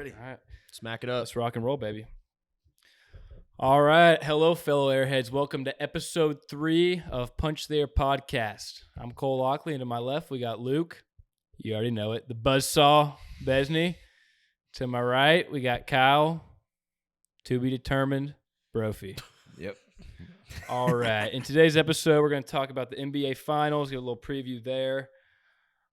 Ready. All right. Smack it up. Let's rock and roll, baby. All right. Hello, fellow Airheads. Welcome to episode 3 of Punch the Air podcast. I'm Cole Lockley, and to my left, we got Luke. You already know it. The Buzzsaw, Besney. To my right, we got Kyle. To be determined, Brophy. Yep. All right. In today's episode, we're going to talk about the NBA Finals, get a little preview there.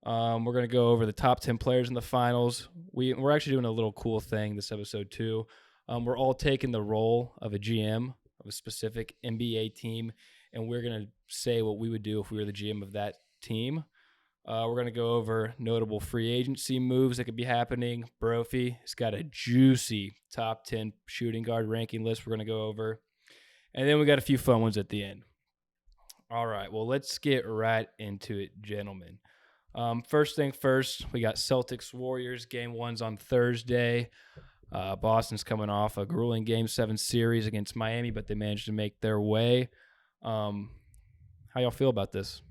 We're going to go over the top 10 players in the finals. We're actually doing a little cool thing this episode, too. We're all taking the role of a GM of a specific NBA team, and we're going to say what we would do if we were the GM of that team. We're going to go over notable free agency moves that could be happening. Brophy has got a juicy top 10 shooting guard ranking list we're going to go over. And then we got a few fun ones at the end. All right, well, let's get right into it, gentlemen. First thing first, we got Celtics Warriors. Game 1's on Thursday. Boston's coming off a grueling Game 7 series against Miami, but they managed to make their way. How y'all feel about this?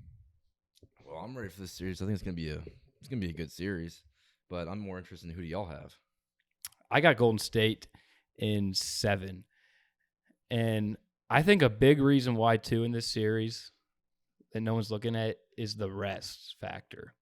Well, I'm ready for this series. I think it's gonna be a good series, but I'm more interested in who do y'all have? I got Golden State in 7, and I think a big reason why too in this series that no one's looking at is the rest factor.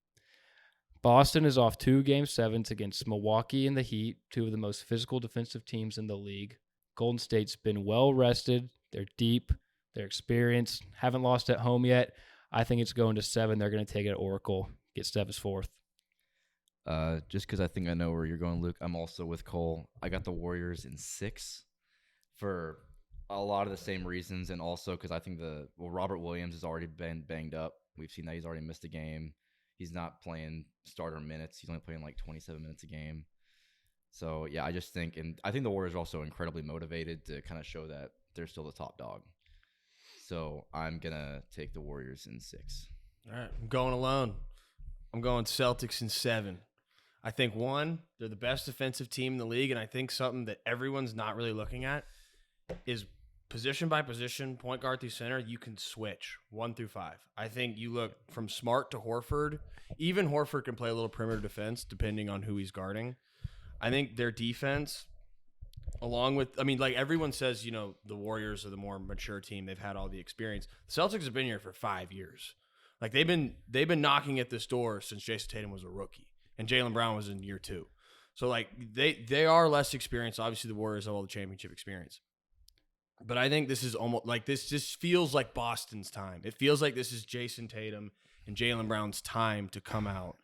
Boston is off 2 Game 7s against Milwaukee and the Heat, 2 of the most physical defensive teams in the league. Golden State's been well rested. They're deep. They're experienced. Haven't lost at home yet. I think it's going to 7. They're going to take it at Oracle. Get Steph as 4th. Just because I think I know where you're going, Luke, I'm also with Cole. I got the Warriors in 6 for a lot of the same reasons, and also because I think Robert Williams has already been banged up. We've seen that he's already missed a game. He's not playing starter minutes. He's only playing like 27 minutes a game. So, yeah, I think the Warriors are also incredibly motivated to kind of show that they're still the top dog. So, I'm going to take the Warriors in 6. All right, I'm going alone. I'm going Celtics in 7. I think, one, they're the best defensive team in the league, and I think something that everyone's not really looking at is position by position, point guard through center, you can switch 1 through 5. I think you look from Smart to Horford. Even Horford can play a little perimeter defense depending on who he's guarding. I think their defense, along with, everyone says, the Warriors are the more mature team. They've had all the experience. The Celtics have been here for 5 years. Like they've been knocking at this door since Jason Tatum was a rookie and Jaylen Brown was in year 2. So like they are less experienced. Obviously, the Warriors have all the championship experience. But I think this is almost like this just feels like Boston's time. It feels like this is Jason Tatum and Jaylen Brown's time to come out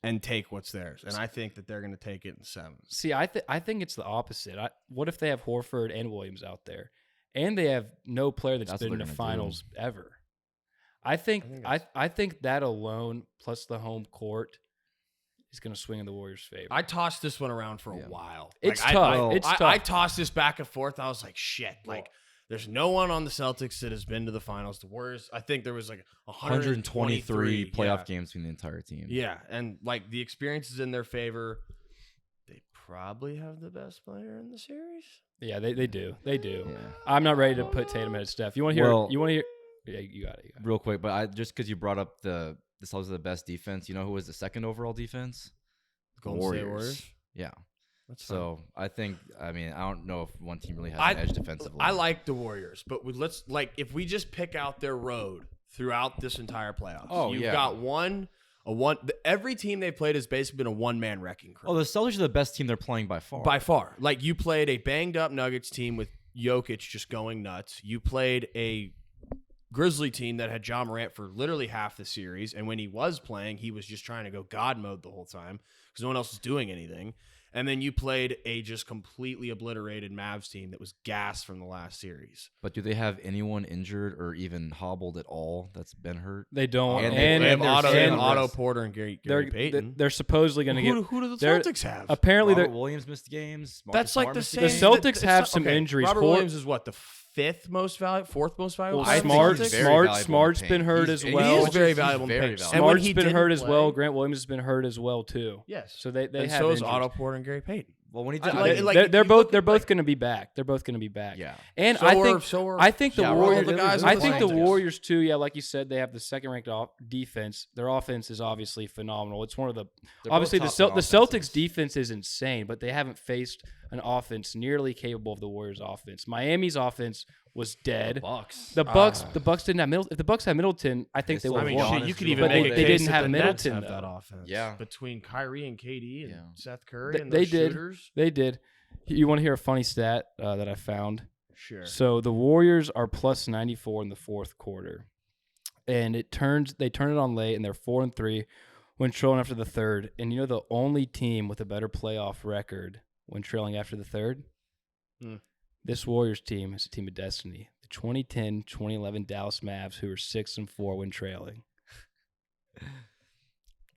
and take what's theirs. And I think that they're going to take it in 7. See, I think it's the opposite. What if they have Horford and Williams out there, and they have no player that's been in the finals ever? I think that alone, plus the home court, is going to swing in the Warriors' favor. I tossed this one around for a while. It's tough. It's tough. I tossed this back and forth. I was like, shit. Like, there's no one on the Celtics that has been to the finals. The Warriors, I think there was like 123 playoff games between the entire team. Yeah, and like the experience is in their favor. They probably have the best player in the series. Yeah, they do. They do. Yeah. I'm not ready to put Tatum ahead of Steph. You want to hear? Well, you want to hear? Yeah, you got it. Real quick, but just because you brought up the Celtics are the best defense, you know who was the second overall defense? Golden State Warriors. Yeah. That's so fine. I don't know if one team really has an edge defensively. I like the Warriors, but if we just pick out their road throughout this entire playoffs. You've got every team they've played has basically been a one-man wrecking crew. Oh, the Celtics are the best team they're playing by far. By far. Like you played a banged up Nuggets team with Jokic just going nuts. You played a Grizzly team that had Ja Morant for literally half the series, and when he was playing, he was just trying to go God mode the whole time because no one else was doing anything. And then you played a just completely obliterated Mavs team that was gassed from the last series. But do they have anyone injured or even hobbled at all that's been hurt? They don't. And they have Otto Porter and Gary Payton. They're supposedly going to get. Who do the Celtics have? Apparently, Robert Williams missed games. That's like the same. The Celtics have some injuries. Robert Williams is what, the 5th most valuable, 4th most valuable? Smart's been hurt as well. He is very valuable. Smart's been hurt as well. Grant Williams has been hurt as well too. Yes. So they have so is injuries. Otto Porter and Gary Payton. Well, when he I did, like- I- like, if they're you both look they're at, both like- going to be back. They're both going to be back. yeah. And So I are- think so are- I think the Yeah, Warriors. the guys I on think the Celtics. Warriors too. Yeah, like you said, they have the second ranked defense. Their offense is obviously phenomenal. It's one of the They're obviously the both top 10 the Celtics offenses. defense is insane, but they haven't faced an offense nearly capable of the Warriors' offense. Miami's offense was dead. Bucks. The Bucks didn't have Middleton. If the Bucks had Middleton, I think They they still would I have mean, Giannis, won. shit, you could Drew even Holiday. make a They case didn't that have the Middleton, Nets have that though. offense. Yeah. Between Kyrie and KD and Yeah. Seth Curry and They those did. shooters. They did. You want to hear a funny stat that I found? Sure. So the Warriors are plus 94 in the fourth quarter, and they turn it on late, and they're 4-3 when trailing after the third. And you know the only team with a better playoff record when trailing after the third? Hmm. This Warriors team is a team of destiny. The 2010-2011 Dallas Mavs, who are 6-4 when trailing.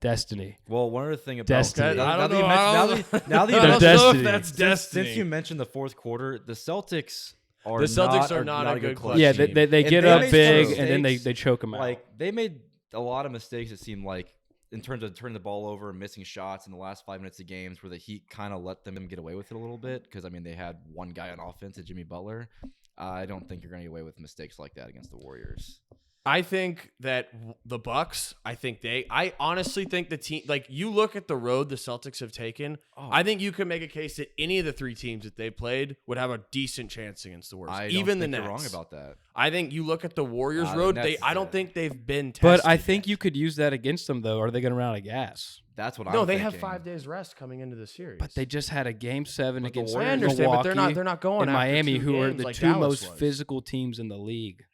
Destiny. Well, one other thing about Destiny. Now, I don't that you know. mentioned- I now don't that- now that you I don't mentioned- know Destiny. if that's destiny. Since you mentioned the fourth quarter, the Celtics are The Celtics are not a good clutch clutch Yeah, team. they And get they up made some big, and then mistakes. they choke them out. Like they made a lot of mistakes. It seemed like in terms of turning the ball over and missing shots in the last 5 minutes of games, where the Heat kind of let them get away with it a little bit. Because I mean, they had one guy on offense, Jimmy Butler. I don't think you're going to get away with mistakes like that against the Warriors. I think that the Bucks. I honestly think the team. Like you look at the road the Celtics have taken. Oh. I think you could make a case that any of the three teams that they played would have a decent chance against the Warriors. I Even don't the think Nets. you're wrong about that. I think you look at the Warriors The road. Nets I is don't a- think they've been tested. But I think yet. you could use that against them, though. Are they going to run out of gas? That's what No, I'm they thinking. have 5 days rest coming into the series. But they just had a Game 7 But the against Warriors- I understand, Milwaukee but they're not going and after Miami, 2 who are games the like two Dallas most was. physical teams in the league.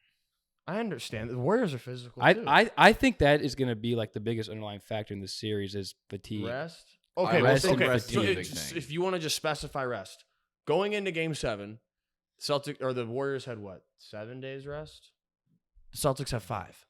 I understand. The Warriors are physical too. I think that is going to be like the biggest underlying factor in this series is fatigue. Rest. I Okay, rest well, and okay. fatigue So is a big it's- thing. if you want to just specify rest, going into Game 7, the Warriors had what 7 days rest. The Celtics have 5.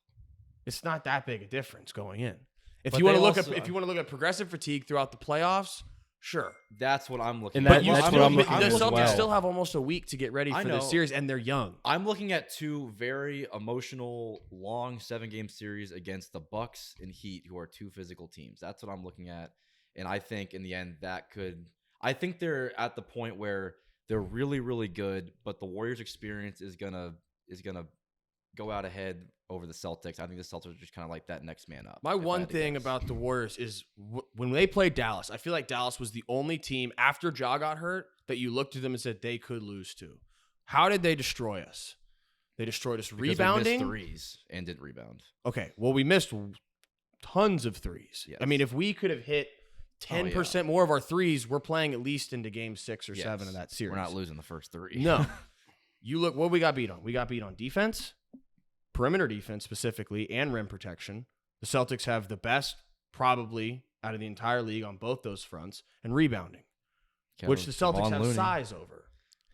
It's not that big a difference going in. If But you want they to look also- at progressive fatigue throughout the playoffs, sure. That's what I'm looking And at. that- But you that's still, what I'm but looking the at as Celtics well. still have almost a week to get ready I for know. this series, and they're young. I'm looking at 2 very emotional, long 7-game series against the Bucks and Heat, who are 2 physical teams. That's what I'm looking at, and I think in the end that could. I think they're at the point where they're really, really good, but the Warriors' experience is gonna go out ahead over the Celtics. I think the Celtics are just kind of like that next man up. My if I one had to thing guess. about the Warriors is when they played Dallas, I feel like Dallas was the only team after Ja got hurt that you looked at them and said they could lose to. How did they destroy us? They destroyed us Because we missed rebounding. threes and didn't rebound. Okay, well we missed tons of threes. Yes. I mean, if we could have hit 10% more of our threes, we're playing at least into Game 6 or 7 of Yes. that series. We're not losing the first 3. No. You look what we got beat on. We got beat on defense, perimeter defense specifically, and rim protection. The Celtics have the best, probably, out of the entire league on both those fronts, and rebounding, which the Celtics have size over.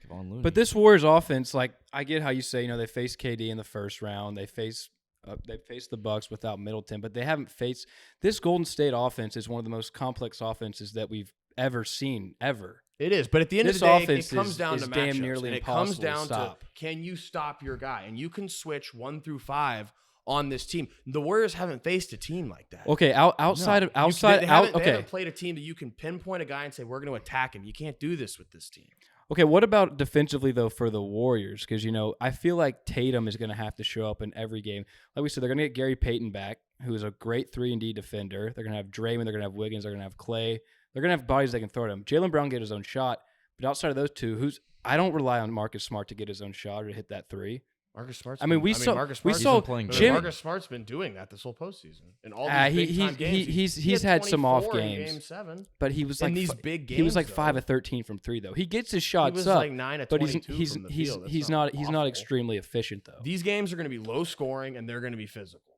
Kevon Looney. But this Warriors offense, like I get how you say, they faced KD in the first round. They faced the Bucks without Middleton, but they haven't faced this Golden State offense is one of the most complex offenses that we've ever seen ever. It is, but at the end This of the day, offense it comes is down to damn matchups, nearly and it comes impossible to down stop. to can you stop your guy, and you can switch 1 through 5 on this team. The Warriors haven't faced a team like that. Okay, outside They haven't played a team that you can pinpoint a guy and say we're going to attack him. You can't do this with this team. Okay, what about defensively, though, for the Warriors? Because, I feel like Tatum is going to have to show up in every game. Like we said, they're going to get Gary Payton back, who is a great 3-and-D defender. They're going to have Draymond. They're going to have Wiggins. They're going to have Clay. They're going to have bodies they can throw at him. Jaylen Brown get his own shot. But outside of those two, I don't rely on Marcus Smart to get his own shot or to hit that 3. Marcus Smart's. Marcus He's saw been playing Jim. Marcus Smart's been doing that this whole postseason in all these big time games. He's had some off in games. Game 7. But he was In like these big he was games, like though. 5 of 13 from 3 though. He gets his He shots was up, like 9 of but 22 he's from the he's field. That's he's not awful. extremely efficient though. These games are going to be low scoring and they're going to be physical.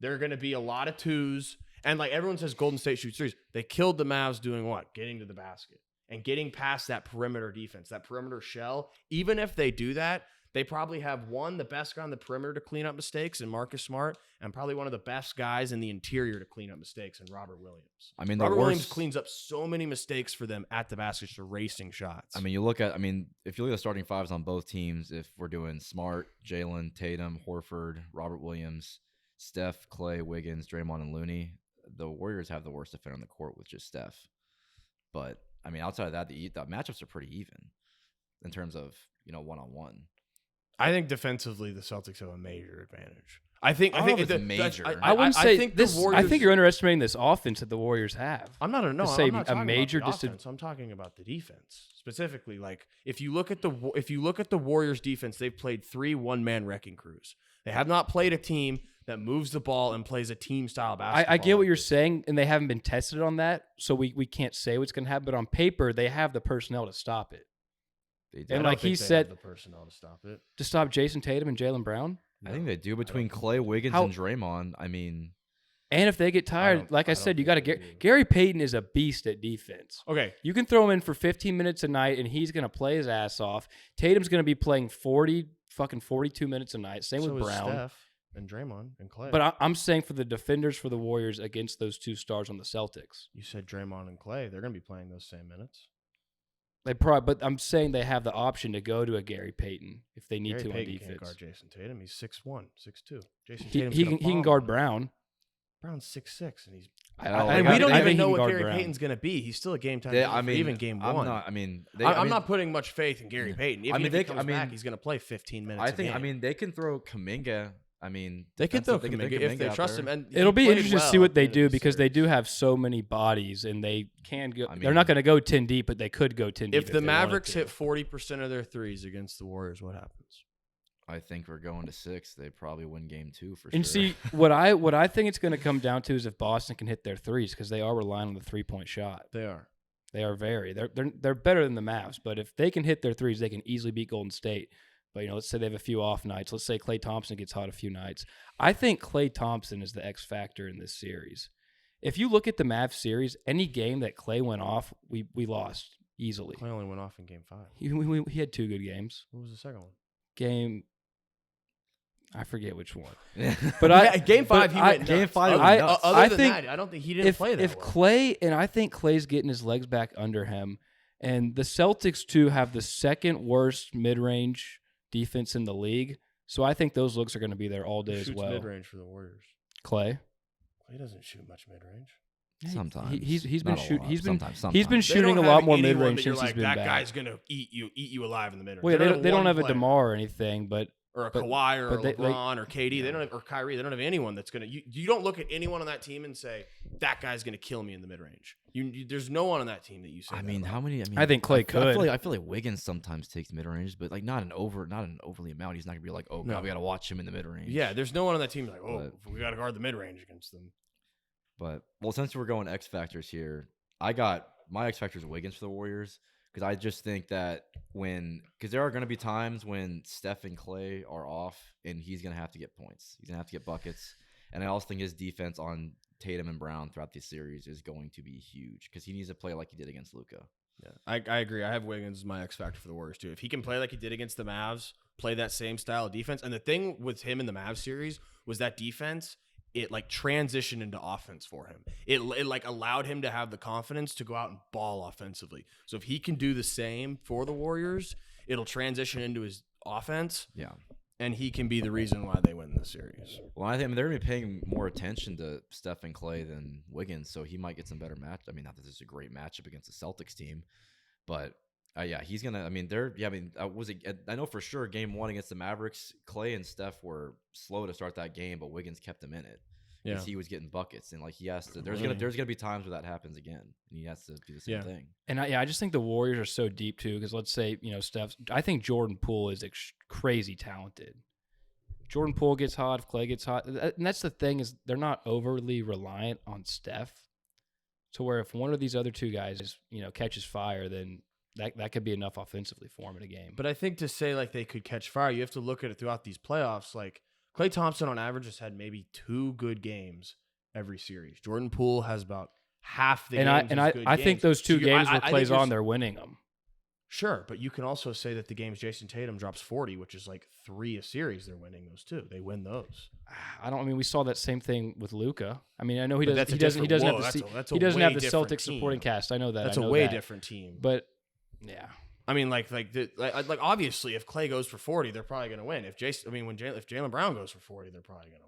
They're going to be a lot of twos. And like everyone says, Golden State shoots threes. They killed the Mavs doing what? Getting to the basket and getting past that perimeter defense, that perimeter shell. Even if they do that, they probably have the best guy on the perimeter to clean up mistakes in Marcus Smart, and probably one of the best guys in the interior to clean up mistakes in Robert Williams. I mean, Robert Williams cleans up so many mistakes for them at the basket, just erasing shots. if you look at the starting fives on both teams, if we're doing Smart, Jalen, Tatum, Horford, Robert Williams, Steph, Clay, Wiggins, Draymond, and Looney, the Warriors have the worst defender on the court with just Steph. But I mean, outside of that, the matchups are pretty even in terms of, one-on-one. I think defensively, the Celtics have a major advantage. I think it's major. I wouldn't say think this. The Warriors, I think you're underestimating this offense that the Warriors have. I'm not To say I'm not a talking major about the offense. I'm talking about the defense specifically. Like if you look at the Warriors defense, they've played 3 one-man wrecking crews. They have not played a team that moves the ball and plays a team style basketball. I get what you're saying, and they haven't been tested on that, so we can't say what's going to happen. But on paper, they have the personnel to stop it. And like he said, the personnel to stop it. To stop Jason Tatum and Jaylen Brown. I think they do between Clay, Wiggins, and Draymond. I mean, and if they get tired, like I said, you got to Gary Payton is a beast at defense. Okay, you can throw him in for 15 minutes a night, and he's going to play his ass off. Tatum's going to be playing 42 minutes a night. Same with Brown. Steph and Draymond and Clay. But I'm saying for the defenders for the Warriors against those 2 stars on the Celtics. You said Draymond and Clay. They're going to be playing those same minutes. But I'm saying they have the option to go to a Gary Payton if they need Gary to Payton on defense. Can't guard Jason Tatum. He's 6'1", 6'2". Jason He Tatum's can guard Brown. Brown's 6'6", and he's. And we don't even know what Gary Payton's going to be. He's still a game time. Even game one. I'm not putting much faith in Gary Payton. Even if he comes back, he's going to play 15 minutes. I think they can throw Kuminga. I mean, they can throw Kuminga if they trust him. And it'll be interesting to see what they do because they do have so many bodies and they can go. They're not going to go 10 deep, but they could go 10 deep. If the Mavericks hit 40% of their threes against the Warriors, what happens? I think we're going to 6. They probably win game 2 for sure. And see, what I think it's going to come down to is if Boston can hit their threes because they are relying on the 3-point shot. They are. They are they're better than the Mavs, but if they can hit their threes, they can easily beat Golden State. But, let's say they have a few off nights. Let's say Klay Thompson gets hot a few nights. I think Klay Thompson is the X factor in this series. If you look at the Mavs series, any game that Klay went off, we lost easily. Klay only went off in game 5. He had 2 good games. What was the second one? I forget which one. But game 5, he went nuts. Game 5, I don't think he didn't play that if well. Klay, and I think Klay's getting his legs back under him, and the Celtics, too, have the second worst mid-range defense in the league. So I think those looks are going to be there all day as well. Mid-range for the Warriors. Klay Doesn't shoot much mid-range. Sometimes he's been shooting. He's They been shooting a don't lot have more anyone mid-range that you're since he's been that back. guy's gonna eat you alive in the mid-range. Well, they don't have a DeMar or anything, but or a Kawhi or but a LeBron or KD. They don't have, or Kyrie. They don't have anyone that's gonna. You don't look at anyone on that team and say that guy's gonna kill me in the mid-range. There's no one on that team that you say. I mean, how many? I think Klay could. I feel like Wiggins sometimes takes mid-range, but like not an overly amount. He's not gonna be like, oh god, we gotta watch him in the mid-range. Yeah, there's no one on that team like, we gotta guard the mid-range against them. But since we're going X factors here, my X factor is Wiggins for the Warriors because I just think that because there are going to be times when Steph and Klay are off and he's going to have to get points. He's going to have to get buckets. And I also think his defense on Tatum and Brown throughout this series is going to be huge because he needs to play like he did against Luka. Yeah, I agree. I have Wiggins as my X factor for the Warriors too. If he can play like he did against the Mavs, play that same style of defense. And the thing with him in the Mavs series was that defense, it like transitioned into offense for him. It like allowed him to have the confidence to go out and ball offensively. So if he can do the same for the Warriors, it'll transition into his offense. Yeah. And he can be the reason why they win the series. Well, I think they're going to be paying more attention to Steph and Klay than Wiggins, so he might get some better match. I mean, not that this is a great matchup against the Celtics team, but he's going to. I mean, I know for sure game 1 against the Mavericks, Klay and Steph were slow to start that game, but Wiggins kept them in it. Because he was getting buckets, and like he has to. There's gonna be times where that happens again, and he has to do the same thing. And I just think the Warriors are so deep too. Because let's say Steph. I think Jordan Poole is crazy talented. Jordan Poole gets hot if Klay gets hot, and that's the thing is they're not overly reliant on Steph. To where if one of these other 2 guys catches fire, then that could be enough offensively for him in a game. But I think to say like they could catch fire, you have to look at it throughout these playoffs. Like Klay Thompson on average has had maybe 2 good games every series. Jordan Poole has about half the games. I think those 2 games where Klay's on, they're winning them. Sure, but you can also say that the games Jason Tatum drops 40, which is like 3 a series, they're winning those too. They win those. We saw that same thing with Luka. I mean, I know he doesn't have the Celtics supporting cast. I know that. That's a way different team. But yeah. I mean, like obviously, if Klay goes for 40, they're probably going to win. If Jaylen Brown goes for 40, they're probably going to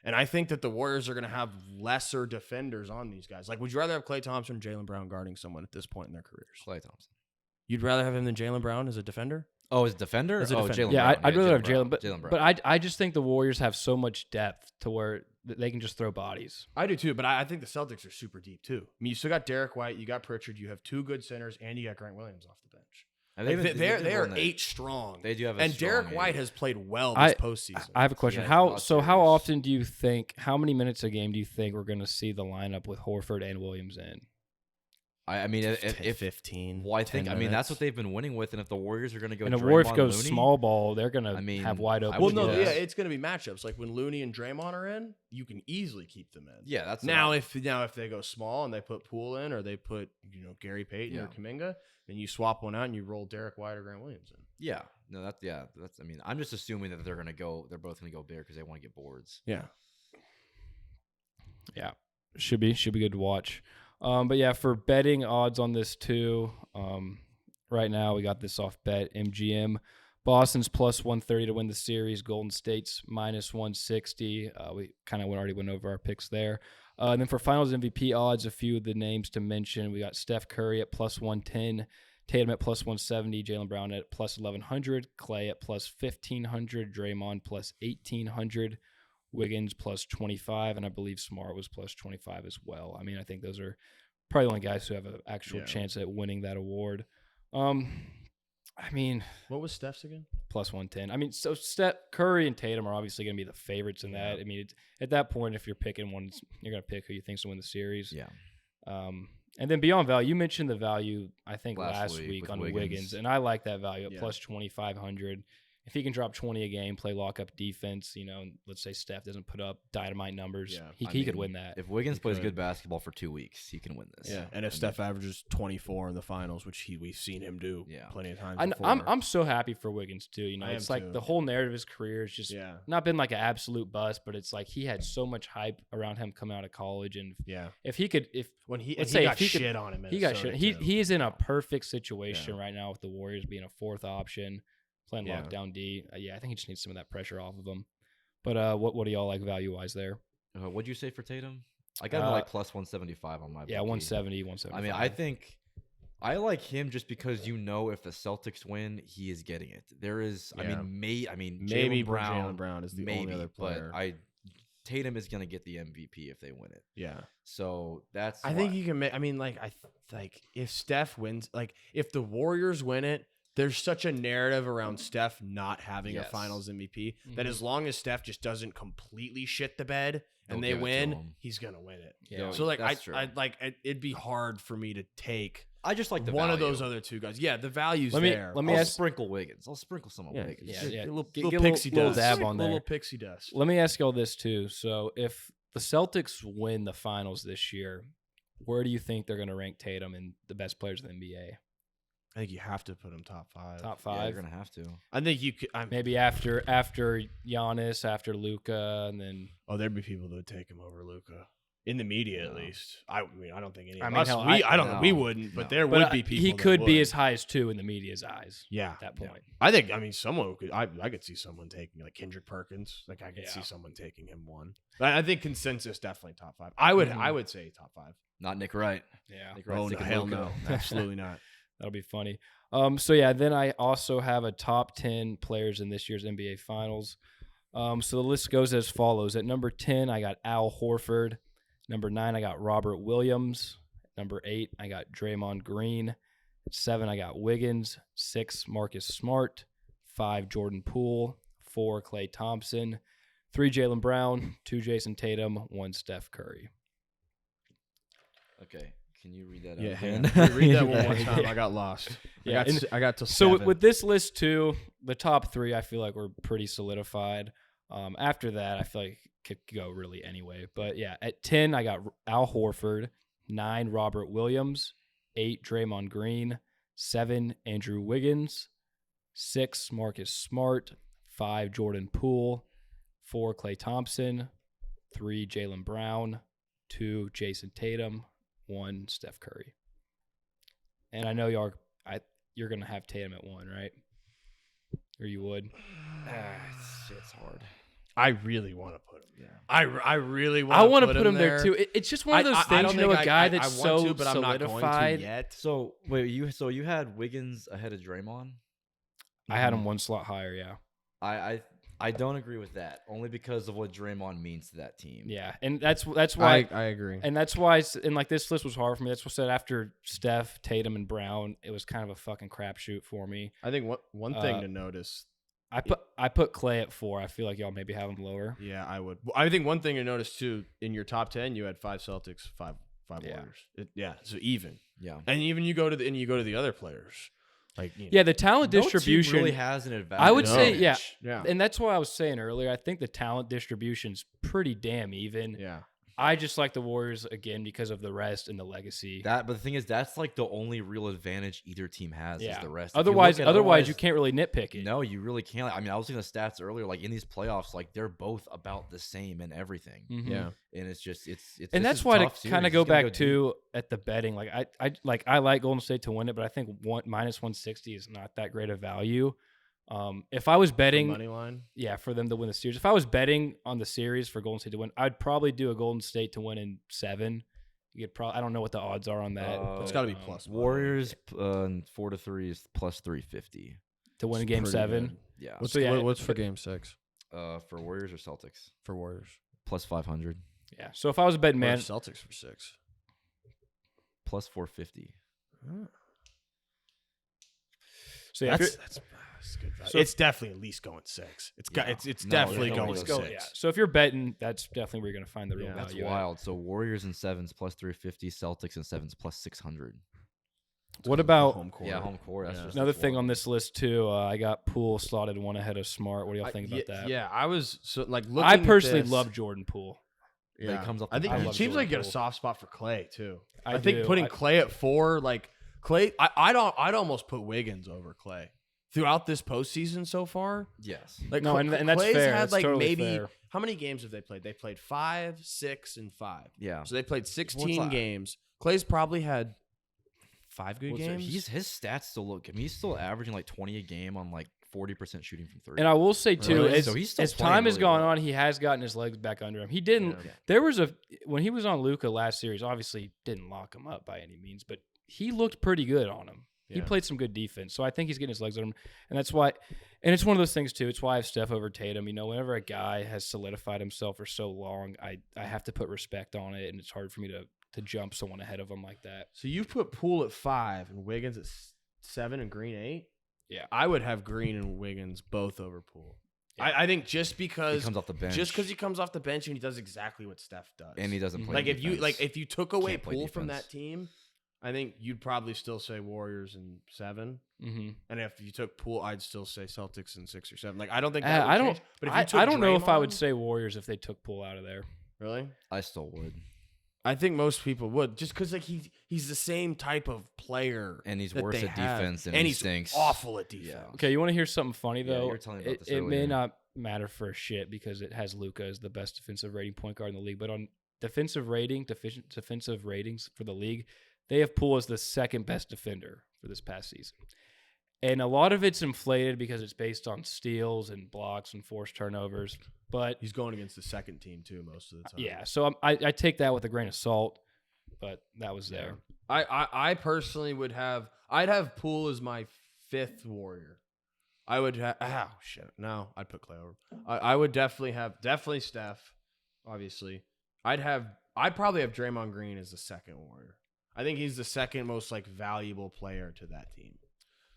win. And I think that the Warriors are going to have lesser defenders on these guys. Like, would you rather have Klay Thompson or Jaylen Brown guarding someone at this point in their careers? Klay Thompson. You'd rather have him than Jaylen Brown as a defender? Oh, as a defender? As a defender. Jaylen Yeah, Brown. I'd rather have Jaylen Jaylen, Brown. but I just think the Warriors have so much depth to where they can just throw bodies. I do too, but I think the Celtics are super deep too. I mean, you still got Derek White, you got Pritchard, you have 2 good centers, and you got Grant Williams off the bench. They are 8 strong. They do have and strong Derek White has played well this postseason. I have a question. Yeah, How often do you think? How many minutes a game do you think we're going to see the lineup with Horford and Williams in? I mean, if 15. well, I think 10 I mean that's minutes. what they've been winning with, and if the Warriors are going to go, And if Draymond, Warriors goes Looney, small ball, they're going to have wide open. Well, would no, do yeah, that. it's going to be matchups. Like when Looney and Draymond are in, you can easily keep them in. Yeah, that's Now if they go small and they put Poole in, or they put Gary Payton or Yeah. Kuminga, then you swap one out and you roll Derek White or Grant Williams in. yeah, no, that's. I mean, I'm just assuming that they're going to go. They're both going to go bigger because they want to get boards. Yeah. Yeah, should be good to watch. But yeah, for betting odds on this too, right now we got this off Bet MGM. Boston's plus 130 to win the series. Golden State's minus 160. We kind of already went over our picks there. And then for Finals MVP odds, a few of the names to mention. We got Steph Curry at plus 110, Tatum at plus 170, Jaylen Brown at plus 1100, Klay at plus 1500, Draymond plus 1800. Wiggins plus 25, and I believe Smart was plus 25 as well. I mean, I think those are probably the only guys who have an actual chance at winning that award. I mean, What was Steph's again? plus 110. I mean, so Steph Curry and Tatum are obviously going to be the favorites in that. I mean, at that point, if you're picking one, you're going to pick who you think's to win the series. Yeah. And then beyond value, you mentioned the value, I think, last week week with on Wiggins. Wiggins, and I like that value at Yeah. plus 2,500. If he can drop 20 a game, play lock-up defense, and let's say Steph doesn't put up dynamite numbers, Yeah. he could win that. If Wiggins plays could. good basketball for 2 weeks, he can win this. Yeah, and if Steph averages 24 in the finals, which we've seen him do plenty of times before. I'm so happy for Wiggins, too. I It's am like too. the whole narrative of his career is just not been like an absolute bust, but it's like he had so much hype around him coming out of college. And if he could, when he let's got say if he shit could- on him, he got Minnesota, shit. too. He is in a perfect situation right now with the Warriors being a 4th option, playing Yeah. lockdown D. I think he just needs some of that pressure off of him. But what do y'all like value wise there? What'd you say for Tatum? I got him like plus 175 on my. Yeah, bookie. 170, 175. I mean, I think I like him just because if the Celtics win, he is getting it. There is, Yeah. maybe Maybe Jaylen Brown is the maybe, only other player. but Tatum is gonna get the MVP if they win it. Yeah. So that's. I think you can make. I mean, if Steph wins, if the Warriors win it, there's such a narrative around Steph not having a Yes. Finals MVP that as long as Steph just doesn't completely shit the bed and They'll they give it to win, him. he's gonna win it. Yeah. So that's true. it'd be hard for me to take I just like the one of value. those other two guys. Yeah, the value's Let me- there. let me I'll ask- sprinkle Wiggins. I'll sprinkle some of Wiggins. Yeah, Get yeah. a little, Get little a pixie little dust. dab on there. Little pixie dust. Let me ask y'all this too. So if the Celtics win the finals this year, where do you think they're going to rank Tatum and the best players in the NBA? I think you have to put him top 5. Top Yeah, 5? you're gonna have to. I think you could. Maybe after Giannis, after Luka, and then There'd be people that would take him over Luca in the media at No. least. I mean, I don't think any. I of mean, us. hell, I don't no, think we wouldn't, but no. there but would be people. he that could be would. as high as 2 in the media's eyes. Yeah, at that yeah. point. I think. I mean, someone could. I could see someone taking Kendrick Perkins. I could Yeah. see someone taking him 1. But I think consensus definitely top 5. I would. Mhm. I would say top 5. Not Nick Wright. Yeah. Nick Wright's Oh no, taking hell Luka. no, absolutely not. That'll be funny. So yeah, then I also have a top 10 players in this year's NBA Finals. So the list goes as follows. At number 10, I got Al Horford. Number 9, I got Robert Williams. Number 8, I got Draymond Green. At 7, I got Wiggins. 6, Marcus Smart. 5, Jordan Poole. 4, Klay Thompson. 3, Jaylen Brown. 2, Jason Tatum. 1, Steph Curry. Okay, can you read that? Yeah, out hang again? on. Read that one more Yeah. time. I got lost. Yeah, and- I got to So 7. with this list too, the top 3 I feel like we're pretty solidified. After that, I feel like it could go really anyway. But yeah, at 10 I got Al Horford, 9 Robert Williams, 8 Draymond Green, 7 Andrew Wiggins, 6 Marcus Smart, 5 Jordan Poole, 4 Klay Thompson, 3 Jaylen Brown, 2 Jason Tatum, 1 Steph Curry. And I know you're gonna have Tatum at 1, right? Or you would? It's hard. I really want to put him I really I want to put him there too. It's just one of those I things, don't you know, think a guy I that's want so to, but I'm not going to solidified. yet. So wait, you had Wiggins ahead of Draymond? I had him one slot higher, yeah. I don't agree with that, only because of what Draymond means to that team. Yeah, and that's why I agree. And that's why, and like this list was hard for me. That's what I said after Steph, Tatum, and Brown, it was kind of a fucking crapshoot for me. I think one thing to notice. I put Clay at 4. I feel like y'all maybe have him lower. Yeah, I would. I think one thing to notice too, in your top 10, you had 5 Celtics, 5 Warriors. So even. Yeah, and even you go to the other players. Like, the talent distribution really has an advantage. I would say, yeah, and that's why I was saying earlier. I think the talent distribution's pretty damn even. Yeah, I just like the Warriors again because of the rest and the legacy. But the thing is, that's like the only real advantage either team has is the rest. Otherwise, you can't really nitpick it. No, you really can't. I mean, I was looking at the stats earlier. Like in these playoffs, like they're both about the same in everything. Mm-hmm. Yeah, and it's just it's. And that's why to kind of go back to at the betting. Like I like Golden State to win it, but I think minus 160 is not that great a value. If I was betting money line, for them to win the series. If I was betting on the series for Golden State to win, I'd probably do a Golden State to win in 7. You could probably, I don't know what the odds are on that. It's got to be plus. Warriors 4-3 is plus 350 to win Game 7. Good. Yeah. What's for Game 6? For Warriors or Celtics? For Warriors, plus 500. Yeah. So if I was a betting man, Celtics for 6, plus 450. So that's good value. So it's definitely at least going 6. It's definitely going 6. Yeah. So if you're betting, that's definitely where you're going to find the real value. That's wild. So Warriors in 7s plus 350, Celtics in 7s plus 600. What about home court? Yeah, home court. That's just another thing on this list too. I got Poole slotted 1 ahead of Smart. What do y'all think about that? Yeah, I was looking. I personally love Jordan Poole. Yeah, he comes up. I think he seems like you got a soft spot for Clay too. I do. think putting Clay at 4, like Clay, I'd almost put Wiggins over Clay throughout this postseason so far. Yes. Like no, and that's Clay's fair. had That's like totally maybe fair. How many games have they played? They played 5, 6, and 5. Yeah. So they played 16 games. Clay's probably had 5 good games. His stats still look. I mean, he's still averaging like 20 a game on like 40% shooting from 3. And I will say too, Really? as, So he's still as playing time has really gone well. on, he has gotten his legs back under him. He didn't. Yeah. There was when he was on Luka last series. Obviously, didn't lock him up by any means, but he looked pretty good on him. He played some good defense, so I think he's getting his legs under him, and that's why. And it's one of those things too. It's why I have Steph over Tatum. You know, whenever a guy has solidified himself for so long, I have to put respect on it, and it's hard for me to jump someone ahead of him like that. So you've put Poole at 5 and Wiggins at 7 and Green 8. Yeah, I would have Green and Wiggins both over Poole. Yeah. I think just because he comes off the bench, just because he comes off the bench and he does exactly what Steph does, and he doesn't play like defense. if you took away Can't play Poole from defense. that team, I think you'd probably still say Warriors in 7. mm-hmm. And if you took Poole, I'd still say Celtics in 6 or 7. Like I don't think that would I don't. change. But if you took I don't know if I would Draymond- say Warriors if they took Poole out of there. really. I still would. I think most people would, just because like he's the same type of player, And he's that worse they at have. defense, and and he he's stinks. awful at defense. Okay, you want to hear something funny Yeah, though? you were telling me about this it may earlier. not matter for shit because it has Luka as the best defensive rating point guard in the league, but on defensive ratings for the league, they have Poole as the second best defender for this past season. And a lot of it's inflated because it's based on steals and blocks and forced turnovers. But He's going against the second team too most of the time. yeah, so I take that with a grain of salt. But that was there. I personally I'd have Poole as my 5th Warrior. I would have I'd put Clay over. I would definitely Steph, obviously. I'd probably have Draymond Green as the 2nd Warrior. I think he's the second most like valuable player to that team.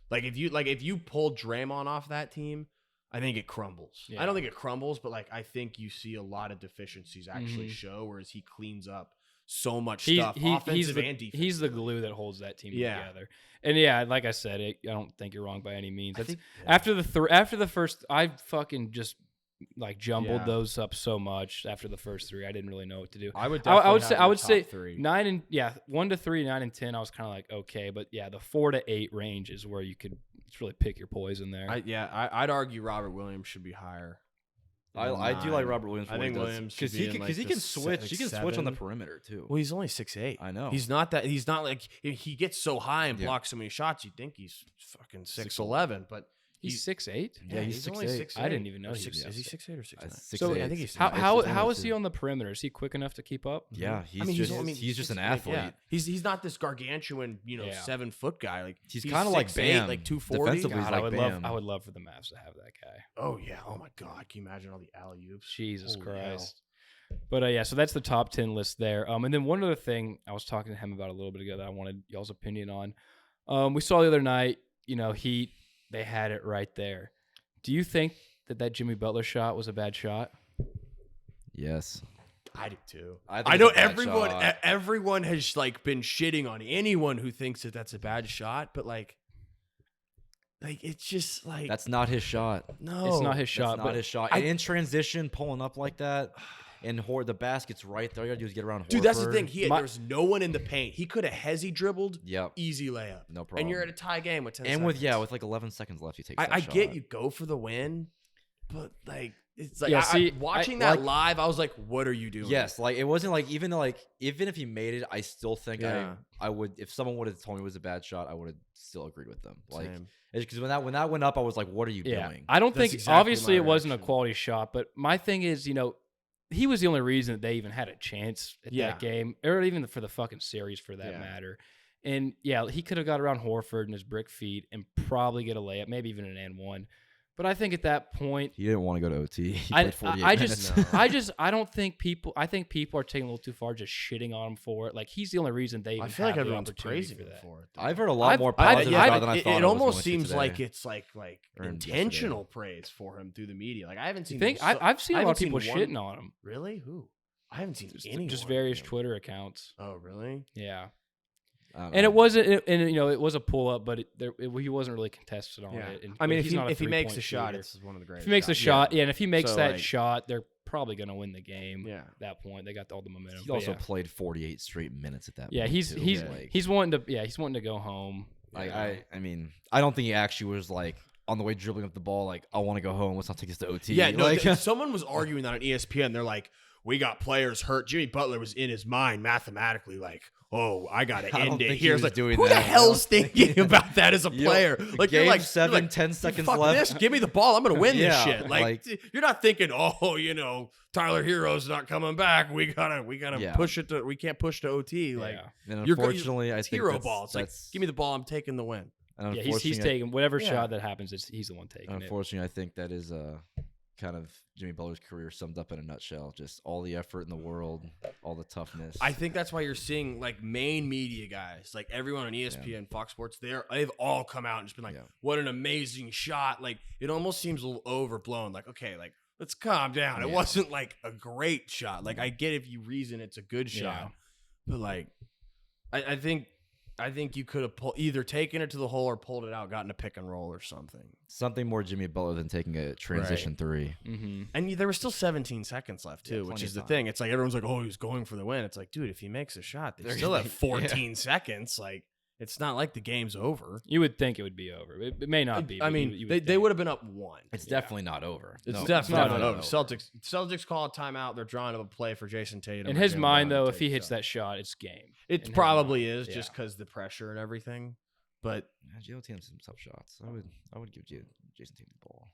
Like if you pull Draymond off that team, I think it crumbles. Yeah. I don't think it crumbles, but like I think you see a lot of deficiencies actually show, whereas he cleans up so much stuff, offensive and defensive. He's the glue that holds that team Yeah. together. And yeah, like I said, I don't think you're wrong by any means. I think- After the first, I fucking just like jumbled Yeah. those up so much after the first 3. I didn't really know what to do. I would I definitely would have say your I would top say 3. 9 and 1 to 3, 9 and 10. I was kind of like okay, but yeah, the 4 to 8 range is where you could really pick your poison there. I'd argue Robert Williams should be higher. I do like Robert Williams. I think Williams because should be in, like, he the can switch. He can switch on the 7. perimeter too. Well, he's only 6'8". I know. He's not like he gets so high and Yeah. blocks so many shots. You'd think he's fucking 6'11", but He's 6'8"? Yeah, he's only 6'8". 6'8". I didn't even know Or he was Is he 6'8" or 6'9"? 6'8". So, I think he's How is he on the perimeter? Is he quick enough to keep up? Yeah, he's he's just an 6'8", athlete. yeah. He's not this gargantuan, 7-foot guy. Like He's kind of like 6'8", Bam, like 240. defensively. He's God, like I would Bam. love for the Mavs to have that guy. Oh yeah. Oh my God. Can you imagine all the alley oops? Jesus Holy Christ. But yeah, so that's the top 10 list there. And then one other thing I was talking to him about a little bit ago that I wanted y'all's opinion on. We saw the other night, Heat, they had it right there. Do you think that Jimmy Butler shot was a bad shot? Yes. I do too. I know it's a bad shot. everyone has been shitting on anyone who thinks that that's a bad shot, but like it's just like That's not his shot. no, It's not his shot. That's not his shot. And in transition, pulling up like that, and the basket's right there. All you gotta do is get around. Dude, that's the Horford. thing. There was no one in the paint. He could have hezzy dribbled. Yep. Easy layup. No problem. And you're at a tie game with 10 And seconds. with like 11 seconds left, you take. I get you go for the win, but like it's like Yeah, watching that live, I was like, what are you doing? Yes, like it wasn't like even if he made it, I still think Yeah. I would, if someone would have told me it was a bad shot, I would have still agreed with them. Like Same. because when that went up, I was like, what are you doing? I don't That's think exactly obviously my it wasn't a reaction. quality shot, but my thing is, he was the only reason that they even had a chance at Yeah. that game, or even for the fucking series for that Yeah. matter. And yeah, he could have got around Horford and his brick feet and probably get a layup, maybe even an and one. But I think at that point, He didn't want to go to OT. He I played 48 just, minutes. I don't think people. I think people are taking a little too far, just shitting on him for it. Like he's the only reason they. Even I feel like have the everyone's opportunity praising for him that. for it. I've heard a lot more I've- positive yeah, about than I it, thought. it I was almost going to seems today. like it's like Or intentional praise for him through the media. Like I haven't seen. You think him I've seen a I lot of haven't people seen shitting on him. Really? Who? I haven't seen anyone. Just various you know. Twitter accounts. Oh, really? Yeah. I don't And know. it wasn't, it was a pull up, but he wasn't really contested on Yeah. it. And, I mean, but he's not a if he makes three-point the shot, shooter. it's one of the greatest. If he makes the shot, and if he makes So, that like- shot, they're probably going to win the game. Yeah. At that point, they got all the momentum. He But also yeah. played 48 straight minutes at that Yeah, point. he's too. he's Like, he's wanting to go home. I mean, I don't think he actually was like on the way dribbling up the ball like, I want to go home. Let's not take this to OT. Yeah, no, like, someone was arguing that on ESPN. They're like, we got players hurt. Jimmy Butler was in his mind mathematically like, oh, I got to I don't end it think he here. was It's like, doing who the that. hell's thinking about that as a Yo, player? Like game you're like 7, you're like, 10 seconds fuck left. this. Give me the ball. I'm going to win this Yeah, shit. Like, you're not thinking, oh, Tyler Hero's not coming back. We gotta Yeah. push it to. We can't push to OT. Like Yeah. and you're go- unfortunately, I it's think hero that's, ball. It's like, that's- give me the ball. I'm taking the win. and Yeah, he's unfortunately, taking whatever Yeah. shot that happens. He's the one taking it. Unfortunately, I think that is kind of Jimmy Butler's career summed up in a nutshell. Just all the effort in the world, all the toughness. I think that's why you're seeing like main media guys, like everyone on ESPN, Fox Sports, they've all come out and just been like, Yeah. what an amazing shot. Like it almost seems a little overblown. Like, okay, like let's calm down. It Yeah. wasn't like a great shot. Like I get if you reason it's a good shot, but like I think you could have either taken it to the hole or pulled it out, gotten a pick and roll or something. something more Jimmy Butler than taking a transition three. Mm-hmm. And there was still 17 seconds left too, Yeah, which plenty is of the time. thing. It's like everyone's like, "Oh, he's going for the win." It's like, dude, if he makes a shot, they They're still gonna- have 14 seconds. Like, it's not like the game's over. You would think it would be over. It may not be. I but mean, you they think. would have been up one. It's definitely not over. It's No, definitely not not over. over. Celtics call a timeout. They're drawing up a play for Jason Tatum. In or his Jaylen mind, Brown though, to if he take hits shots. that shot, it's game. It in his probably mind. is just Yeah. because the pressure and everything. But Yeah, Jalen Tatum's some tough shots. I would give Jason Tatum the ball,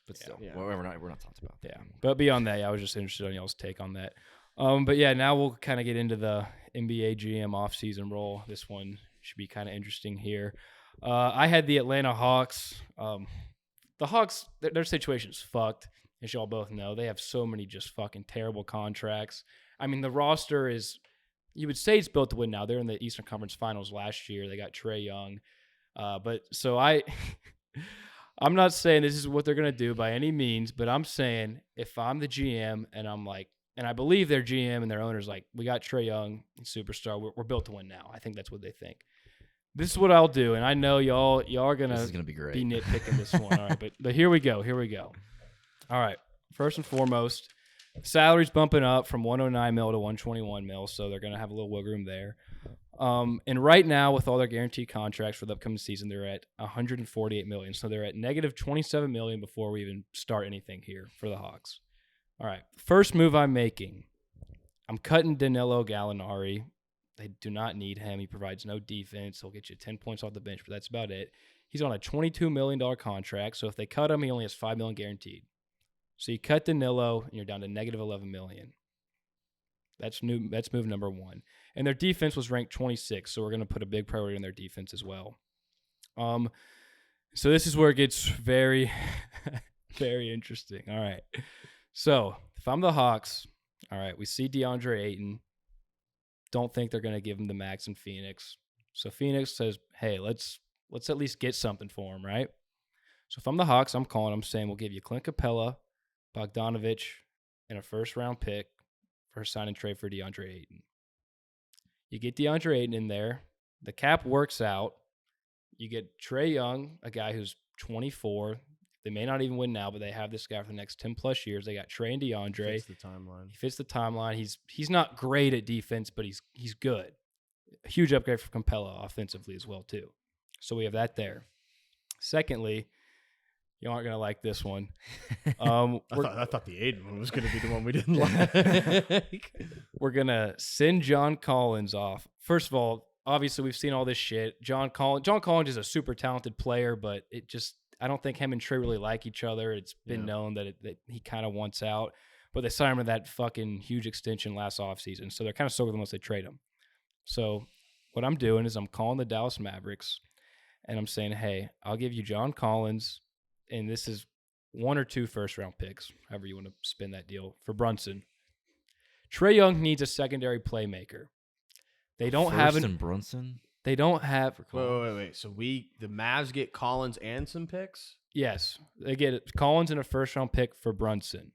but still, Yeah. well, we're not talking about that. Yeah, but beyond that, I was just interested on y'all's take on that. But yeah, now we'll kind of get into the NBA GM offseason role. This one should be kind of interesting here. I had the Atlanta Hawks. The Hawks, their situation's fucked, as y'all both know. They have so many just fucking terrible contracts. I mean, the roster is, you would say it's built to win now. They're in the Eastern Conference Finals last year. They got Trae Young. But so I'm not saying this is what they're going to do by any means, but I'm saying if I'm the GM and I'm like, and I believe their GM and their owners like, we got Trae Young, superstar. We're built to win now. I think that's what they think. This is what I'll do, and I know y'all are This gonna is gonna be great. be nitpicking this one. All right, but here we go. All right. First and foremost, salary's bumping up from 109 mil to 121 mil, so they're gonna have a little wiggle room there. And right now, with all their guaranteed contracts for the upcoming season, they're at 148 million. So they're at negative 27 million before we even start anything here for the Hawks. All right. First move I'm making, I'm cutting Danilo Gallinari. They do not need him. He provides no defense. He'll get you 10 points off the bench, but that's about it. He's on a $22 million contract. So if they cut him, he only has $5 million guaranteed. So you cut Danilo, and you're down to negative $11 million. That's move number one. And their defense was ranked 26, so we're going to put a big priority on their defense as well. So this is where it gets very, very interesting. All right. So if I'm the Hawks, all right, we see DeAndre Ayton. Don't think they're going to give him the max in Phoenix. So Phoenix says, hey, let's at least get something for him, right? So if I'm the Hawks, I'm calling them saying we'll give you Clint Capella, Bogdanovich, and a first-round pick for a sign and trade for DeAndre Ayton. You get DeAndre Ayton in there. The cap works out. You get Trae Young, a guy who's 24. They may not even win now, but they have this guy for the next 10-plus years. They got Trae and DeAndre. Fits the timeline. He fits the timeline. He's not great at defense, but he's good. A huge upgrade for Capella offensively as well, too. So we have that there. Secondly, you aren't going to like this one. I thought the Aiden one was going to be the one we didn't like. We're going to send John Collins off. First of all, obviously we've seen all this shit. John Collins is a super talented player, but I don't think him and Trae really like each other. It's been known that he kind of wants out. But they signed him to that fucking huge extension last offseason. So they're kind of soaked with him once they trade him. So what I'm doing is I'm calling the Dallas Mavericks, and I'm saying, hey, I'll give you John Collins, and this is 1 or 2 first-round picks, however you want to spin that deal, for Brunson. Trae Young needs a secondary playmaker. They don't Brunson? They don't have. Wait. So the Mavs get Collins and some picks? Yes. They get Collins and a first-round pick for Brunson.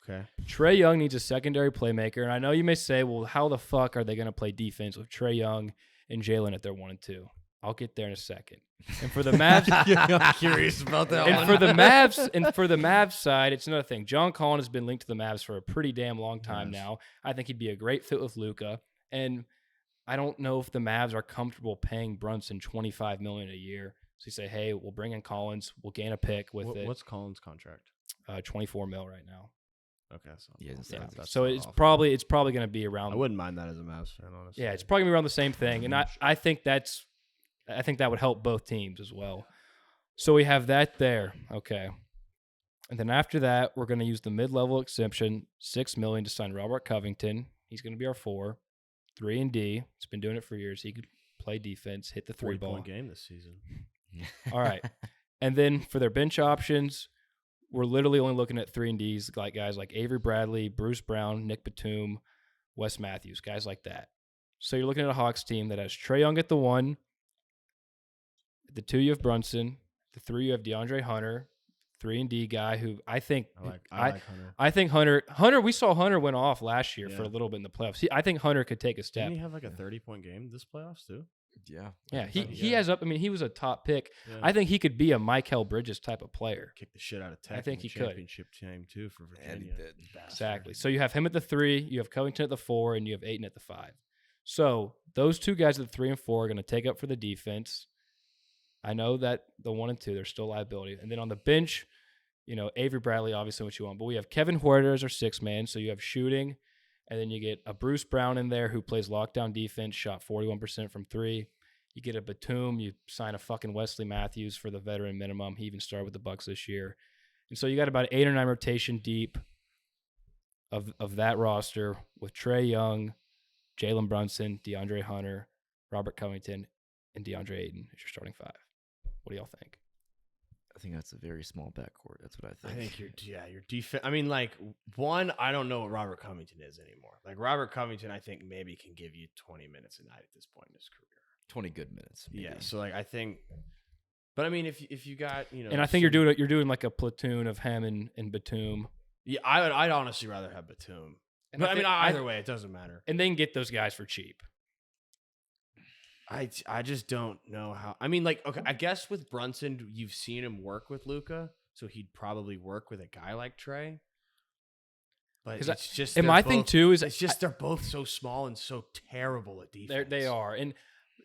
Okay. Trae Young needs a secondary playmaker. And I know you may say, well, how the fuck are they going to play defense with Trae Young and Jalen at their 1 and 2? I'll get there in a second. And for the Mavs, I'm curious about that one. for the Mavs side, it's another thing. John Collins has been linked to the Mavs for a pretty damn long time now. I think he'd be a great fit with Luka. And I don't know if the Mavs are comfortable paying Brunson $25 million a year. So you say, hey, we'll bring in Collins, we'll gain a pick with it. What's Collins' contract? $24 million right now. Okay, so That's so it's probably going to be around. I wouldn't mind that as a Mavs fan, honestly. Yeah, it's probably going to be around the same thing, and I think that would help both teams as well. So we have that there, okay. And then after that, we're going to use the mid-level exception, $6 million to sign Robert Covington. He's going to be our 4, 3 and D. He's been doing it for years. He could play defense, hit the 3-ball. 40-point game this season. All right, and then for their bench options, we're literally only looking at 3 and Ds, like guys like Avery Bradley, Bruce Brown, Nick Batum, Wes Matthews, guys like that. So you're looking at a Hawks team that has Trae Young at the 1. At the 2, you have Brunson. The 3, you have DeAndre Hunter, 3 and D guy who I like Hunter. I think Hunter. We saw Hunter went off last year for a little bit in the playoffs. I think Hunter could take a step. Didn't he have like a 30-point game this playoffs too? Yeah. He has up. I mean, he was a top pick. Yeah. I think he could be a Mikal Bridges type of player. Kick the shit out of Tech. I think he could. Championship team too for Virginia. And he did. Exactly. So you have him at the 3, you have Covington at the 4, and you have Ayton at the 5. So those 2 guys at the 3 and 4 are going to take up for the defense. I know that the 1 and 2, they're still liability. And then on the bench, Avery Bradley, obviously what you want. But we have Kevin Huerter as our 6th man. So you have shooting. And then you get a Bruce Brown in there who plays lockdown defense, shot 41% from 3. You get a Batum. You sign a fucking Wesley Matthews for the veteran minimum. He even started with the Bucks this year. And so you got about 8 or 9 rotation deep of that roster with Trae Young, Jalen Brunson, DeAndre Hunter, Robert Covington, and DeAndre Ayton as your starting 5. What do y'all think? I think that's a very small backcourt. That's what I think. I think your defense. I mean, like, I don't know what Robert Covington is anymore. Like, Robert Covington, I think maybe can give you 20 minutes a night at this point in his career. 20 good minutes. Maybe. Yeah. So I think, but I mean, if you got and I think you're doing like a platoon of him and Batum. Yeah, I'd honestly rather have Batum. And but I mean, either way, it doesn't matter. And they can get those guys for cheap. I just don't know how. I mean, like, okay, I guess with Brunson, you've seen him work with Luka, so he'd probably work with a guy like Trae. But it's just, and my thing too is it's just they're both so small and so terrible at defense. They are, and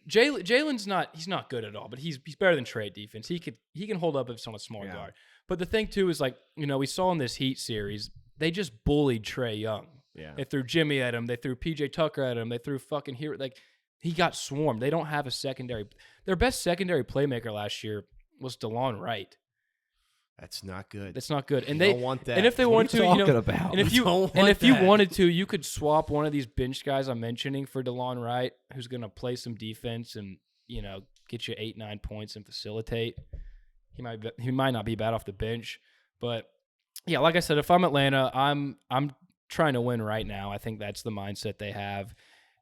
Jalen's not good at all, but he's better than Trae at defense. He can hold up if it's on a small guard. But the thing too is, like, we saw in this Heat series, they just bullied Trae Young. Yeah, they threw Jimmy at him, they threw PJ Tucker at him, they threw fucking Hero. Like, he got swarmed. They don't have a secondary. Their best secondary playmaker last year was DeLon Wright. That's not good. That's not good. And You they don't want that. And if they What want are to, you you know, talking about? and if You you don't and want if you that. wanted to, you could swap one of these bench guys I'm mentioning for DeLon Wright, who's going to play some defense and get you 8-9 points and facilitate. He might not be bad off the bench, but yeah, like I said, if I'm Atlanta, I'm trying to win right now. I think that's the mindset they have.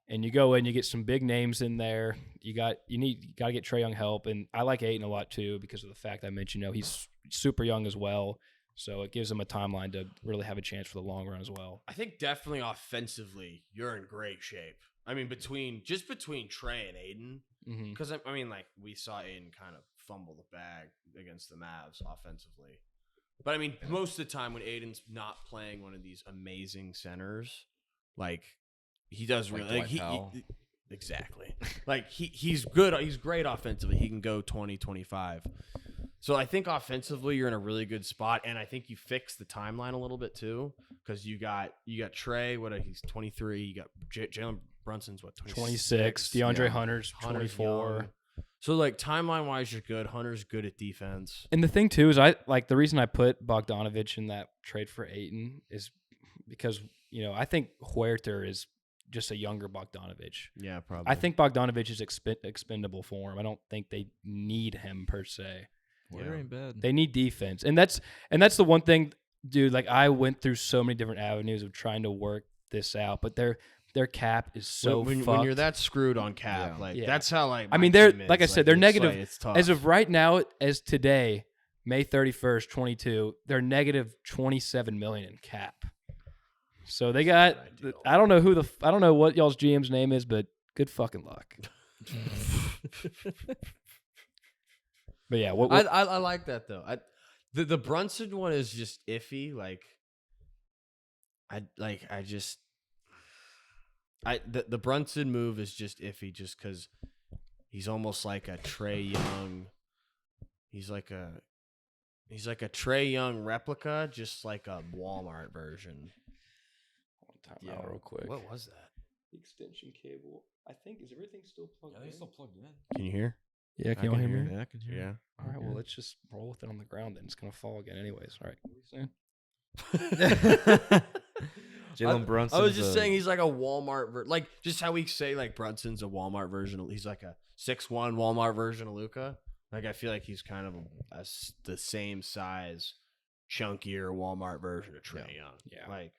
And you go in, you get some big names in there. You got to get Trae Young help, and I like Ayton a lot too because of the fact I mentioned he's super young as well, so it gives him a timeline to really have a chance for the long run as well. I think definitely offensively, you're in great shape. I mean, between Trae and Aiden, because I mean, like we saw Aiden kind of fumble the bag against the Mavs offensively, but I mean, most of the time when Aiden's not playing one of these amazing centers, like he does Like really Dwight Powell. exactly. Like he's good. He's great offensively. He can go 20, 25. So I think offensively you're in a really good spot, and I think you fix the timeline a little bit too, because you got Trae. He's 23. You got Jalen Brunson's 26. DeAndre Hunter's 24. young. So like timeline wise, you're good. Hunter's good at defense. And the thing too is the reason I put Bogdanovich in that trade for Ayton is because I think Huerter is just a younger Bogdanovich. Yeah, probably. I think Bogdanovich is expendable for him. I don't think they need him per se. Water ain't bad. They need defense, and that's the one thing, dude. Like I went through so many different avenues of trying to work this out, but their cap is so when fucked. you're that screwed on cap, that's how I mean, they're like I said, they're negative it's tough. as of right now. As today, May 31st, 22, they're negative 27 million in cap. So they got. I don't know what y'all's GM's name is, but good fucking luck. But yeah, I like that though. The Brunson one is just iffy. The Brunson move is just iffy, just because he's almost like a Trae Young. He's like a Trae Young replica, just like a Walmart version. Time out real quick. What was that? The extension cable. I think is everything still plugged in? plugged in. Can you hear? Yeah, can you all hear me? Yeah, I can hear. Yeah. All right, well, let's just roll with it on the ground then. It's going to fall again anyways. All right, what are you saying? Jalen Brunson. I was just saying he's like a Walmart like just how we say like Brunson's a Walmart version. He's like a 6'1" Walmart version of Luka. Like I feel like he's kind of the same size, chunkier Walmart version of Trae Young. Yeah. Like,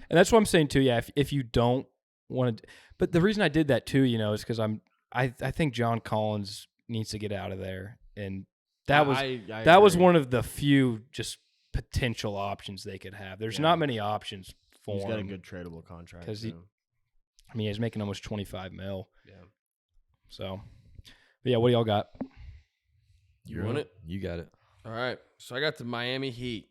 and that's what I'm saying too. Yeah, if you don't want to, but the reason I did that too, is because I think John Collins needs to get out of there, and that was one of the few just potential options they could have. There's not many options for him. He's got a good tradable contract because he's making almost 25 mil. Yeah. So, but yeah, what do y'all got? You want it? You got it. All right. So I got the Miami Heat.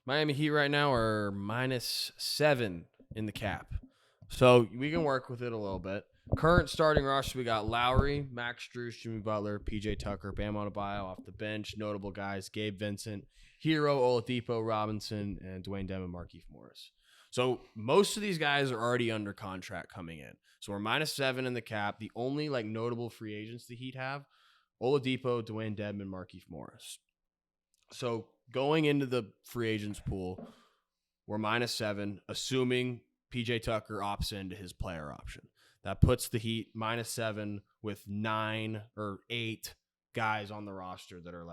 Miami Heat right now are -7 in the cap. So we can work with it a little bit. Current starting roster, we got Lowry, Max Strus, Jimmy Butler, PJ Tucker, Bam Adebayo off the bench. Notable guys, Gabe Vincent, Hero, Oladipo, Robinson, and Dwayne Dedmon, Markieff Morris. So most of these guys are already under contract coming in. So we're -7 in the cap. The only notable free agents the Heat have, Oladipo, Dwayne Dedmon, Markieff Morris. So going into the free agents pool, we're -7, assuming PJ Tucker opts into his player option. That puts the Heat -7 with 9 or 8 guys on the roster that are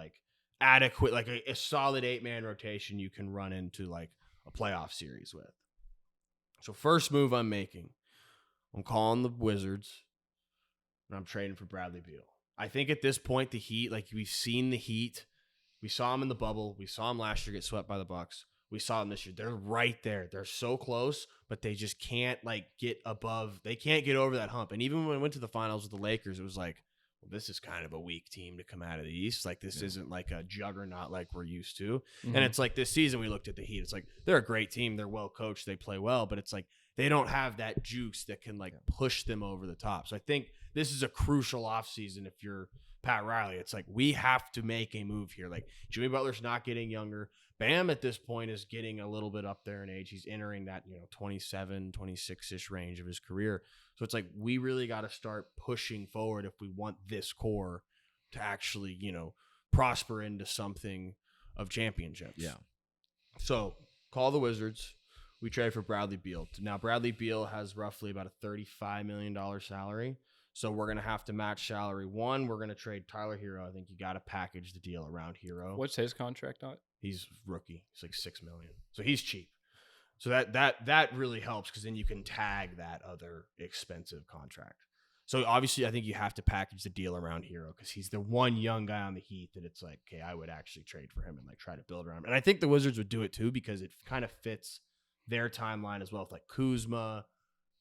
adequate, a solid 8-man rotation you can run into a playoff series with. So first move I'm making, I'm calling the Wizards, and I'm trading for Bradley Beal. I think at this point the Heat, we've seen the Heat. We saw them in the bubble. We saw them last year get swept by the Bucks. We saw them this year. They're right there. They're so close, but they just can't get above. They can't get over that hump. And even when we went to the finals with the Lakers, it was well, this is kind of a weak team to come out of the East. This isn't a juggernaut like we're used to. Mm-hmm. And it's this season we looked at the Heat. It's they're a great team. They're well coached. They play well, but it's they don't have that juice that can push them over the top. So I think this is a crucial offseason if you're Pat Riley. It's like, we have to make a move here. Like, Jimmy Butler's not getting younger. Bam at this point is getting a little bit up there in age. He's entering that, 27, 26-ish range of his career. So it's like, we really got to start pushing forward if we want this core to actually, prosper into something of championships. Yeah. So call the Wizards. We trade for Bradley Beal. Now, Bradley Beal has roughly about a $35 million salary. So we're going to have to match salary. One, we're going to trade Tyler Hero. I think you got to package the deal around Hero. What's his contract on? He's rookie. He's like $6 million. So he's cheap. So that really helps because then you can tag that other expensive contract. So obviously, I think you have to package the deal around Hero because he's the one young guy on the Heat that it's like, okay, I would actually trade for him and like try to build around him. And I think the Wizards would do it too because it kind of fits their timeline as well. With like Kuzma,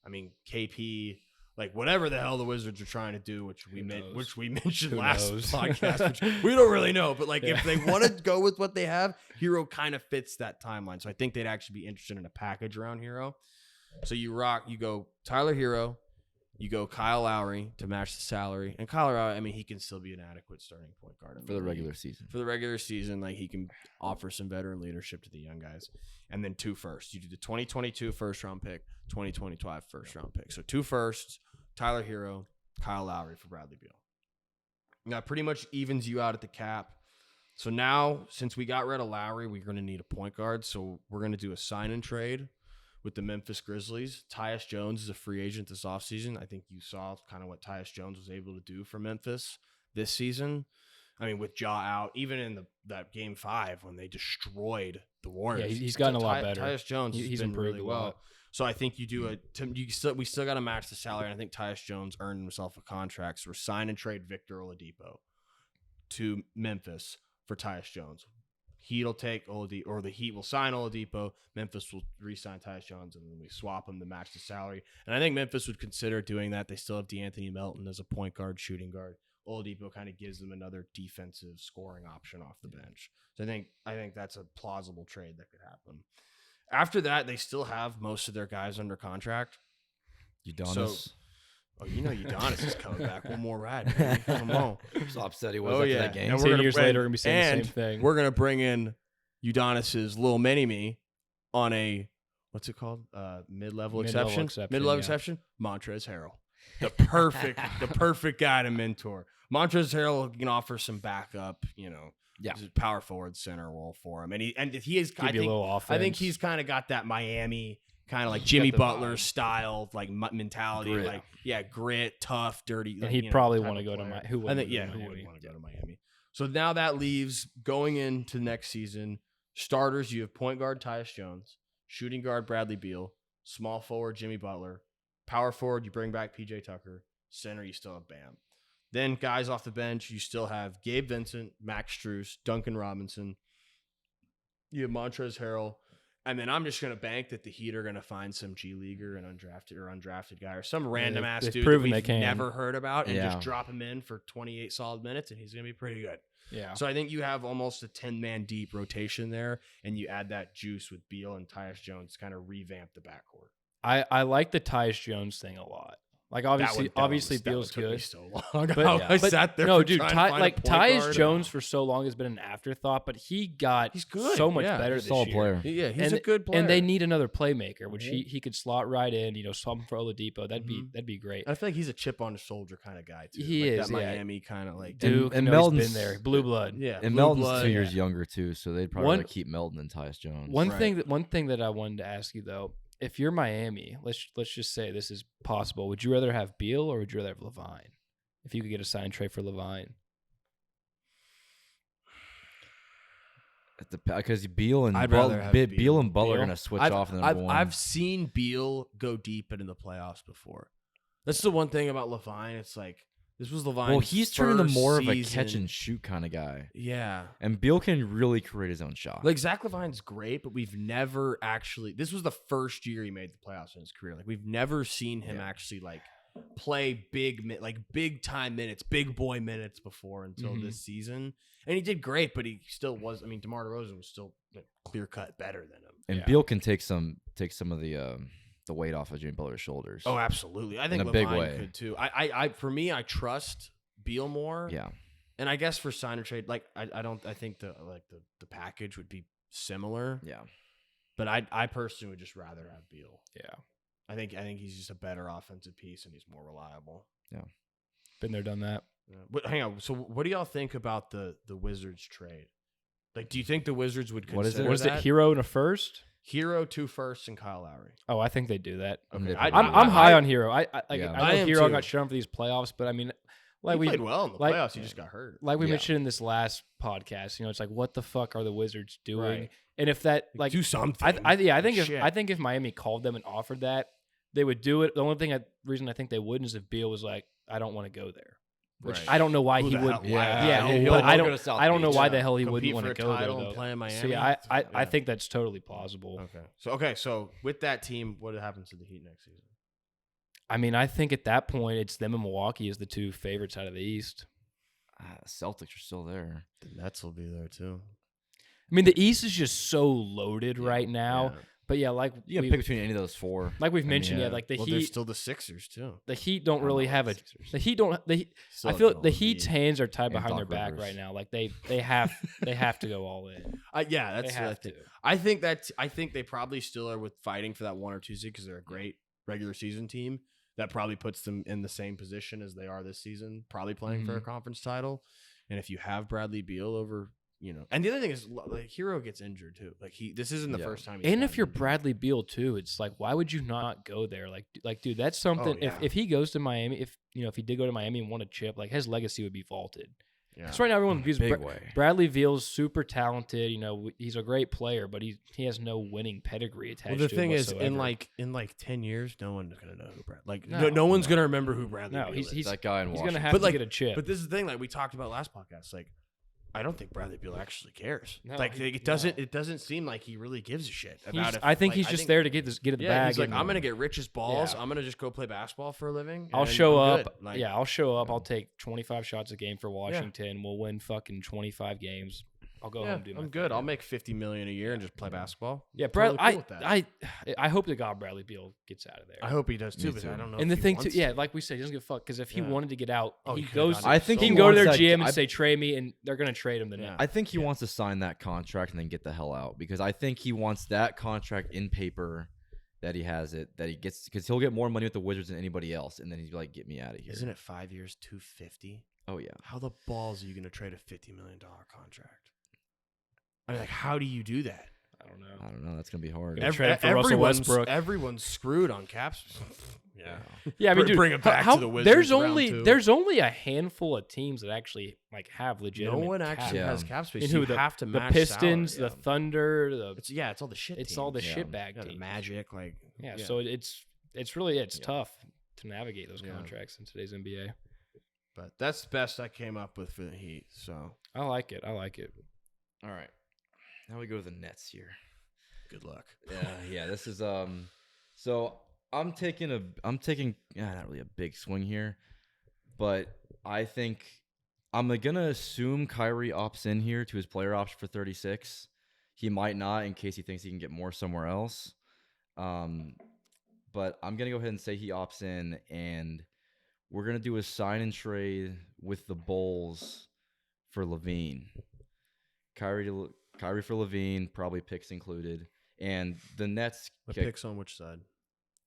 KP, like whatever the hell the Wizards are trying to do, which we mentioned last podcast, which we don't really know. But like if they want to go with what they have, Hero kind of fits that timeline. So I think they'd actually be interested in a package around Hero. So you go Tyler Hero. You go Kyle Lowry to match the salary. And Kyle Lowry, he can still be an adequate starting point guard for the regular season. For the regular season, like he can offer some veteran leadership to the young guys. And then 2 firsts. You do the 2022 first-round pick, 2025 first-round pick. So 2 firsts, Tyler Hero, Kyle Lowry for Bradley Beal. Now, pretty much evens you out at the cap. So now, since we got rid of Lowry, we're going to need a point guard. So we're going to do a sign-and-trade with the Memphis Grizzlies. Tyus Jones is a free agent this offseason. I think you saw kind of what Tyus Jones was able to do for Memphis this season. With Ja out, even in that game 5 when they destroyed the Warriors. Yeah, he's gotten a lot better. Tyus Jones he's been improved really well. So I think you do we still got to match the salary. And I think Tyus Jones earned himself a contract. So we're sign and trade Victor Oladipo to Memphis for Tyus Jones. Heat will take Oladipo, or the Heat will sign Oladipo. Memphis will re-sign Tyus Jones, and then we swap them to match the salary. And I think Memphis would consider doing that. They still have DeAnthony Melton as a point guard, shooting guard. Oladipo kind of gives them another defensive scoring option off the bench. So I think that's a plausible trade that could happen. After that, they still have most of their guys under contract. Udonis. Udonis is coming back. One more ride, baby. Come on. So upset he was after that game. And 10 years later, we're going to be saying the same thing. We're going to bring in Udonis's little mini-me on a, what's it called? Mid-level exception. Mid-level exception. Montrezl Harrell. The perfect guy to mentor. Montrezl Harrell can offer some backup, power forward center role for him. And he is, I think he's kind of got that Miami kind of like Jimmy Butler style, like mentality, grit. Grit, tough, dirty. And he'd probably want to go to Miami. Who wouldn't want to go to Miami? So now that leaves going into next season. Starters, you have point guard Tyus Jones, shooting guard Bradley Beal, small forward Jimmy Butler, power forward you bring back PJ Tucker, center you still have Bam. Then guys off the bench, you still have Gabe Vincent, Max Strus, Duncan Robinson. You have Montrezl Harrell. And then I'm just going to bank that the Heat are going to find some G Leaguer and undrafted guy or some random ass dude that we've never heard about and just drop him in for 28 solid minutes and he's going to be pretty good. Yeah. So I think you have almost a 10-man deep rotation there and you add that juice with Beal and Tyus Jones to kind of revamp the backcourt. I like the Tyus Jones thing a lot. Like obviously Beal's good. Me so long. But, I sat there. No, dude, Tyus Jones for so long has been an afterthought, but he's good. So much better this year. Player. Yeah, he's a good player. And they need another playmaker, which he could slot right in. Swap him for Oladipo. That'd be great. I feel like he's a chip on the shoulder kind of guy too. He is that Miami kind of like Duke. And Melton's been there, blue blood. Yeah, and Melton's 2 years younger too, so they'd probably keep Melton and Tyus Jones. One thing that I wanted to ask you though. If you're Miami, let's just say this is possible. Would you rather have Beal or would you rather have Levine? If you could get a sign trade for Levine, because Beal and Butler are gonna switch off. I've seen Beal go deep into the playoffs before. That's the one thing about Levine. It's like this was Levine's Well, he's turning into more season. of a catch and shoot kind of guy. Yeah. And Beal can really create his own shot. Like Zach Levine's great, but we've never actually. This was the first year he made the playoffs in his career. Like we've never seen him actually like play big time minutes, big boy minutes before until this season. And he did great, but he still was. I mean, DeMar DeRozan was still clear cut better than him. And Beal can take some of the weight off of Jimmy Butler's shoulders. Oh, absolutely. I think Levine could too. For me, I trust Beal more. Yeah. And I guess for sign or trade, like I think the package would be similar. Yeah. But I personally would just rather have Beal. Yeah. I think he's just a better offensive piece and he's more reliable. Yeah. Been there, done that. Yeah. But hang on. So what do y'all think about the Wizards trade? Like, do you think the Wizards would What is consider it? What is it? that? Hero and a first? Hero, 2 firsts, and Kyle Lowry. Oh, I think they do that. Okay. I'm high on Hero. I Yeah. know I am Hero too. got shown for these playoffs, but I mean, He played well in the like- playoffs. He just got hurt. like we Yeah. mentioned in this last podcast, it's like, what the fuck are the Wizards doing? Right. And if that, like, do something. I think Shit. if Miami called them and offered that, they would do it. The only reason I think they wouldn't is if Beal was like, I don't want to go there. Which Right. I don't know why Who he the would. hell- Yeah, he'll but I go don't. to South I don't know Beach. why Yeah. the hell he Compete wouldn't want for to a go there title though. and play in So Miami? yeah, I Yeah. think that's totally plausible. Okay. So with that team, what happens to the Heat next season? I mean, I think at that point it's them and Milwaukee as the two favorites out of the East. Celtics are still there. The Nets will be there too. I mean, the East is just so loaded right now. Yeah. But yeah, like You can we, pick between any of those four. like we've I mean, mentioned, yeah. like the Well, there's Heat. still the Sixers too. The Heat don't really like have the a. Sixers. The Heat don't. Still I have feel Joel the Heat's Embiid. hands are tied And behind their Doc back Rivers. right now. Like they have to go all in. Yeah, They that's have I to. think. I think they probably still are with fighting for that 1 or 2 seed because they're a great regular season team. That probably puts them in the same position as they are this season, probably playing for a conference title. And if you have Bradley Beal over, and the other thing is, like, Hero gets injured too. Like this isn't the Yeah. first time. And gotten if you're injured. Bradley Beal too, it's like, why would you not go there? Like, dude, that's something. Oh, yeah. If he goes to Miami, if he did go to Miami and won a chip, like his legacy would be vaulted. yeah. Because right now everyone views Big way. Bradley Beal's super talented. He's a great player, but he has no winning pedigree attached. Well, the to thing him is, in whatsoever. like 10 years, no one's gonna know who Brad. No. No one's gonna remember who Bradley. No, Beal he's is. that guy in he's Washington. gonna have But, to like- get a chip. But this is the thing, like we talked about last podcast. Like, I don't think Bradley Beal actually cares. No, like, he- it doesn't seem like he really gives a shit about He's- it. I think he's just there to get at the Yeah, bag. he's like, and I'm gonna get rich as balls. Yeah. I'm gonna just go play basketball for a living. I'll and show I'm up. good. Like, I'll show up. I'll take 25 shots a game for Washington. We'll win fucking 25 games. I'll go home and do my I'm thing. good. I'll make $50 million a year and just play basketball. Yeah, I'm Brad. totally cool with that. I hope to God Bradley Beal gets out of there. I hope he does too, Me but too. I don't know. And if the he thing too, wants yeah, to. like we said, he doesn't give a fuck because if he Yeah. wanted to get out, Oh, he he could've goes. done it I think he he can go to their wants that- GM and I- say trade me, and they're gonna trade him the Yeah. next. I think he wants to sign that contract and then get the hell out because I think he wants that contract in paper that he has it that he gets because he'll get more money with the Wizards than anybody else, and then he's like, "Get me out of here." Isn't it 5 years, 250? Oh yeah. How the balls are you gonna trade a $50 million contract? I mean, like, how do you do that? I don't know. I don't know. That's gonna be hard. Every- trade for Russell Westbrook. Everyone's screwed on caps. Yeah. Yeah, I mean, dude, Bring it back how, to the Wizards there's only a handful of teams that actually like have No legitimate. one cap. actually Yeah. has cap space. And You who the have to the match Pistons, salary, the Thunder, the it's all the shit. it's all the Yeah. shitbag the teams. Magic, like Yeah, so it's really tough to navigate those Yeah. contracts in today's NBA. But that's the best I came up with for the Heat. So I like it. All right. Now we go to the Nets here. good luck. Yeah. This is So I'm taking not really a big swing here, but I think I'm gonna assume Kyrie opts in here to his player option for 36. He might not in case he thinks he can get more somewhere else. But I'm gonna go ahead and say he opts in, and we're gonna do a sign and trade with the Bulls for Levine. Kyrie for Levine, probably picks included, and the Nets. The picks on which side?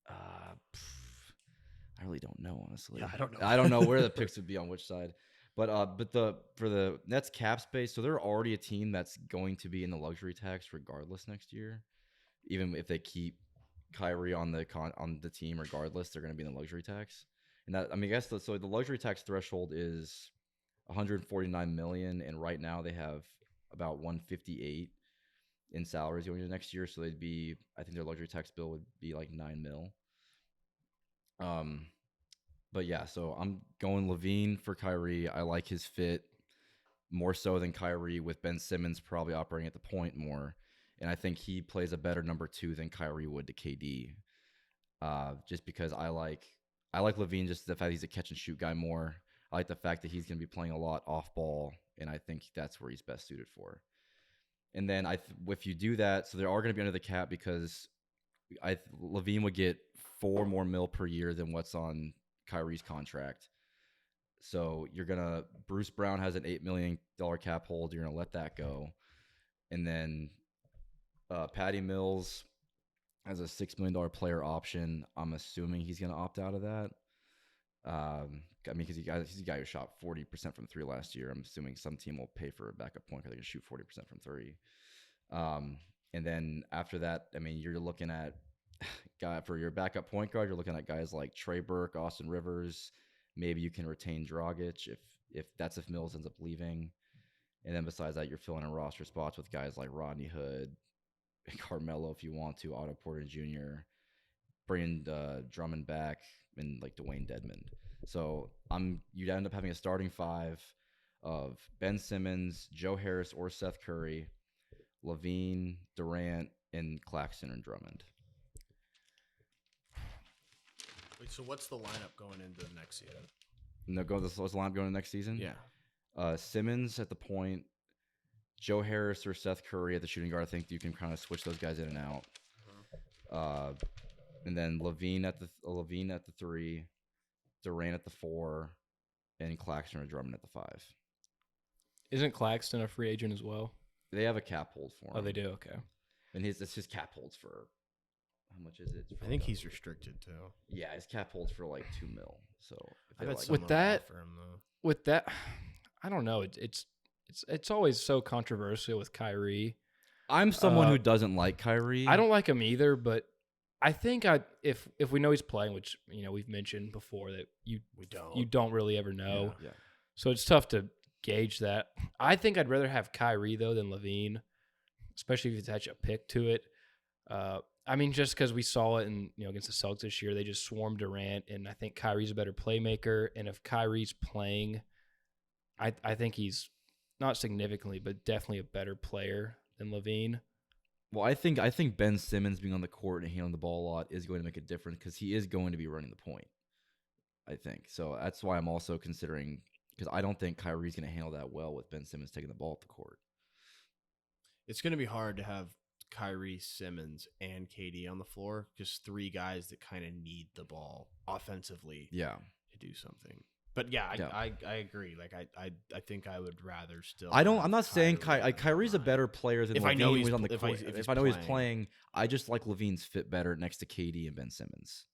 I really don't know, honestly. Yeah, I don't know. I don't know where the picks would be on which side, but for the Nets cap space, so they're already a team that's going to be in the luxury tax regardless next year, even if they keep Kyrie on the team regardless, they're going to be in the luxury tax, and that I guess the luxury tax threshold is 149 million, and right now they have about 158 in salaries going into next year, so they'd be I think their luxury tax bill would be like 9 mil. But yeah, so I'm going Levine for Kyrie. I like his fit more so than Kyrie, with Ben Simmons probably operating at the point more. And I think he plays a better number 2 than Kyrie would to KD. Just because I like Levine, just the fact he's a catch and shoot guy more. I like the fact that he's going to be playing a lot off ball, and I think that's where he's best suited for. And then if you do that, so they are going to be under the cap because Levine would get 4 more mil per year than what's on Kyrie's contract. So Bruce Brown has an $8 million cap hold. You're gonna let that go, and then Patty Mills has a $6 million player option. I'm assuming he's gonna opt out of that. I mean, because he's a guy who shot 40% from three last year. I'm assuming some team will pay for a backup point guard that can shoot 40% from three. And then after that, I mean, you're looking at for your backup point guard. You're looking at guys like Trey Burke, Austin Rivers. Maybe you can retain Dragic if Mills ends up leaving. And then besides that, you're filling in roster spots with guys like Rodney Hood, Carmelo if you want to, Otto Porter Jr., bringing Drummond back, and like Dwayne Dedmon. So you'd end up having a starting five of Ben Simmons, Joe Harris, or Seth Curry, Levine, Durant, and Claxton and Drummond. Wait, so what's the lineup going into the next season? No, this lineup going into next season. Yeah. Simmons at the point, Joe Harris or Seth Curry at the shooting guard. I think you can kind of switch those guys in and out. And then Levine at the 3, Durant at the 4, and Claxton or Drummond at the 5. Isn't Claxton a free agent as well? They have a cap hold for him. Oh, they do. Okay. And it's his cap holds for how much is it? I think he's restricted too. Yeah, his cap holds for like $2 million. So I bet with that, for him, though. with that, I don't know. It's always so controversial with Kyrie. I'm someone who doesn't like Kyrie. I don't like him either, but I think if we know he's playing, which we've mentioned before that you don't really ever know. Yeah. So it's tough to gauge that. I think I'd rather have Kyrie though than Levine, especially if you attach a pick to it. I mean, just because we saw it in against the Celtics this year, they just swarmed Durant, and I think Kyrie's a better playmaker. And if Kyrie's playing, I think he's not significantly, but definitely a better player than Levine. Well, I think Ben Simmons being on the court and handling the ball a lot is going to make a difference because he is going to be running the point. I think so. That's why I'm also considering, because I don't think Kyrie's going to handle that well with Ben Simmons taking the ball up the court. It's going to be hard to have Kyrie, Simmons, and KD on the floor. Just three guys that kind of need the ball offensively to do something. But yeah, I agree. Like I think I would rather still. I'm not saying Kyrie's a better player than Levine when he's on the court. If I know he's playing, I just like Levine's fit better next to KD and Ben Simmons.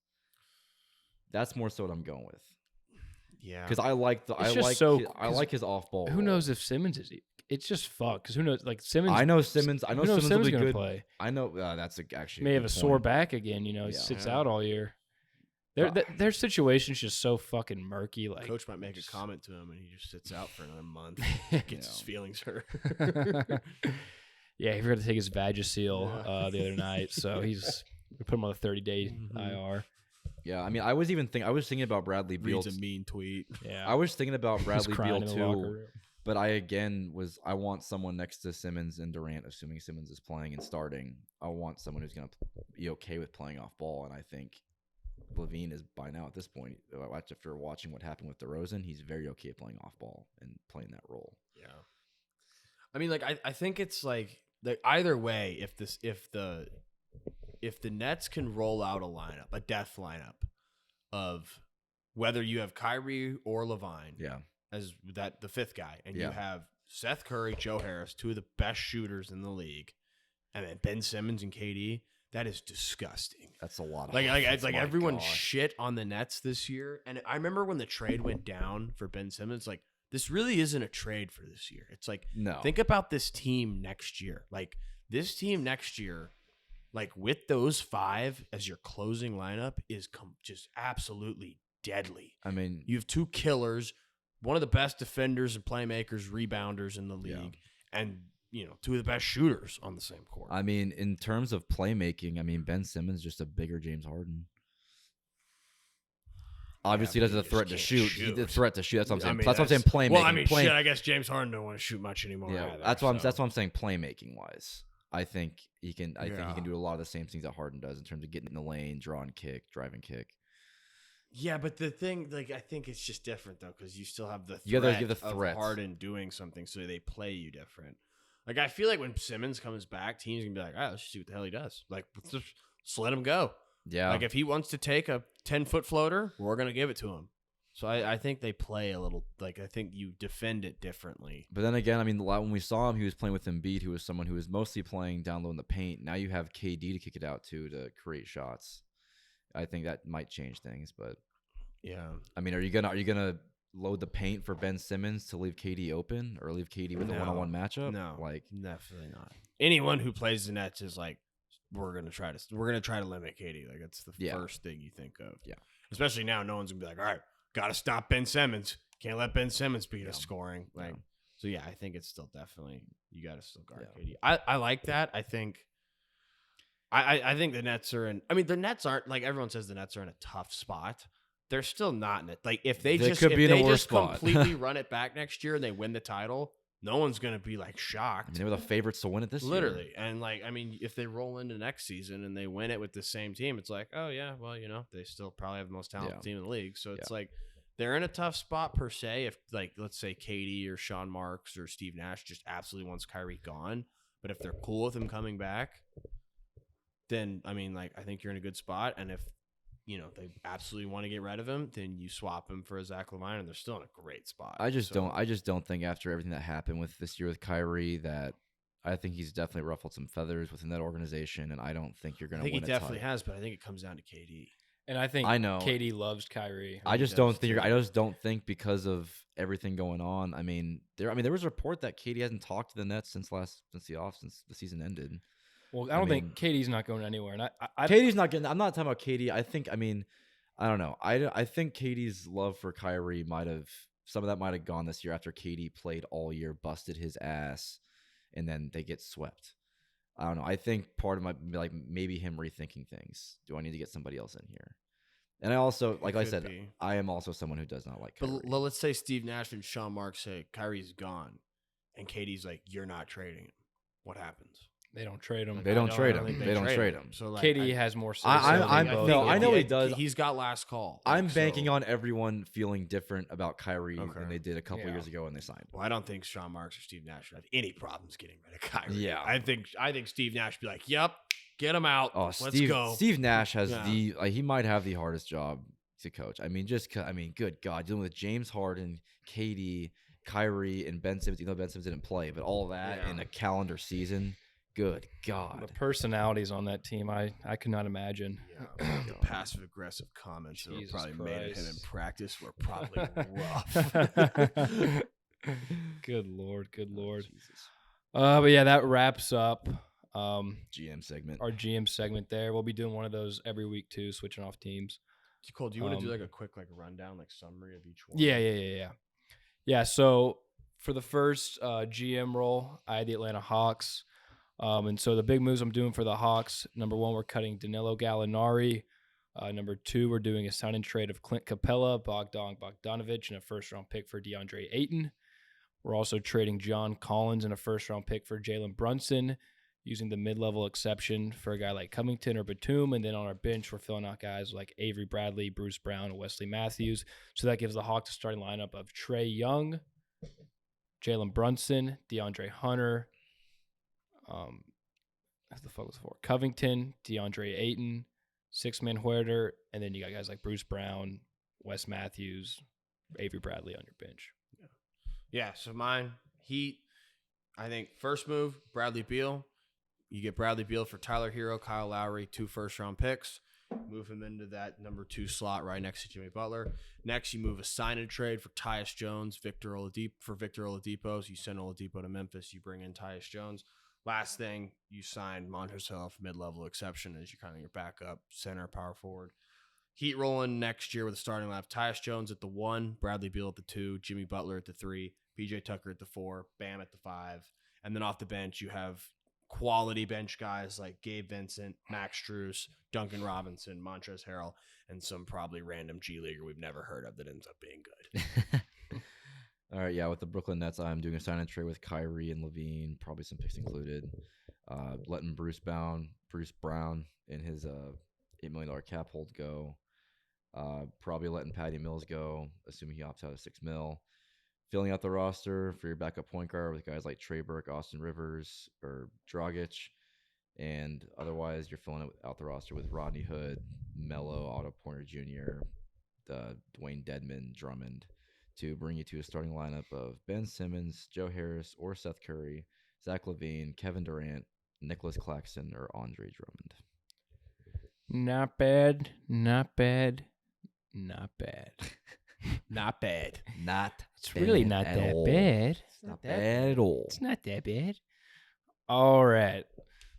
That's more so what I'm going with. Yeah, because I like his off ball. Who knows if Simmons is? It's just fuck. Because who knows? Like Simmons. I know Simmons will be good. Play. I know that's actually may have a sore back again. He sits out all year. Their situation's just so fucking murky. Like coach might make a comment to him, and he just sits out for another month. Gets his feelings hurt. Yeah, he forgot to take his Vagisil the other night, so we put him on a 30-day IR. Yeah, I mean, I was thinking about Bradley Beal. Reads a mean tweet. Yeah, I was thinking about Bradley Beal too. But I want someone next to Simmons and Durant, assuming Simmons is playing and starting. I want someone who's going to be okay with playing off ball, and I think Levine is by now at this point, after watching what happened with DeRozan, he's very okay playing off ball and playing that role. Yeah, I mean, like I think it's like either way, if the Nets can roll out a death lineup of whether you have Kyrie or Levine, as the fifth guy, and you have Seth Curry, Joe Harris, two of the best shooters in the league, and then Ben Simmons and KD. That is disgusting. That's a lot of it's like everyone shit on the Nets this year. And I remember when the trade went down for Ben Simmons, like this really isn't a trade for this year. It's like, no. Think about this team next year. Like this team next year, like with those five as your closing lineup is just absolutely deadly. I mean, you have two killers, one of the best defenders and playmakers, rebounders in the league, and two of the best shooters on the same court. I mean, in terms of playmaking, Ben Simmons is just a bigger James Harden. Obviously, he doesn't have a threat to shoot. He's a threat to shoot. That's what I'm saying. That's what I'm saying. Playmaking. Well, I guess James Harden don't want to shoot much anymore. Yeah, either, that's what I'm saying. Playmaking wise, I think he can. I think he can do a lot of the same things that Harden does in terms of getting in the lane, drawing kick, driving kick. Yeah, but the thing, I think it's just different though, because you still have the threat of Harden doing something, so they play you different. Like, I feel like when Simmons comes back, teams are going to be like, all right, let's see what the hell he does. Like, let's just let him go. Yeah. Like, if he wants to take a 10-foot floater, we're going to give it to him. So I think they play a little like I think you defend it differently. But then again, I mean, when we saw him, he was playing with Embiid, who was someone who was mostly playing down low in the paint. Now you have KD to kick it out to create shots. I think that might change things. But Yeah. I mean, are you gonna load the paint for Ben Simmons to leave KD open or leave KD with a one-on-one matchup? No, like definitely not. Anyone who plays the Nets is like, we're gonna try to limit KD. Like it's the first thing you think of. Yeah. Especially now, no one's gonna be like, all right, gotta stop Ben Simmons. Can't let Ben Simmons beat us scoring. Like, so yeah, I think it's still definitely you gotta still guard KD. I like that. I think the Nets are in. I mean, the Nets aren't like everyone says the Nets are in a tough spot. They're still not in it. Like if they just completely run it back next year and they win the title, no one's gonna be like shocked. I mean, they were the favorites to win it this year. Literally. And like, I mean, if they roll into next season and they win it with the same team, it's like, oh yeah, well, they still probably have the most talented team in the league. So it's like they're in a tough spot per se. If like let's say KD or Sean Marks or Steve Nash just absolutely wants Kyrie gone, but if they're cool with him coming back, then I mean, like I think you're in a good spot. And if they absolutely want to get rid of him, then you swap him for Zach Levine, and they're still in a great spot. I just don't think after everything that happened with this year with Kyrie that I think he's definitely ruffled some feathers within that organization, and I don't think you're going to win. I think he definitely has, but I think it comes down to KD. And I think KD loves Kyrie. I just don't think because of everything going on. I mean, there was a report that KD hasn't talked to the Nets since the season ended. Well, I think KD's not going anywhere. And KD's not getting. I'm not talking about KD. I think. I mean, I don't know. I think KD's love for Kyrie some of that might have gone this year after KD played all year, busted his ass, and then they get swept. I don't know. I think part of maybe him rethinking things. Do I need to get somebody else in here? And I also, like I said, I am also someone who does not like Kyrie. But let's say Steve Nash and Sean Marks say Kyrie's gone, and KD's like, you're not trading him. What happens? They don't trade him. They don't trade him. So like, KD has more say. I know he does. He's got last call. I'm banking on everyone feeling different about Kyrie than they did a couple years ago when they signed him. Well, I don't think Sean Marks or Steve Nash have any problems getting rid of Kyrie. Yeah, I think Steve Nash would be like, "Yep, get him out. Let's go." Steve Nash has he might have the hardest job to coach. I mean, good God, dealing with James Harden, KD, Kyrie, and Ben Simmons. Even though Ben Simmons didn't play, but all that in a calendar season. Good God. The personalities on that team, I could not imagine. Yeah, the passive aggressive comments that were probably made at him in practice were probably rough. Good Lord. But yeah, that wraps up GM segment. Our GM segment there. We'll be doing one of those every week too, switching off teams. Cole, do you want to do like a quick rundown, summary of each one? Yeah. Yeah, so for the first GM role, I had the Atlanta Hawks. And so the big moves I'm doing for the Hawks, number one, we're cutting Danilo Gallinari. Number two, we're doing a sign and trade of Clint Capella, Bogdan Bogdanovic, and a first-round pick for DeAndre Ayton. We're also trading John Collins and a first-round pick for Jalen Brunson, using the mid-level exception for a guy like Covington or Batum. And then on our bench, we're filling out guys like Avery Bradley, Bruce Brown, and Wesley Matthews. So that gives the Hawks a starting lineup of Trae Young, Jalen Brunson, DeAndre Hunter, what the fuck was it for? Covington, DeAndre Ayton, Six-Man Huerter, and then you got guys like Bruce Brown, Wes Matthews, Avery Bradley on your bench. Yeah, so mine, Heat, I think first move, Bradley Beal. You get Bradley Beal for Tyler Hero, Kyle Lowry, 2 first-round picks. Move him into that number 2 slot right next to Jimmy Butler. Next, you move a sign and trade for Tyus Jones, Victor Oladipo. So you send Oladipo to Memphis. You bring in Tyus Jones. Last thing, you signed Montrezl Harrell mid-level exception as your backup center, power forward. Heat rolling next year with a starting lineup. Tyus Jones at the 1, Bradley Beal at the 2, Jimmy Butler at the 3, PJ Tucker at the 4, Bam at the 5. And then off the bench, you have quality bench guys like Gabe Vincent, Max Strus, Duncan Robinson, Montrezl Harrell, and some probably random G Leaguer we've never heard of that ends up being good. All right, yeah, with the Brooklyn Nets, I'm doing a sign and trade with Kyrie and Levine, probably some picks included. Letting Bruce Brown in his $8 million cap hold go. Probably letting Patty Mills go, assuming he opts out of $6 million. Filling out the roster for your backup point guard with guys like Trey Burke, Austin Rivers, or Dragic. And otherwise, you're filling out the roster with Rodney Hood, Melo, Otto Porter Jr., Dwayne Dedman, Drummond, to bring you to a starting lineup of Ben Simmons, Joe Harris, or Seth Curry, Zach Levine, Kevin Durant, Nicholas Claxton, or Andre Drummond. Not bad. Not bad. Not bad. Not bad. It's really not at that all. bad. It's not bad at all. It's not that bad. All right.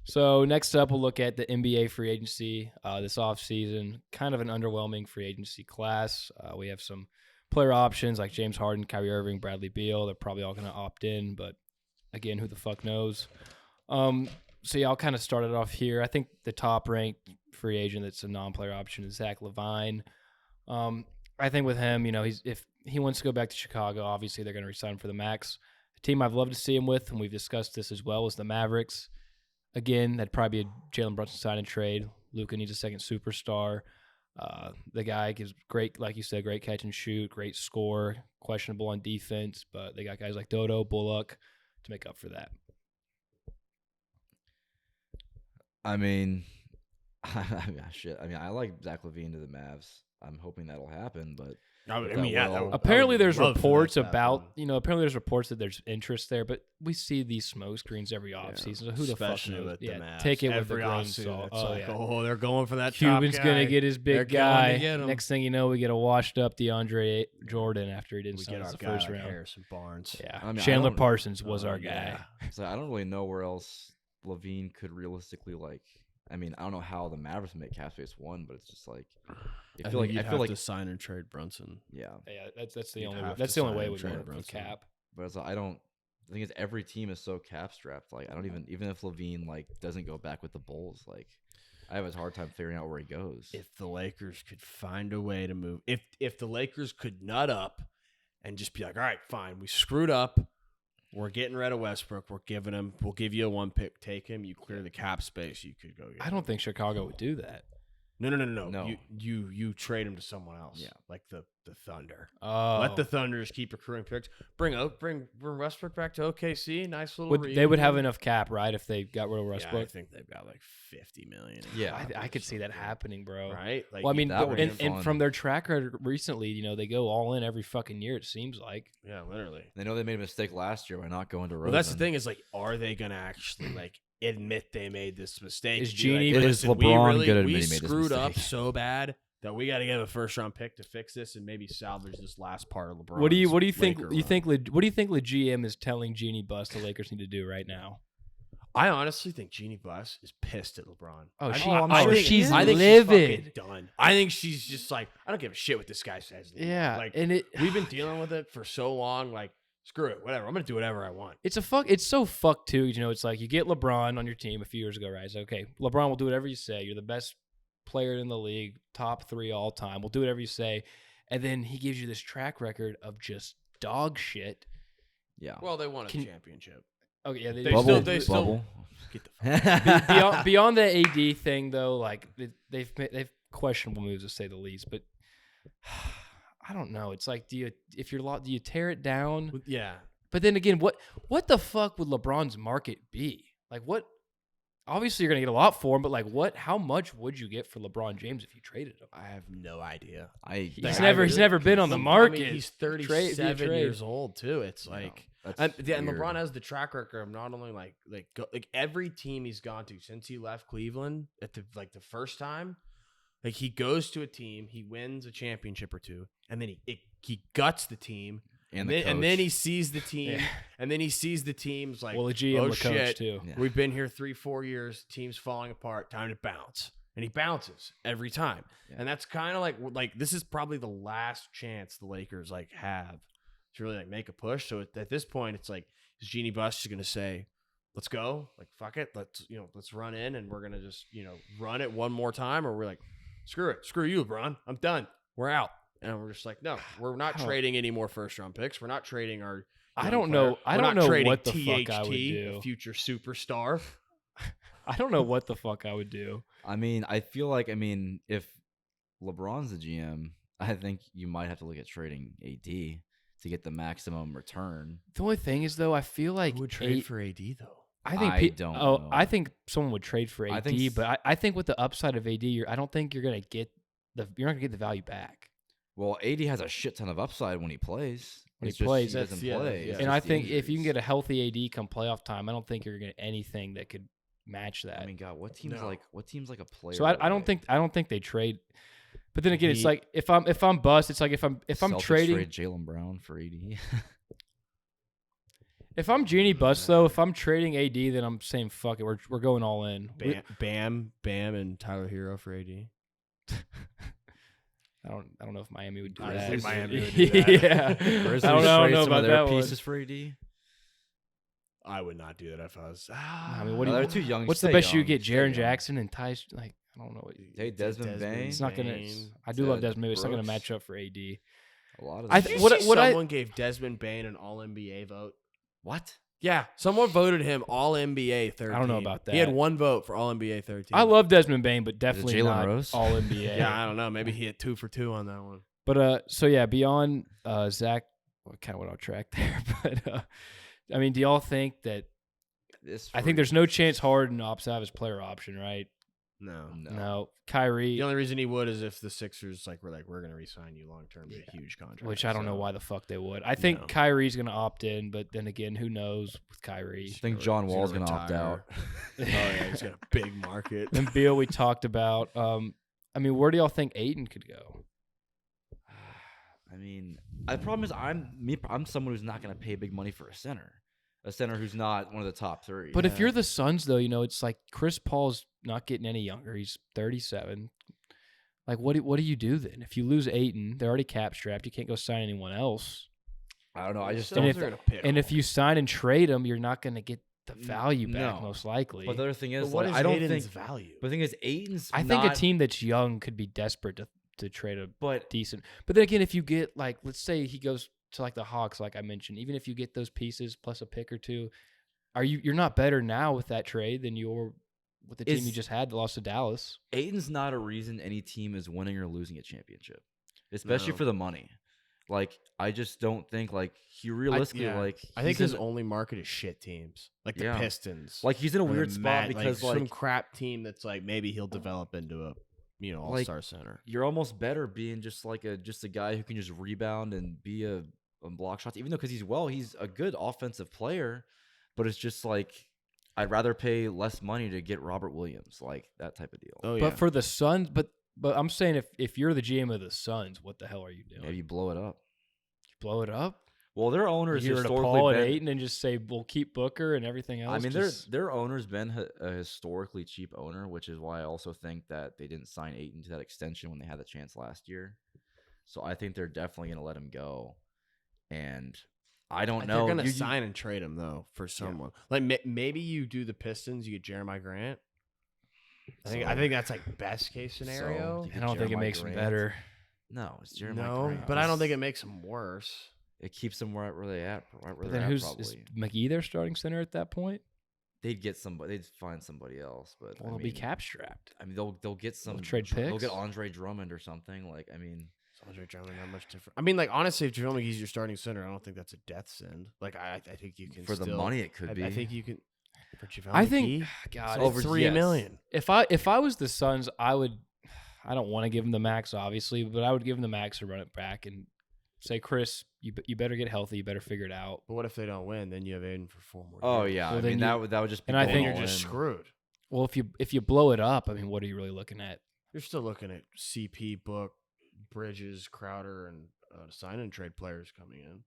So next up, we'll look at the NBA free agency this offseason. Kind of an underwhelming free agency class. We have some player options like James Harden, Kyrie Irving, Bradley Beal. They're probably all going to opt in, but again, who the fuck knows? So yeah, I'll kind of start it off here. I think the top-ranked free agent that's a non-player option is Zach Levine. I think with him, if he wants to go back to Chicago, obviously they're going to resign him for the max. A team I've loved to see him with, and we've discussed this as well, is the Mavericks. Again, that'd probably be a Jalen Brunson sign and trade. Luka needs a second superstar. The guy gives great, like you said, great catch and shoot, great score, questionable on defense, but they got guys like Dodo, Bullock to make up for that. I mean, shit. I mean, I like Zach Levine to the Mavs. I'm hoping that'll happen, but apparently there's reports about, apparently there's reports that there's interest there, but we see these smoke screens every offseason. So who the fuck knows? Take it with a grain of salt. They're going for that. Cuban's going to get his big guy. Get Next thing you know, we get a washed up DeAndre Jordan after he didn't sign our the first guy like round. Harrison Barnes. Yeah, I mean, Chandler Parsons was our guy. So I don't really know where else Levine could realistically I mean, I don't know how the Mavericks make cap space one, but it's just like I feel like to sign and trade Brunson. Yeah, that's the only way we work with cap. But it's like, the thing is, every team is so cap strapped. Like, I don't even if Levine doesn't go back with the Bulls, I have a hard time figuring out where he goes. If the Lakers could find a way to move, if the Lakers could nut up and just be like, all right, fine, we screwed up. We're getting rid of Westbrook. We'll give you a 1 pick. Take him. You clear the cap space. You could go get him. I don't think Chicago would do that. No. You trade him to someone else. Yeah. Like the Thunder. Oh. Let the Thunders keep accruing picks. Bring Westbrook back to OKC. Nice little They would have enough cap, right, if they got rid of Westbrook? Yeah, I think they've got like $50 million. Yeah. I could see that happening, bro. Right? Well, I mean, that would be and fun. from their track record recently, they go all in every fucking year, it seems like. Yeah, literally. They know they made a mistake last year by not going to Rosen. Well, that's the thing is, are they going to actually, admit they made this mistake? Is Genie- Is listen, LeBron good at we admitting he made this screwed up mistake? so bad that we got to give a first-round pick to fix this and maybe salvage this last part of LeBron. What do you think? What do you think the GM is telling Jeannie Buss the Lakers need to do right now? I honestly think Jeannie Buss is pissed at LeBron. Oh, she's livid. She's fucking done. I think she's just like, I don't give a shit what this guy says anymore. Yeah, and we've been dealing with it for so long. Screw it, whatever. I'm gonna do whatever I want. It's so fucked too. It's like you get LeBron on your team a few years ago, right? It's okay, LeBron will do whatever you say. You're the best player in the league, top 3 all time. We'll do whatever you say, and then he gives you this track record of just dog shit. Yeah. Well, they won a championship. Okay, yeah, they still get the fuck. beyond the AD thing though, they've questionable moves to say the least, but I don't know. It's like, do you tear it down? Yeah. But then again, what the fuck would LeBron's market be? What? Obviously, you're gonna get a lot for him, but how much would you get for LeBron James if you traded him? I have no idea. He's never been on the market. I mean, he's 37 years old too. It's and LeBron has the track record of not only every team he's gone to since he left Cleveland at the first time. He goes to a team, he wins a championship or two, and then he guts the team, and then he sees the team, and then he sees the team's like, well, the GM, oh the coach shit, too. Yeah. We've been here 3-4 years, team's falling apart, time to bounce, and he bounces every time, and that's kind of like this is probably the last chance the Lakers have to really make a push. So at this point, it's like, is Jeannie Buss just gonna say, let's go, fuck it, let's run in, and we're gonna just run it one more time, or we're like, screw it. Screw you, LeBron. I'm done. We're out. And we're just like, no, we're not trading any more first-round picks. We're not trading our I don't know. I don't know what the fuck I would do. A future superstar. I don't know what the fuck I would do. I mean, I feel like, if LeBron's the GM, I think you might have to look at trading AD to get the maximum return. The only thing is, though, I feel like who would trade for AD, though? I don't know. I think someone would trade for AD, but I think with the upside of AD, I don't think you're gonna get the value back. Well, AD has a shit ton of upside when he plays. When It's he just plays, he doesn't yeah, play. yeah. It's And I just the think if you can injuries. get a healthy AD come playoff time, I don't think you're going to get anything that could match that. I mean, God, what team's like a player? So I don't away? think they trade. But then again, it's Heat. like if I'm bust, it's like if I'm Celtics trading trade Jaylen Brown for AD. if I'm Genie bust though, if I'm trading AD, then I'm saying fuck it, we're going all in. Bam, and Tyler Hero for AD. I don't know if Miami would do I that. think Miami would do that. Yeah, Grizzlies I don't trade know some about of their that one. pieces for AD. I would not do that if I was. I mean, what do No, you? they're too young. What's the Stay best you young, get? stay Jaren young. Jackson and Ty. Like I don't know. What, Hey, Desmond Bane. it's not gonna. Bane, I do love to Desmond. Maybe it's not gonna Brooks. match up for AD. A lot of I them. th- Did you what- see what I- someone gave Desmond Bane an All NBA vote? What? Yeah, someone voted him All NBA 13. I don't know about He had that. one vote for All NBA 13. I love Desmond Bane, but definitely Jalen not Rose? all NBA. Yeah, I don't know. Maybe he hit 2 for 2 on that one. But so yeah, beyond Zach, kind of went off track there. But I mean, do y'all think that? I think there's no chance Harden opts out of his player option, right? No. No, Kyrie, The only reason he would is if the Sixers were like, we're going to re-sign you long term to a huge contract. which I don't know So, why the fuck they would. I think No. Kyrie's gonna opt in, but then again, who knows with Kyrie? I think John he's Wall's gonna opt retire. out. Oh yeah, he's got a big market. And Beal, we talked about. I mean, where do y'all think Ayton could go? I mean, the problem is I'm someone who's not going to pay big money for a center who's not one of the top 3. But if you're the Suns, though, it's like Chris Paul's not getting any younger. He's 37. Like, what do you do then? If you lose Ayton, they're already cap strapped. You can't go sign anyone else. I don't know, I just Suns don't. if- are gonna pick And him. if you sign and trade him, you're not going to get the value back, No. most likely. But the other thing But is, what like, is I don't Aiden's think. value? But the thing is, Aiden's. I think a not- team that's young could be desperate to trade a But decent. But then again, if you get like, let's say he goes to like the Hawks, like I mentioned, even if you get those pieces plus a pick or two, you're not better now with that trade than you're with the team you Is- just had that lost to Dallas. Aiden's not a reason any team is winning or losing a championship, especially No. for the money. Like, I just don't think he realistically I think he's his only market is shit teams, like the Yeah. Pistons. he's in a or the weird spot Mad- because some crap team that's like maybe he'll develop into a all-star center. you're almost better being just a guy who can just rebound and be a block shots. Even though because he's a good offensive player, but it's just like I'd rather pay less money to get Robert Williams, like that type of deal. Oh yeah, But for the Suns, but I'm saying if you're the GM of the Suns, what the hell are you doing? Maybe blow it up. Blow it up? Well, their owners You're to historically Paul and been. Ayton and just say we'll keep Booker and everything else. I mean, just- their owner's been a historically cheap owner, which is why I also think that they didn't sign Ayton to that extension when they had the chance last year. So I think they're definitely going to let him go. And I don't know. They're gonna You- sign and trade him though for someone. Like maybe you do the Pistons, you get Jeremiah Grant. I think that's like best case scenario. So, I don't think it Jeremiah makes them Grant. better. No, it's Jeremiah No, Grant. but I don't think it makes them worse. It keeps them right where they at. Right where But they're then at, is probably. McGee their starting center at that point? They'd get somebody. They'd find somebody else. But Well, I they'll be mean, cap strapped. I mean, they'll get some trade They'll picks? get Andre Drummond or something. Like, I mean, Andre Drummond not much different. I mean, like honestly, if JaVale McGee's your starting center, I don't think that's a death send. Like I think you can for the still- money, it could be. I think you can. For JaVale I McGee, think God, it's over- $3 yes. million. if I was the Suns, I don't want to give him the max, obviously, but I would give him the max to run it back and say, Chris, you better get healthy, you better figure it out. But what if they don't win? Then you have Aiden for 4 more. Oh years. yeah, Well, I then mean you- that would just be. and I Then think you're going just in. screwed. Well, if you blow it up, I mean, what are you really looking at? You're still looking at CP, Book, Bridges, Crowder, and sign and trade players coming in.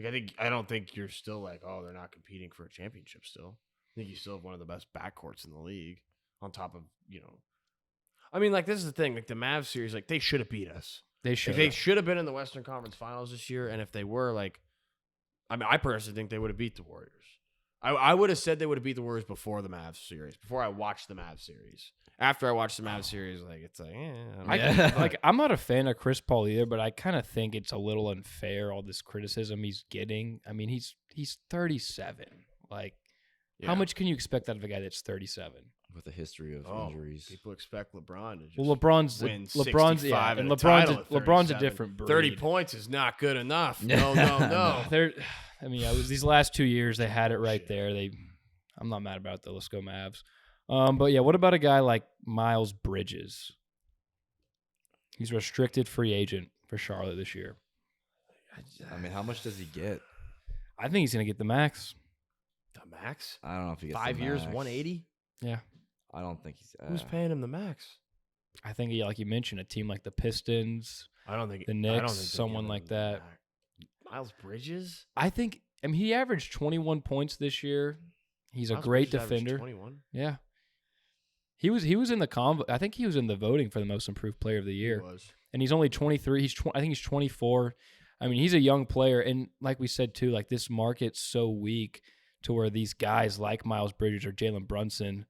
Like I don't think you're still like, oh, they're not competing for a championship still. I think you still have one of the best backcourts in the league. On top of I mean, like this is the thing. Like the Mavs series, like they should have beat us. They Like, should. they should have been in the Western Conference Finals this year. And if they were, like, I mean, I personally think they would have beat the Warriors. I would have said they would have beat the Warriors before the Mavs series, before I watched the Mavs series. After I watched the Mavs series, like it's like, I don't know. Like I'm not a fan of Chris Paul either, but I kind of think it's a little unfair all this criticism he's getting. I mean, he's 37. Like, how Yeah. much can you expect out of a guy that's 37? with a history of Oh, injuries. people expect LeBron to just Well, LeBron's win and 65 and a LeBron's title at LeBron's a 37. different breed. 30 points is not good enough. No, no. They're, I mean, these last 2 years they had it right Shit. there. I'm not mad about it though. Let's go Mavs. But yeah, what about a guy like Miles Bridges? He's a restricted free agent for Charlotte this year. I mean, how much does he get? I think he's going to get the max. The max? I don't know if he gets 5 the years, max. 180. Yeah. I don't think he's. Who's paying him the max? I think, like you mentioned, a team like the Pistons, I don't think the I Knicks, don't think they're someone giving like him the that. max. Miles Bridges. I mean, he averaged 21 points this year. He's a Miles great Bridges averaged defender. 21. Yeah. He was in the I think he was in the voting for the most improved player of the year. He was. And he's only 23. I think he's 24. I mean, he's a young player, and like we said too, like this market's so weak to where these guys like Miles Bridges or Jalen Brunson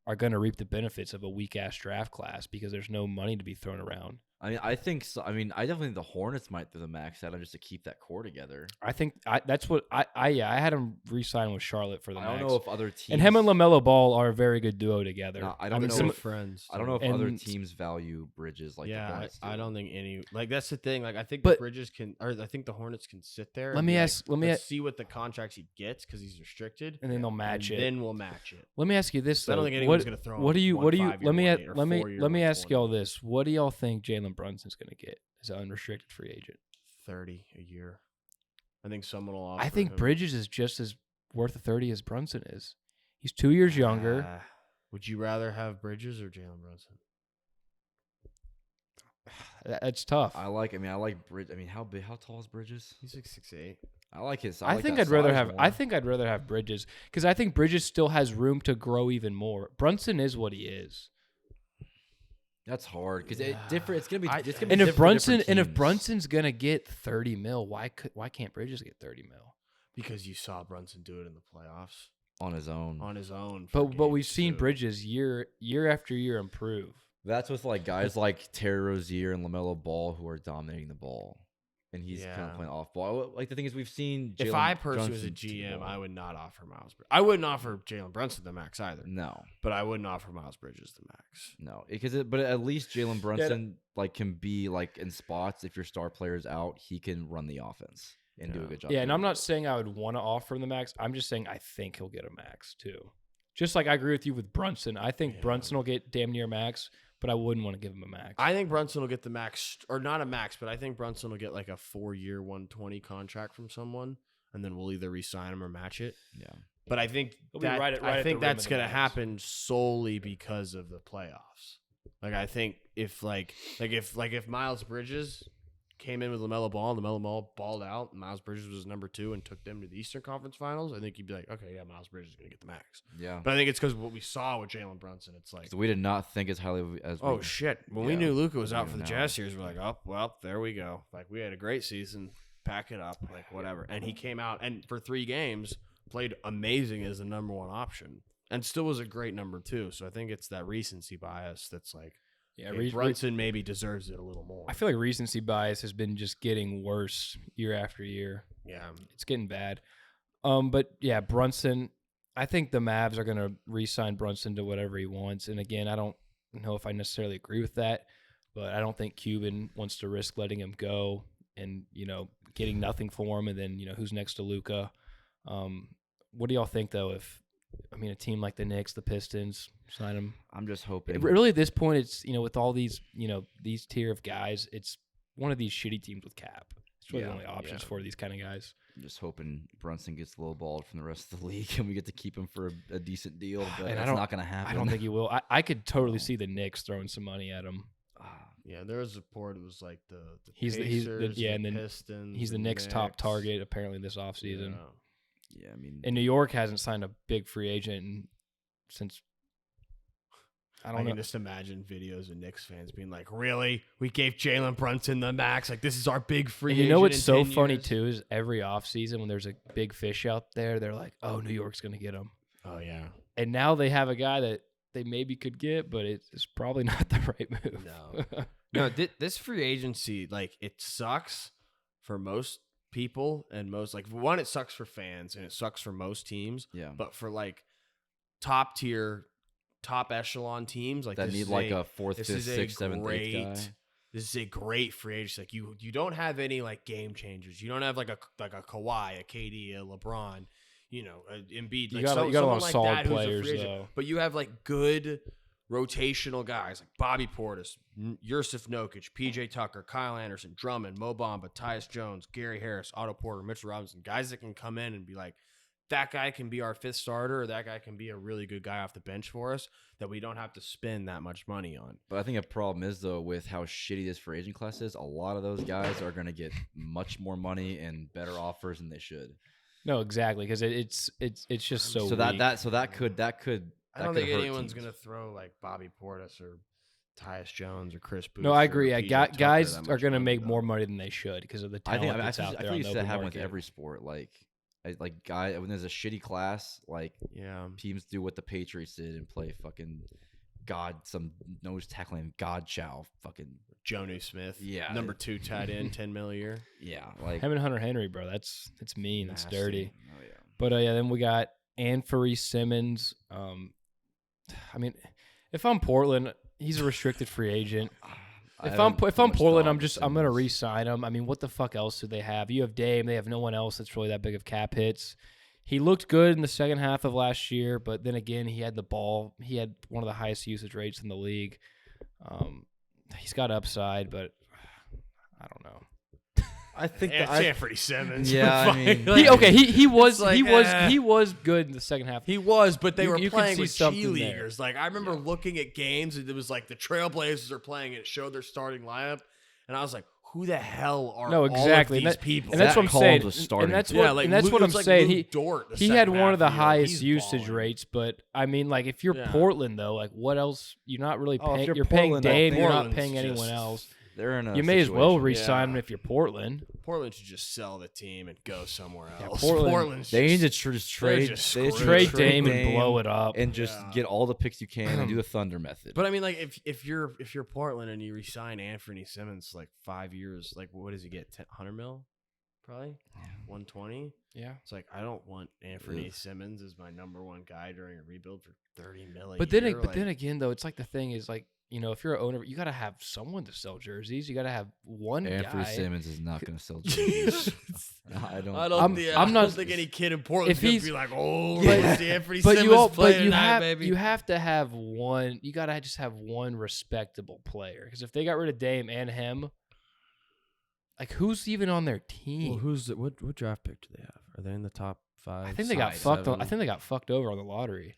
are going to reap the benefits of a weak ass draft class because there's no money to be thrown around. I mean, I think so. I mean, I definitely think the Hornets might throw the max at him just to keep that core together. I think that's what I had him re-sign with Charlotte for the I max. don't know if other teams And him and LaMelo Ball are a very good duo together. No, I don't mean, know some- if- friends. I don't know if And- other teams value Bridges like the Yeah, Hornets do. I don't think any. Like that's the thing. Like I think But- the Bridges can, or I think the Hornets can sit there. Let and me be like, ask- let me let's a- see what the contracts he gets because he's restricted, and then they'll match and it. Then we'll match it. Let me ask you this I though. don't think anyone's gonna throw. What do you? Let me 1 let me ask y'all this. What do y'all think Jalen Brunson's going to get as an unrestricted free agent? 30 a year. I think someone will offer I think him. Bridges is just as worth a 30 as Brunson is. He's 2 years younger. Would you rather have Bridges or Jalen Brunson? That's tough. I like Bridge. I mean, how tall is Bridges? He's like 6'8". I like his. I like think that I'd rather size have. more. I think I'd rather have Bridges because I think Bridges still has room to grow even more. Brunson is what he is. That's hard because it's different. It's gonna be. It's gonna be And different if for Brunson different and if teams. Brunson's gonna get 30 mil, why can't Bridges get 30 mil? Because you saw Brunson do it in the playoffs on his own. on his own. for But we've games, seen too. Bridges year after year improve. That's with like guys like Terry Rozier and LaMelo Ball who are dominating the ball, and he's kind Yeah. of playing off ball. Like the thing is, we've seen. If Jalen I personally was a Brunson do GM, ball. I would not offer Miles Bridges. I wouldn't offer Jalen Brunson the max either, No, but I wouldn't offer Miles Bridges the max. no, but at least Jalen Brunson like can be like in spots if your star player's out, he can run the offense and do a Yeah. good job. Yeah, and doing I'm not it. saying I would want to offer him the max. I'm just saying I think he'll get a max too. Just like I agree with you with Brunson. I think Yeah. Brunson will get damn near max, but I wouldn't want to give him a max. I think Brunson will get the max, or not a max, but I think Brunson will get like a 4-year, 120 contract from someone, and then we'll either re-sign him or match it. Yeah, But I think He'll be right at I think the rim that's of the going to max. happen solely because of the playoffs. Like I think if if Miles Bridges came in with LaMelo Ball and LaMelo Ball balled out and Miles Bridges was number 2 and took them to the Eastern Conference Finals, I think you'd be like, okay, yeah, Miles Bridges is going to get the max. yeah. But I think it's because what we saw with Jalen Brunson. It's like, 'Cause we did not think as highly as. oh we, shit! When we Yeah, knew Luka was we out do for the now. Jazz series, we're like, oh well, there we go. Like we had a great season, pack it up, like whatever. And he came out and for 3 games played amazing as the number 1 option, and still was a great number 2. So I think it's that recency bias that's like, yeah, hey, Brunson maybe deserves it a little more. I feel like recency bias has been just getting worse year after year. Yeah, It's getting bad. But yeah, Brunson. I think the Mavs are going to re-sign Brunson to whatever he wants. And again, I don't know if I necessarily agree with that, but I don't think Cuban wants to risk letting him go and getting nothing for him. And then who's next to Luka? What do y'all think though? If a team like the Knicks, the Pistons sign him. I'm just hoping. Really, at this point, it's with all these these tier of guys, it's one of these shitty teams with cap. It's really the Yeah, only options yeah. for these kind of guys. I'm just hoping Brunson gets lowballed from the rest of the league and we get to keep him for a decent deal. But And I it's don't- not going to happen. I don't think he will. I could totally see the Knicks throwing some money at him. yeah. There was a report. It was like the He's the- Pacers, yeah, the and then Pistons. He's the Knicks' top Knicks. target apparently this offseason. Yeah. Yeah, I mean, And New York hasn't signed a big free agent since I I don't know. can just imagine videos of Knicks fans being like, "Really? We gave Jalen Brunson the max? Like this is our big free." And you know agent what's in so 10 funny years?" too is every offseason when there's a big fish out there, they're like, "Oh, New York's gonna get him," Oh yeah. and now they have a guy that they maybe could get, but it's probably not the right move. No. No, this free agency, like, it sucks for most people and most, like, one, it sucks for fans and it sucks for most teams. yeah. But for, like, top tier, top echelon teams, like, That this need is like a 4th, this 5th, is a 6th, 7th, 8th guy. This is a great free agency. Like, you don't have any, like, game changers. You don't have, like a Kawhi, a KD, a LeBron, Embiid. You Like, got a lot someone of like solid that who's a free players agent. though. But you have, like, good rotational guys like Bobby Portis, Yusuf Nurkic, PJ Tucker, Kyle Anderson, Drummond, Mo Bamba, Tyus Jones, Gary Harris, Otto Porter, Mitchell Robinson, guys that can come in and be like, that guy can be our 5th starter, or that guy can be a really good guy off the bench for us that we don't have to spend that much money on. But I think a problem is, though, with how shitty this free agent class is, a lot of those guys are going to get much more money and better offers than they should. No, exactly, because it's just so. So weak. that could. I don't think anyone's going to throw like Bobby Portis or Tyus Jones or Chris Booth. No, I agree. or Yeah, PJ Tucker guys that are much going to money, make though. more money than they should because of the I talent think that's out there. I on think the it's that open happen with market. every sport. Like when there's a shitty class, like Yeah. teams do what the Patriots did and play fucking some nose tackling God chow fucking Jonnu Smith. Yeah. Number 2 tight end, 10 mil a year. like Him and Hunter Henry, bro. That's mean. That's Nasty. dirty. oh yeah. But yeah, then we got Anthony Simmons. I mean, if I'm Portland, he's a restricted free agent. If I'm Portland, I'm gonna re-sign him. I mean, what the fuck else do they have? You have Dame. They have no one else that's really that big of cap hits. He looked good in the second half of last year, but then again, he had the ball. He had one of the highest usage rates in the league. He's got upside, but I don't know. I think It's Anthony Simmons. Yeah, I mean, He was like, he was good in the second half. He was, but they were you could playing see with something there. cheerleaders. Like I remember looking at games, and it was like the Trailblazers are playing, and it showed their starting lineup, and I was like, "Who the hell are No, exactly. all of these people?" And that's what I'm Called saying. was starting. And that's Yeah, what, like and that's Lou- what it I'm was like saying. Lou Dort the He had second one of the half of the year. highest He's usage balling. rates, but I mean, like if you're Yeah. Portland though, like what else? You're not really Oh, if paying. you're Paying Portland, I Dame. think You're not Portland's paying anyone just- else. they're in a You may as well situation. re-sign him Yeah. if you're Portland. Portland should just sell the team and go somewhere Yeah, else. Portland's They need to just just trade. just they just screwed. need to Trade Dame and blow it up. and just Yeah. get all the picks you can and do the Thunder method. But I mean, like if you're Portland and you resign Anthony Simmons like 5 years, like what does he get? 100 mil, probably 120. Yeah. It's like I don't want Anthony Ugh. Simmons as my number 1 guy during a rebuild for 30 mil. But then again, though, it's like the thing is like if you're an owner, you got to have someone to sell jerseys. You got to have one Anthony guy. Simmons is not going to sell jerseys. I don't. I'm not- think any kid in Portland's if gonna he's- be like, oh, But- let's see Anthony But Simmons play you tonight, have baby. you have to have one. You gotta just have one respectable player because if they got rid of Dame and him, like who's even on their team? what draft pick do they have? Are they in the top 5? I think they got fucked. I think they got fucked over on the lottery.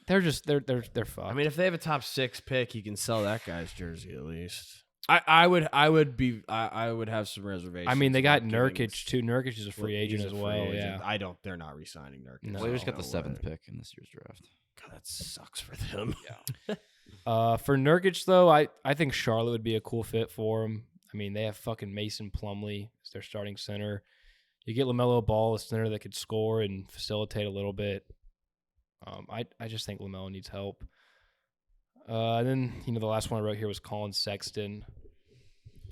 They're just they're fucked. I mean, if they have a top 6 pick, you can sell that guy's jersey at least. I would have some reservations. I mean, they got about giving- Nurkic too. Nurkic is a free agent He's a as free well. agent. Yeah. They're not re-signing Nurkic. No. Well, they just got No the 7th way. pick in this year's draft. God, that sucks for them. For Nurkic though, I think Charlotte would be a cool fit for him. I mean, they have fucking Mason Plumlee as their starting center. You get LaMelo Ball, a center that could score and facilitate a little bit. I just think LaMelo needs help. And then the last one I wrote here was Colin Sexton.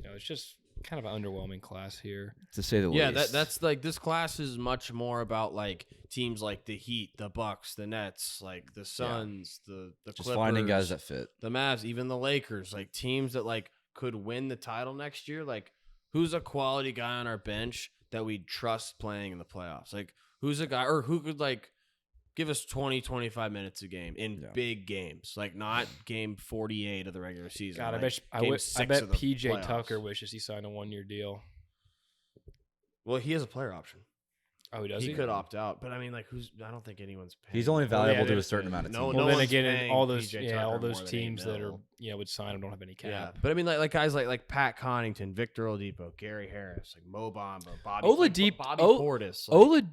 It's just kind of an underwhelming class here. To say the Yeah, least. that's like this class is much more about like teams like the Heat, the Bucks, the Nets, like the Suns, the just Clippers, finding guys that fit. the Mavs, even the Lakers, like teams that like could win the title next year. Like who's a quality guy on our bench that we trust playing in the playoffs? Like who's a guy or who could like give us 20, 25 minutes a game in big games, like not game 48 of the regular season. God, like I game bet 6 of the PJ playoffs. Tucker wishes he signed a 1-year deal. Well, he has a player option. Oh, he does. He could opt out, but I mean, like, I don't think anyone's paying. He's only him. valuable to a there's- certain amount of no- teams. Well, no then one's again, paying all those PJ Tucker all those more than teams $8 that are mil. would sign him don't have any cap. Yeah, but I mean, like guys like Pat Connaughton, Victor Oladipo, Gary Harris, like Mo Bamba, Bobby Oladipo- Portis. Like,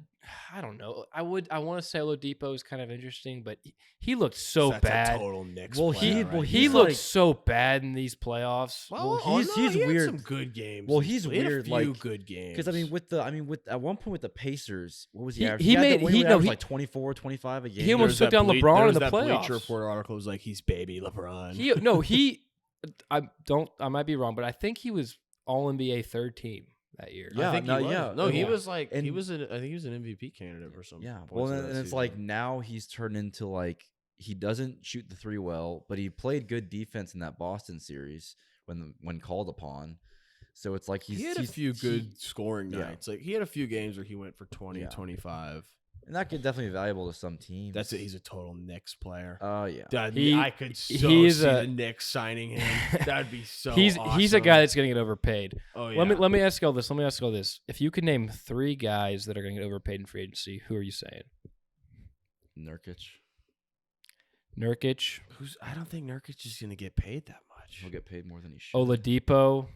I don't know. I want to say Oladipo is kind of interesting, but he looked so that's bad. A total Knicks Well, player, right? He he's looked like- so bad in these playoffs. Well, he's he had weird. Some good games. Well, he's He had weird, A few like, good games. Because with at one point with the Pacers, what was he? He- averaging? he had made- the- when he- would no, average he- like 24, 25 a game. He almost There's took down that LeBron in the that playoffs. Bleacher Report article was like he's baby LeBron. I might be wrong, but I think he was All NBA third team that year. Yeah, I think no, he was. yeah. No, he Yeah. was like And- I think he was an MVP candidate or something. Yeah. Well, and it's like now he's turned into like he doesn't shoot the 3 well, but he played good defense in that Boston series when called upon. So it's like he had a few good scoring nights. Like he had a few games where he went for 20, 25. And that could definitely be valuable to some teams. That's it. He's a total Knicks player. Oh, yeah. I could so see the Knicks signing him. That'd be so awesome. He's a guy that's going to get overpaid. Oh, yeah. Let me ask you all this. If you could name 3 guys that are going to get overpaid in free agency, who are you saying? Nurkic. I don't think Nurkic is going to get paid that much. He'll get paid more than he should. Oladipo.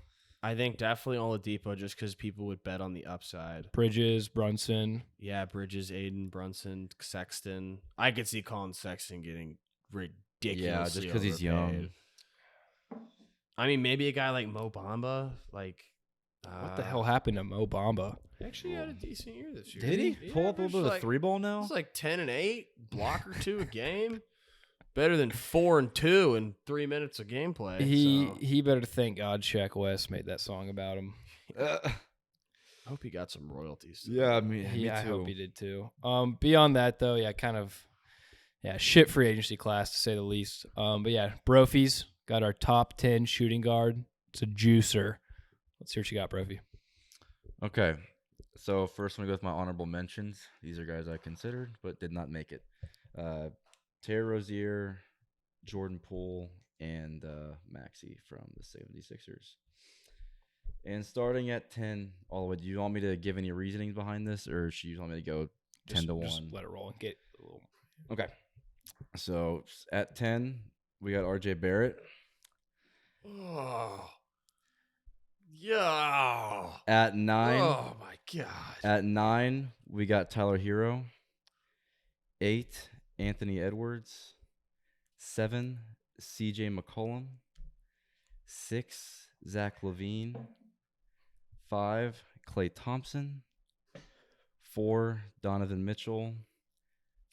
I think definitely Oladipo just because people would bet on the upside. Bridges, Brunson. Yeah, Bridges, Aiden, Brunson, Sexton. I could see Colin Sexton getting ridiculously Yeah, just because he's young. I mean, maybe a guy like Mo Bamba. Like, What the hell happened to Mo Bamba? Actually had a decent year this year. Did he? Yeah, Pull up a little bit of a 3-ball now? It's like 10 and 8, block or 2 a game. Better than 4 and 2 in 3 minutes of gameplay. He better thank God Shaq West made that song about him. I hope he got some royalties. Yeah, me too. I hope he did too. Beyond that though, shit free agency class to say the least. But yeah, Brophy's got our top 10 shooting guard. It's a juicer. Let's see what you got, Brophy. Okay. So first I'm going to go with my honorable mentions. These are guys I considered but did not make it. Terry Rozier, Jordan Poole, and Maxey from the 76ers. And starting at 10 all the way, do you want me to give any reasonings behind this, or should you want me to go 10 to 1? Just let it roll and get a little. Okay. So at 10, we got RJ Barrett. Oh. Yeah. At 9. Oh, my God. At 9, we got Tyler Hero. 8, Anthony Edwards. 7, CJ McCollum. 6, Zach Levine. 5, Klay Thompson. 4, Donovan Mitchell.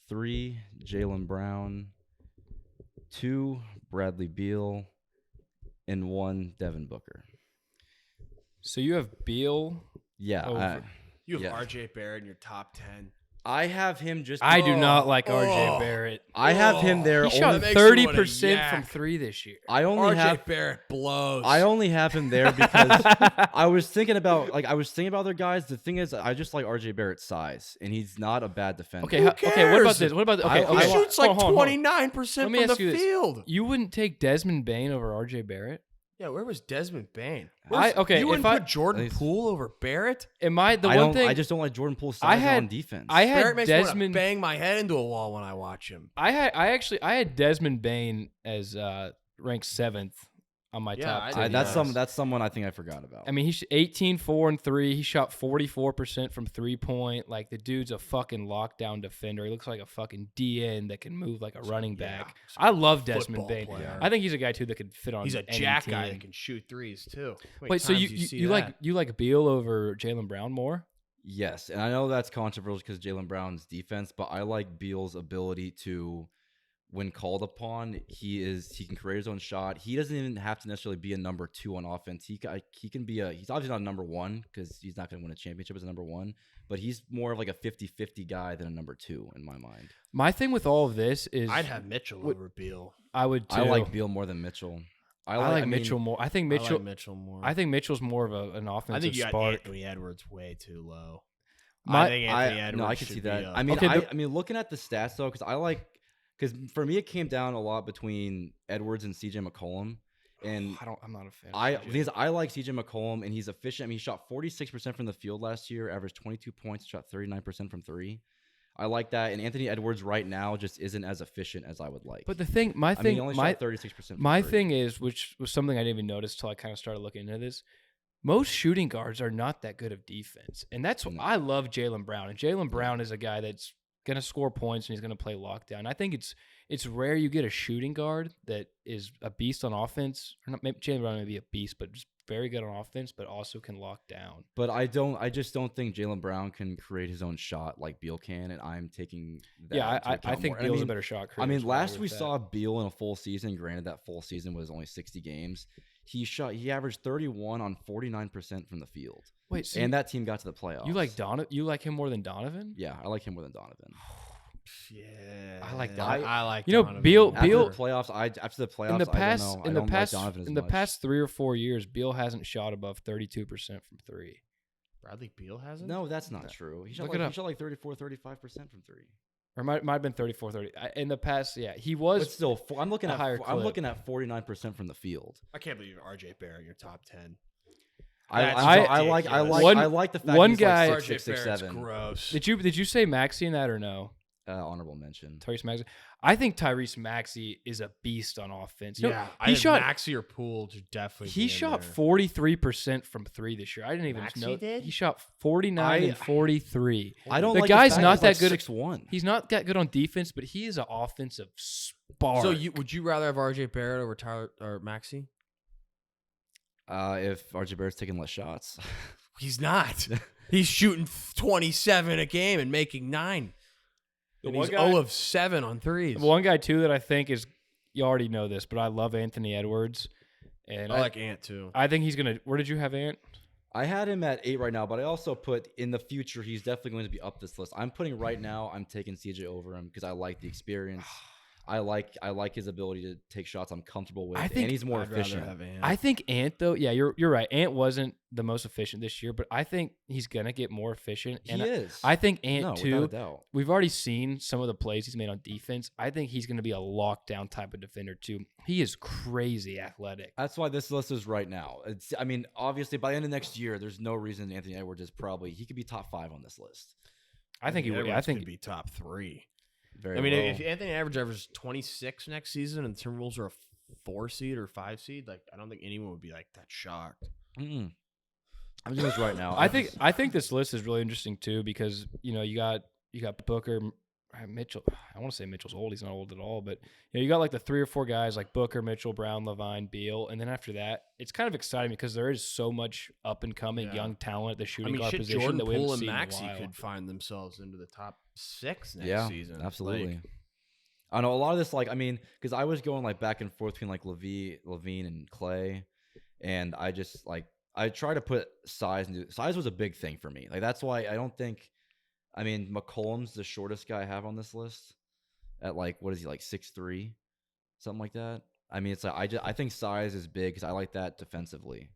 3, Jaylen Brown. 2, Bradley Beal. And 1, Devin Booker. So you have Beal. Yeah. You have RJ Barrett in your top 10. I have him just. I do not like RJ Barrett. I have him there. He shot 30% from 3 this year. RJ Barrett blows. I only have him there because I was thinking about other guys. The thing is, I just like RJ Barrett's size, and he's not a bad defender. Okay, what about this? What about He shoots like 29% from the field. You wouldn't take Desmond Bane over RJ Barrett? Yeah, where was Desmond Bane? You wouldn't put Jordan Poole over Barrett? I just don't like Jordan Poole's size on defense. Barrett makes me want to bang my head into a wall when I watch him. I had Desmond Bane as ranked 7th on my top 10. That's someone I think I forgot about. I mean, he's 18, 4, and 3. He shot 44% from 3-point. Like, the dude's a fucking lockdown defender. He looks like a fucking DN that can move like a running back. I love Desmond Bane. Player. I think he's a guy too that could fit on. He's a any jack team. guy that can shoot threes too. Wait, so you like Beal over Jaylen Brown more? Yes, and I know that's controversial because Jaylen Brown's defense, but I like Beal's ability to, when called upon, he can create his own shot. He doesn't even have to necessarily be a number 2 on offense. He can be he's obviously not a number 1 because he's not going to win a championship as a number 1, but he's more of like a 50-50 guy than a number 2 in my mind. My thing with all of this is I'd have Mitchell over Beal. I would too. I like Beal more than Mitchell. I like Mitchell more. I think Mitchell. I like Mitchell more. I think Mitchell's more of an offensive I think you spark. got Anthony Edwards way too low. I think Anthony Edwards. No, I can see that. Up. I mean, looking at the stats though, because for me it came down a lot between Edwards and CJ McCollum, and I'm not a fan. Because I like CJ McCollum and he's efficient. I mean, he shot 46% from the field last year, averaged 22 points, shot 39% from 3. I like that, and Anthony Edwards right now just isn't as efficient as I would like. But he only shot 36%. My thing is, which was something I didn't even notice till I kind of started looking into this. Most shooting guards are not that good of defense, and that's what I love Jaylen Brown. And Jaylen Brown is a guy that's going to score points and he's going to play lockdown. I think it's rare you get a shooting guard that is a beast on offense. Or not, maybe Jaylen Brown may be a beast, but just very good on offense, but also can lock down. But I just don't think Jaylen Brown can create his own shot like Beal can, and I'm taking that. Yeah, I think Beal's a better shot creator. I mean, last we saw Beal in a full season. Granted, that full season was only 60 games. He averaged 31 on 49% from the field. Wait, so and that team got to the playoffs. You like him more than Donovan? Yeah, I like him more than Donovan. Yeah, I like Donovan. I like Donovan. Beal after the playoffs. In the past, I don't like Donovan as much. past 3 or 4 years, Beal hasn't shot above 32% from 3. Bradley Beal hasn't? No, that's not true. He shot Look it up. he shot like 34, 35% from three. Or might have been 34, 30. In the past, yeah, he was. But still, I'm looking a at higher I'm clip. looking at 49% from the field. I can't believe RJ Barrett in your top 10. I like the fact one he's guy- like RJ 6'6", Barrett's 6'7". gross. Did you say Maxey in that or no? Honorable mention. Tyrese Maxey. I think Tyrese Maxey is a beast on offense. You know, Yeah, he shot. Maxey or Poole to definitely. He shot 43% from three this year. I didn't even Maxey know. did? He shot 49 and 43. I don't The like guy's fact not he's that like good. 6'1". He's not that good on defense, but he is an offensive spark. So would you rather have RJ Barrett over Tyler or Maxey? If RJ Barrett's taking less shots. He's not. He's shooting 27 a game and making 9. And one he's guy- 0 of 7 on threes. One guy too that I think is, you already know this, but I love Anthony Edwards, and I like Ant too. I think he's gonna. Where did you have Ant? I had him at 8 right now, but I also put in the future he's definitely going to be up this list. I'm putting right now. I'm taking CJ over him because I like the experience. I like his ability to take shots. I'm comfortable with, I think and he's more I'd rather efficient. have Ant. I think Ant though. Yeah, you're right. Ant wasn't the most efficient this year, but I think he's gonna get more efficient. He And is. I think Ant no, too. without a doubt. We've already seen some of the plays he's made on defense. I think he's going to be a lockdown type of defender too. He is crazy athletic. That's why this list is right now. I mean, obviously, by the end of next year, there's no reason Anthony Edwards is he could be top 5 on this list. I think he would. I think he'd be top 3. Very I mean, well. if Anthony Edwards averages 26 next season and the Timberwolves are a 4 seed or 5 seed, like I don't think anyone would be like that shocked. Mm-mm. I'm doing this right now. I think this list is really interesting too because you got Booker, Mitchell. I want to say Mitchell's old. He's not old at all, but you got like the 3 or 4 guys like Booker, Mitchell, Brown, Levine, Beal, and then after that, it's kind of exciting because there is so much up and coming young talent at the shooting guard position Jordan that we Poole haven't and seen in a Maxey while. could find themselves into the top 6 next season. Absolutely. Like, I know a lot of this, like, I mean, because I was going like back and forth between like Levine and Clay, and I just like I try to put size was a big thing for me. Like that's why I don't think. I mean, McCollum's the shortest guy I have on this list at like, what is he, like 6'3", something like that. I mean, it's like I think size is big because I like that defensively.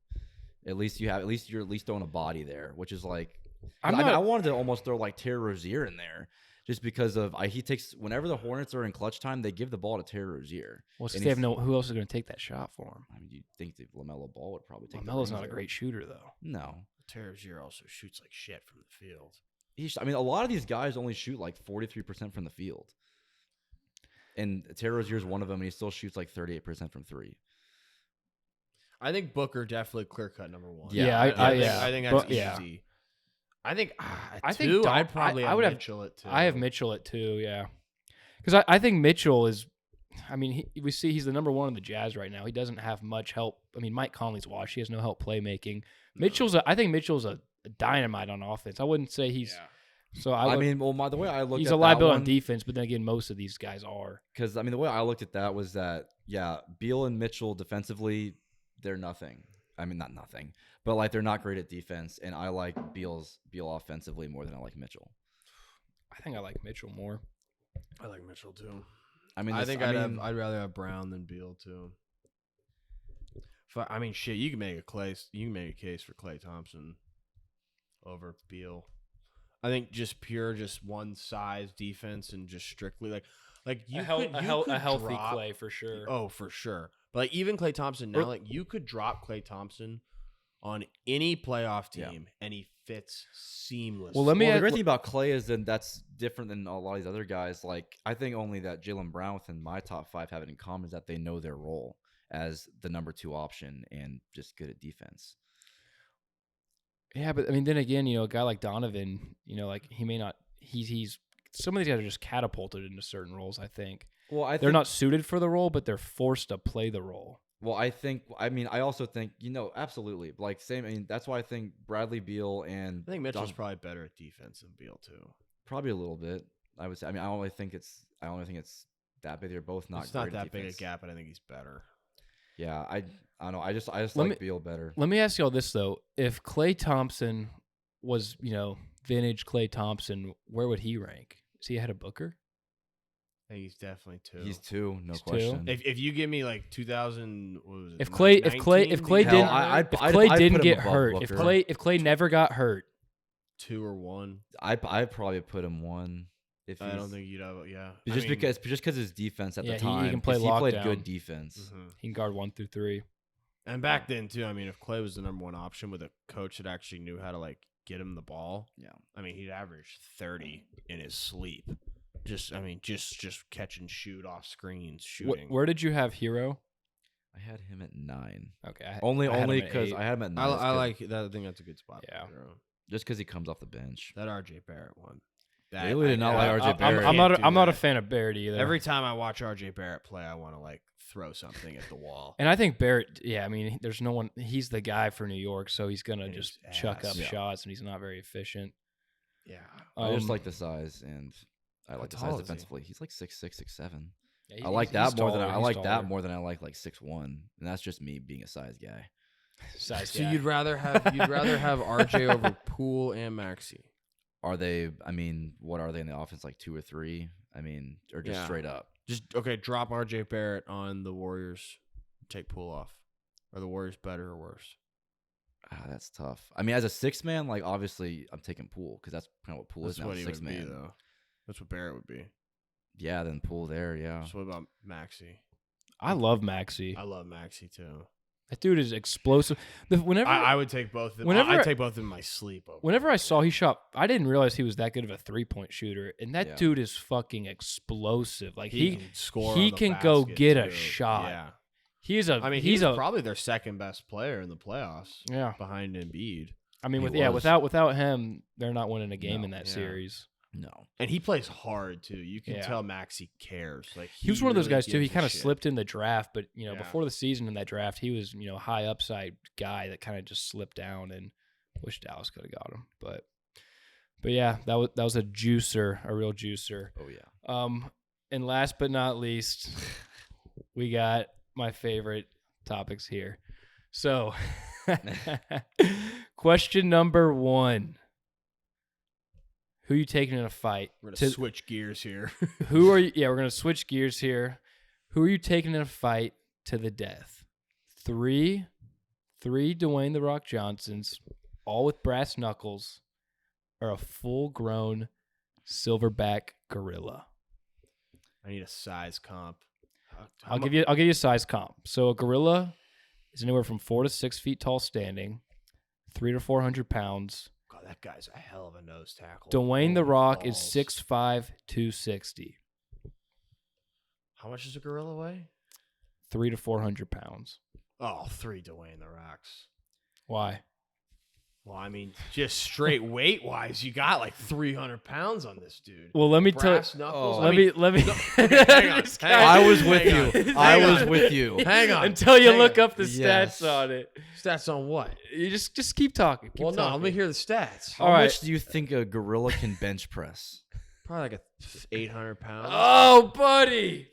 At least you're throwing a body there, which is like I wanted to almost throw like Terry Rozier in there just because of he takes whenever the Hornets are in clutch time, they give the ball to Terry Rozier. Well, since they have who else is going to take that shot for him? I mean, you'd think that LaMelo Ball would probably take. LaMelo's not a great shooter though. No, Terry Rozier also shoots like shit from the field. I mean, a lot of these guys only shoot like 43% from the field. And Terry Rozier is one of them, and he still shoots like 38% from 3. I think Booker definitely clear cut number 1. Yeah, I think that's easy. Yeah. I think I at think 2, Dom- I'd probably I have would have- Mitchell at 2. I have Mitchell at 2, yeah. Because I think Mitchell is, I mean, we see he's the number 1 in the Jazz right now. He doesn't have much help. I mean, Mike Conley's washed. He has no help playmaking. I think Mitchell's a dynamite on offense. I wouldn't say he's. Yeah. So the way I looked he's at a liability on that defense, but then again, most of these guys are. because I mean, the way I looked at that was that Beal and Mitchell defensively, they're nothing. I mean, not nothing, but like they're not great at defense, and I like Beal offensively more than I like Mitchell. I think I like Mitchell more. I like Mitchell too. I mean, I'd rather have Brown than Beal too. I mean, shit, you can make a case for Klay Thompson over Beal. I think just one size defense and just strictly like you could healthy drop, Klay for sure. Oh, for sure. But like even Klay Thompson now, like you could drop Klay Thompson on any playoff team and he fits seamlessly. Well, the great thing about Klay is that that's different than a lot of these other guys. Like I think only that Jaylen Brown within my top 5 have it in common is that they know their role as the number 2 option and just good at defense. Yeah, but I mean, then again, a guy like Donovan, like he may not. He's some of these guys are just catapulted into certain roles. I think. Well, they're not suited for the role, but they're forced to play the role. Well, I also think, absolutely. Like, same. I mean, that's why I think Bradley Beal and I think Mitchell's probably better at defense than Beal too. Probably a little bit. I would say. I mean, I don't think it's that big. They're both not. It's not great at that big a defense. gap, but I think he's better. Yeah, I don't know. I just like Beal better. Let me ask y'all this though: if Klay Thompson was, vintage Klay Thompson, where would he rank? Is he ahead of Booker? I think he's definitely 2. He's 2, no He's question. 2? If you give me like 2000, what was it? If Klay didn't get hurt, put him if above Klay never got hurt, 2 or 1. I'd probably put him 1. If I don't he's- think you'd have. Yeah, just because his defense at Yeah, the he time, can play 'cause he played lockdown. good defense. Mhm. He can guard 1 through 3. And back then too. I mean, if Clay was the number 1 option with a coach that actually knew how to like get him the ball, Yeah. I mean, he'd average 30 in his sleep. Just catch and shoot off screens, shooting. Where did you have Hero? I had him at 9. Okay, I had Only him at because 8. I had him at 9. I like that. I think that's a good spot. Yeah. for Hero. just because he comes off the bench. That RJ Barrett one. Bailey did not like RJ I'm Barrett. I'm not a fan of Barrett either. Every time I watch RJ Barrett play, I want to like throw something at the wall. And I think Barrett, yeah, I mean, there's no one. He's the guy for New York, so he's gonna And just he's chuck ass. up Yeah. shots, and he's not very efficient. Yeah. I just Um, like the size, and I like the How tall size is he? defensively. He's like 6'6", 6'7". yeah, I like he's that more taller, than I he's like that taller. more than I like 6'1", and that's just me being a size guy. Size So guy. you'd rather have RJ over Poole and Maxey. Are they? I mean, what are they in the offense? Like 2 or 3? I mean, or just Yeah. straight up? Just okay. Drop RJ Barrett on the Warriors. Take Poole off. Are the Warriors better or worse? That's tough. I mean, as a 6-man, like obviously I'm taking Poole because that's kind of what Poole That's is now. what he would be 6-man. though. That's what Barrett would be. Yeah, then Poole there. Yeah. So what about Maxey? I love Maxey. I love Maxey too. That dude is explosive. Whenever I would take both of them. whenever- I'd take both of them in my sleep. Over Whenever I saw he shot, I didn't realize he was that good of a 3-point shooter, and that Yeah. dude is fucking explosive. Like he he can score. he on the can go basket, get a too. shot. Yeah. he's a. I mean, he's he's a. probably their second best player in the playoffs. Yeah. Behind Embiid. I mean, He was. without him, they're not winning a game No. in that Yeah. series. No. And he plays hard too. You can Yeah. tell Maxey cares. Like He was one of those really guys too. He gives a kind of shit. slipped in the draft, but Yeah. before the season in that draft, he was high upside guy that kind of just slipped down, and wish Dallas could have got him. But yeah, that was a juicer, a real juicer. Oh yeah. And last but not least, we got my favorite topics here. So, question number 1. Who you taking in a fight? We're gonna switch gears here. Who are you? Yeah, we're gonna switch gears here. Who are you taking in a fight to the death? 3 Dwayne "The Rock" Johnsons, all with brass knuckles, or a full-grown silverback gorilla? I need a size comp. I'll give you a size comp. So a gorilla is anywhere from 4 to 6 feet tall, standing, 300 to 400 pounds. God, that guy's a hell of a nose tackle. Dwayne "The Holy Rock" is balls. 6'5", 260, How much does a gorilla weigh? 300 to 400 pounds. Oh, 3 Dwayne the Rocks. Why? Well, I mean, just straight weight wise, you got like 300 pounds on this dude. Well, let me tell. Brass knuckles. Oh. I mean, Let me. hang on, This hang guy- on. I was with Hang you. on. I Hang was on. with you. Hang on. Until you Hang look on. up the Yes. stats on it. Stats on what? You just keep talking. Keep Well, no, talking. let me hear the stats. How All right. much do you think a gorilla can bench press? Probably like 800 pounds. Oh, buddy.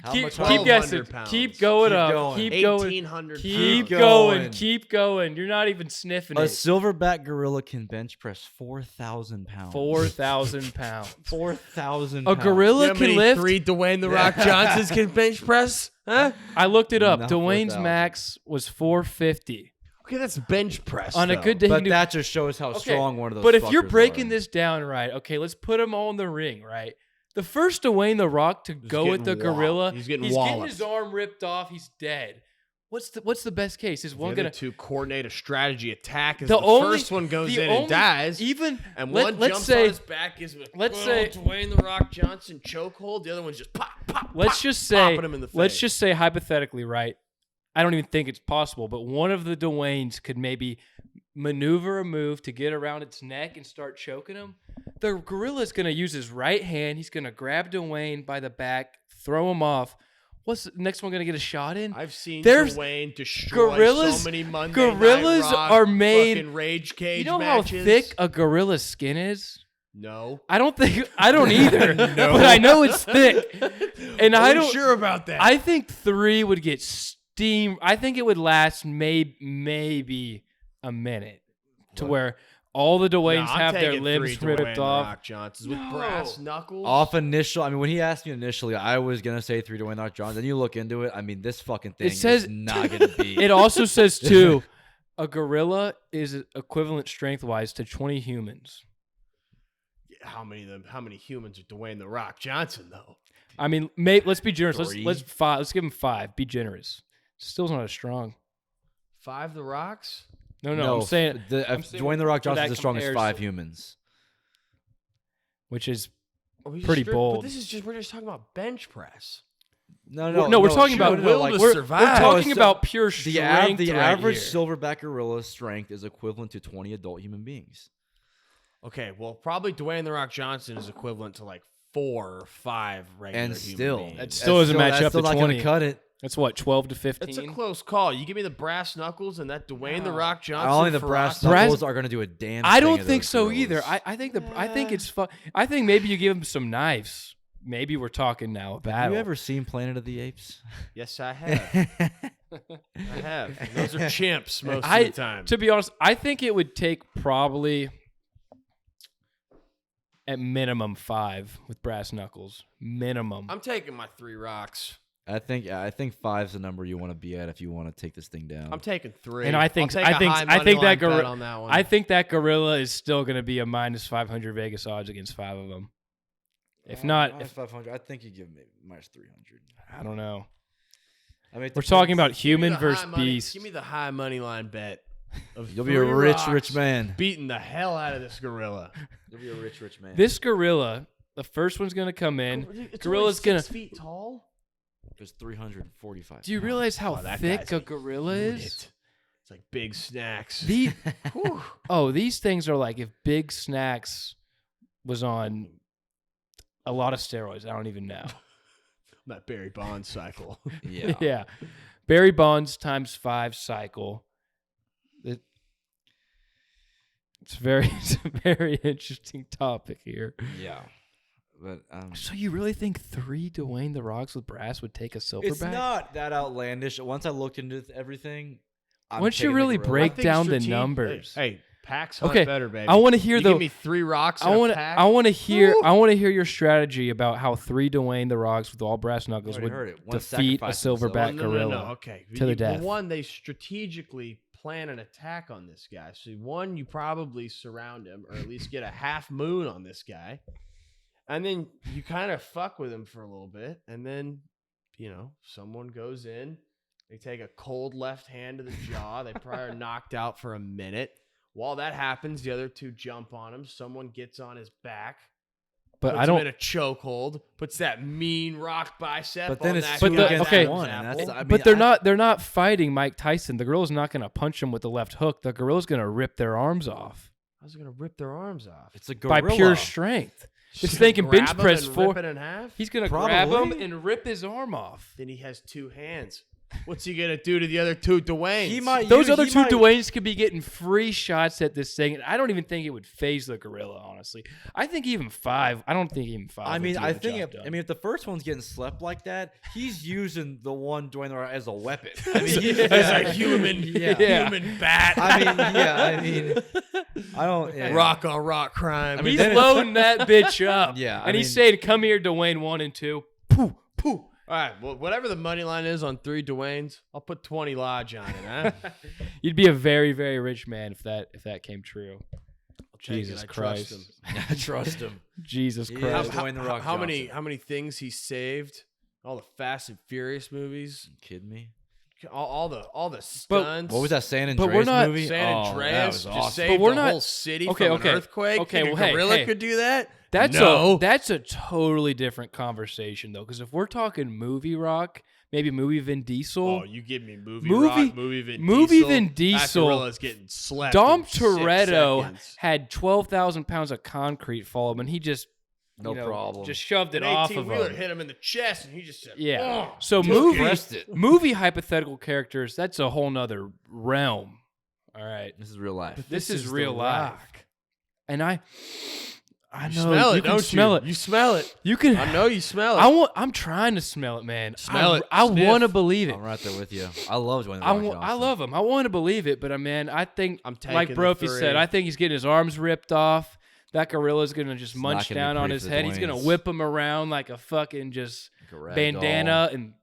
How Keep, much? keep 1,200 guessing. pounds. Keep going Keep up. going. Keep going. 1,800 Keep pounds. going. Keep going. You're not even sniffing A it. silverback gorilla can bench press 4,000 pounds. 4,000 pounds. 4,000. A gorilla You know how many can lift. 3 Dwayne the Rock Johnsons can bench press? Huh? I looked it up. Not Dwayne's 4,000. max was 450 Okay, that's bench press. on a though. good day. he But can do- that just shows how Okay, strong one of those. But if you're fuckers breaking are. this down right, okay, let's put them all in the ring, right? The first Dwayne The Rock to go with the getting gorilla, walloped. He's getting getting walloped. his arm ripped off. He's dead. What's the best case? Is The one other gonna two coordinate a strategy attack as the the, only first one goes the in only- and dies, even and let, one let's jumps say on his back, gives him a let's good say- old Dwayne the Rock Johnson chokehold. The other one's just pop, pop. let's pop, just say popping him in the let's face. just say hypothetically, right? I don't even think it's possible, but one of the Dwaynes could maybe maneuver a move to get around its neck and start choking him. The gorilla's going to use his right hand. He's going to grab Dwayne by the back, throw him off. What's the next one going to get a shot in? I've seen There's- Dwayne destroy gorillas- so many Monday gorillas Night Raw are made- fucking rage cage You know matches. how thick a gorilla's skin is? No. I don't either, No. but I know it's thick. And I Are you don't sure about that. I think 3 would get steam. I think it would last maybe a minute to What? where all the Dwaynes No, I'm have their taking limbs 3 Dwayne ripped The off. Rock Johnsons with No. brass knuckles. Off initial, I mean, when he asked me initially, I was gonna say 3 Dwayne Rock Johnson. Then you look into it. I mean, this fucking thing says- is not gonna be. It also says too, a gorilla is equivalent strength-wise to 20 humans. Yeah, how many humans are Dwayne the Rock Johnson though? I mean, let's be generous. Three. Let's give him 5. Be generous. Still's not as strong. 5 the Rocks? No. I'm saying Dwayne the Rock for that Johnson's as strong as 5 comparison. humans. Which is Are we pretty strict- bold. But we're just talking about bench press. No, we're talking about will like to we're survive. talking No, so about pure strength. The right average here. silverback gorilla's strength is equivalent to 20 adult human beings. Okay, well, probably Dwayne the Rock Johnson is equivalent to like 4 or 5 regular And human still, beings. That still doesn't match that's up still to not 20. gonna cut it. That's what 12 to 15. It's a close call. You give me the brass knuckles and that Dwayne the Rock Johnson. Only the brass ferocity- knuckles are gonna do a damn. I thing don't to think those so gorillas. either. I think it's fun. I think maybe you give him some knives. Maybe we're talking now a battle. Have you ever seen Planet of the Apes? Yes, I have. I have. And those are chimps most of the time. To be honest, I think it would take probably at minimum 5 with brass knuckles. Minimum. I'm taking my 3 rocks. I think 5's the number you want to be at if you want to take this thing down. I'm taking 3. And I think I'll take a high I think money that line bet gorilla on that one. I think that gorilla is still going to be a minus 500 Vegas odds against 5 of them. If not, minus 500, I think you give me minus 300. I don't know. I mean, We're talking about Give me human the versus high money- beast. Give me the high money line bet. Of You'll be a 3 rich rocks man. beating the hell out of this gorilla. You'll be a rich man. This gorilla, the first one's going to come in. It's Gorilla's only going 6 feet tall. There's 345. Do you realize how Oh, that thick guy's a gorilla is? Unit. It's like big snacks. The, Whew. these things are like if Big Snacks was on a lot of steroids. I don't even know. That Barry Bonds cycle. Yeah. Yeah. Barry Bonds times 5 cycle. It's a very interesting topic here. Yeah. But So you really think 3 Dwayne the Rocks with brass would take a silverback? it's not that outlandish. Once I looked into everything, I'm Once you taking the really gorilla. break I think down the strate- numbers. Hey, packs hunt Okay, better, baby. I want to hear you the. give me 3 rocks. I want to hear. Woo! I want to hear your strategy about how 3 Dwayne the Rocks with all brass knuckles Already would heard it. One defeat a sacrificed himself. silverback No, gorilla. Okay, to the death. One, they strategically plan an attack on this guy. So one, you probably surround him, or at least get a half moon on this guy, and then you kind of fuck with him for a little bit, and then someone goes in. They take a cold left hand to the jaw. They probably are knocked out for a minute. While that happens, the other 2 jump on him. Someone gets on his back. But Puts I him don't. in a chokehold. Puts that mean rock bicep. But then on it's that 2 guy's against okay. 1. apple. And that's, I mean, But they're not fighting Mike Tyson. The gorilla's not going to punch him with the left hook. The gorilla's going to rip their arms off How's it gonna rip their arms off? It's a by gorilla. pure strength. Just This thing can bench grab him press and 4. Rip it in half. He's going to grab him Probably. and rip his arm off. Then he has 2 hands. What's he gonna do to the other 2 Dwaynes? He might. Those use- other he 2 might- Dwaynes could be getting free shots at this thing. And I don't even think it would phase the gorilla, honestly. I think even 5. I don't think even 5. I would mean, get I the think. job done. If the first one's getting slept like that, he's using the one Dwayne the Rock as a weapon. I mean, As a human, Yeah. human bat. I mean, I don't. Yeah. rock on rock crime. I mean, He's then it's- loading that bitch up. Yeah, I and he's mean- saying, "Come here, Dwayne 1 and 2." Pooh, pooh. all right. Well, whatever the money line is on 3 Dwaynes, I'll put 20 lodge on it. Huh? You'd be a very, very rich man if that came true. I'll take it. Jesus I trust Christ. him. I trust him. Jesus Yeah. Christ. Dwayne The Rock how many Johnson. how many things he saved? All the Fast and Furious movies, You kidding me? all the stunts. What was that San But Andreas we're not- movie? San Oh, that Andreas was just awesome. saved But we're the not- whole city Okay, from okay. an earthquake. Okay, Think well, a hey, gorilla hey. could do that? That's no. that's a totally different conversation though, because if we're talking movie rock, maybe movie Vin Diesel, Oh, you give me movie Movie- rock, movie Vin movie Diesel. Vin That Diesel, gorilla's getting slept. Dom in 6 Toretto seconds. had 12,000 pounds of concrete fall him, and he just No problem. just shoved it An off 18-wheeler of him. hit him in the chest, and he just said, Yeah. "Oh." So Just movie pressed it. movie hypothetical characters, that's a whole nother realm. All right. This is real life. This is The real life. Rock. And I You know smell you it, can don't smell you? it. You smell it. You can I know you smell it. I'm trying to smell it, man. Smell it. I Sniff. want to believe it. I'm right there with you. I love Dwayne The I Rock I Johnson. love him. I want to believe it, but man, I think I'm like taking the Brophy 3. said, I think he's getting his arms ripped off. That gorilla's gonna just It's munch not gonna be down on pretty his for the head. He's gonna Dwaynes. whip him around like a fucking just Like a rag bandana doll. and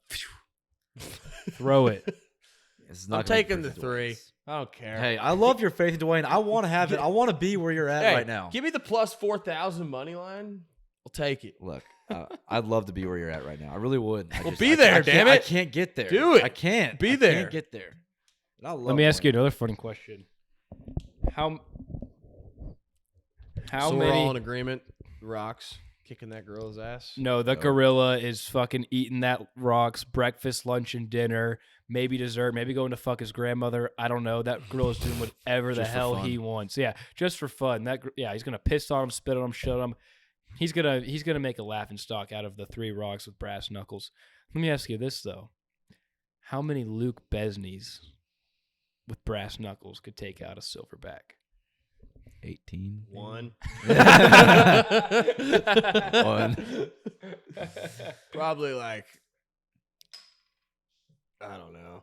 throw it. It's I'm not gonna be taking pretty the for 3. Dwaynes. I don't care. Hey, I love your faith in Dwayne. I want to have it. I want to be where you're at right now. Give me the plus 4,000 money line. I'll take it. Look, I'd love to be where you're at right now. I really would. Be there, damn it. I can't get there. Do it. I can't. Be there. I can't get there. Let me ask you another funny question. How so many? We're all in agreement. Rocks kicking that gorilla's ass. No, the gorilla is fucking eating that Rock's breakfast, lunch, and dinner. Maybe dessert. Maybe going to fuck his grandmother. I don't know. That gorilla's doing whatever the hell he wants. Yeah, just for fun. He's gonna piss on him, spit on him, shit on him. He's gonna make a laughing stock out of the 3 Rocks with brass knuckles. Let me ask you this though: how many Luke Besneys with brass knuckles could take out a silverback? 18. 1. 1. Probably like, I don't know,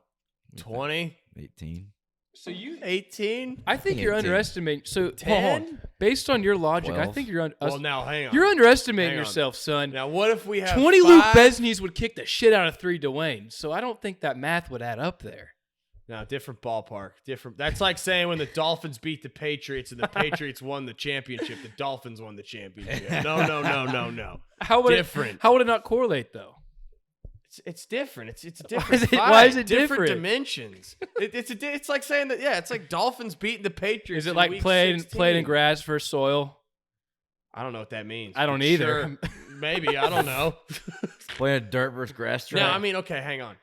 20, 18. So you 18. I think you're 18. underestimating. So 10? based on your logic, I 12. think you're Well, now hang on. you're underestimating Hang on. yourself, son. Now, what if we have 20 Luke 5? Besneys would kick the shit out of 3 Dwayne. So I don't think that math would add up there. No, different ballpark. Different. That's like saying when the Dolphins beat the Patriots and the Patriots won the championship, the Dolphins won the championship. No. How would Different. How would it not correlate though? It's different. It's a different. Why is it different? different? Dimensions. It's like saying that. Yeah, it's like Dolphins beating the Patriots. Is it in like week playing 16. in grass versus soil? I don't know what that means. I don't but either. sure, maybe I don't know. Playing dirt versus grass track. No, I mean, okay, hang on.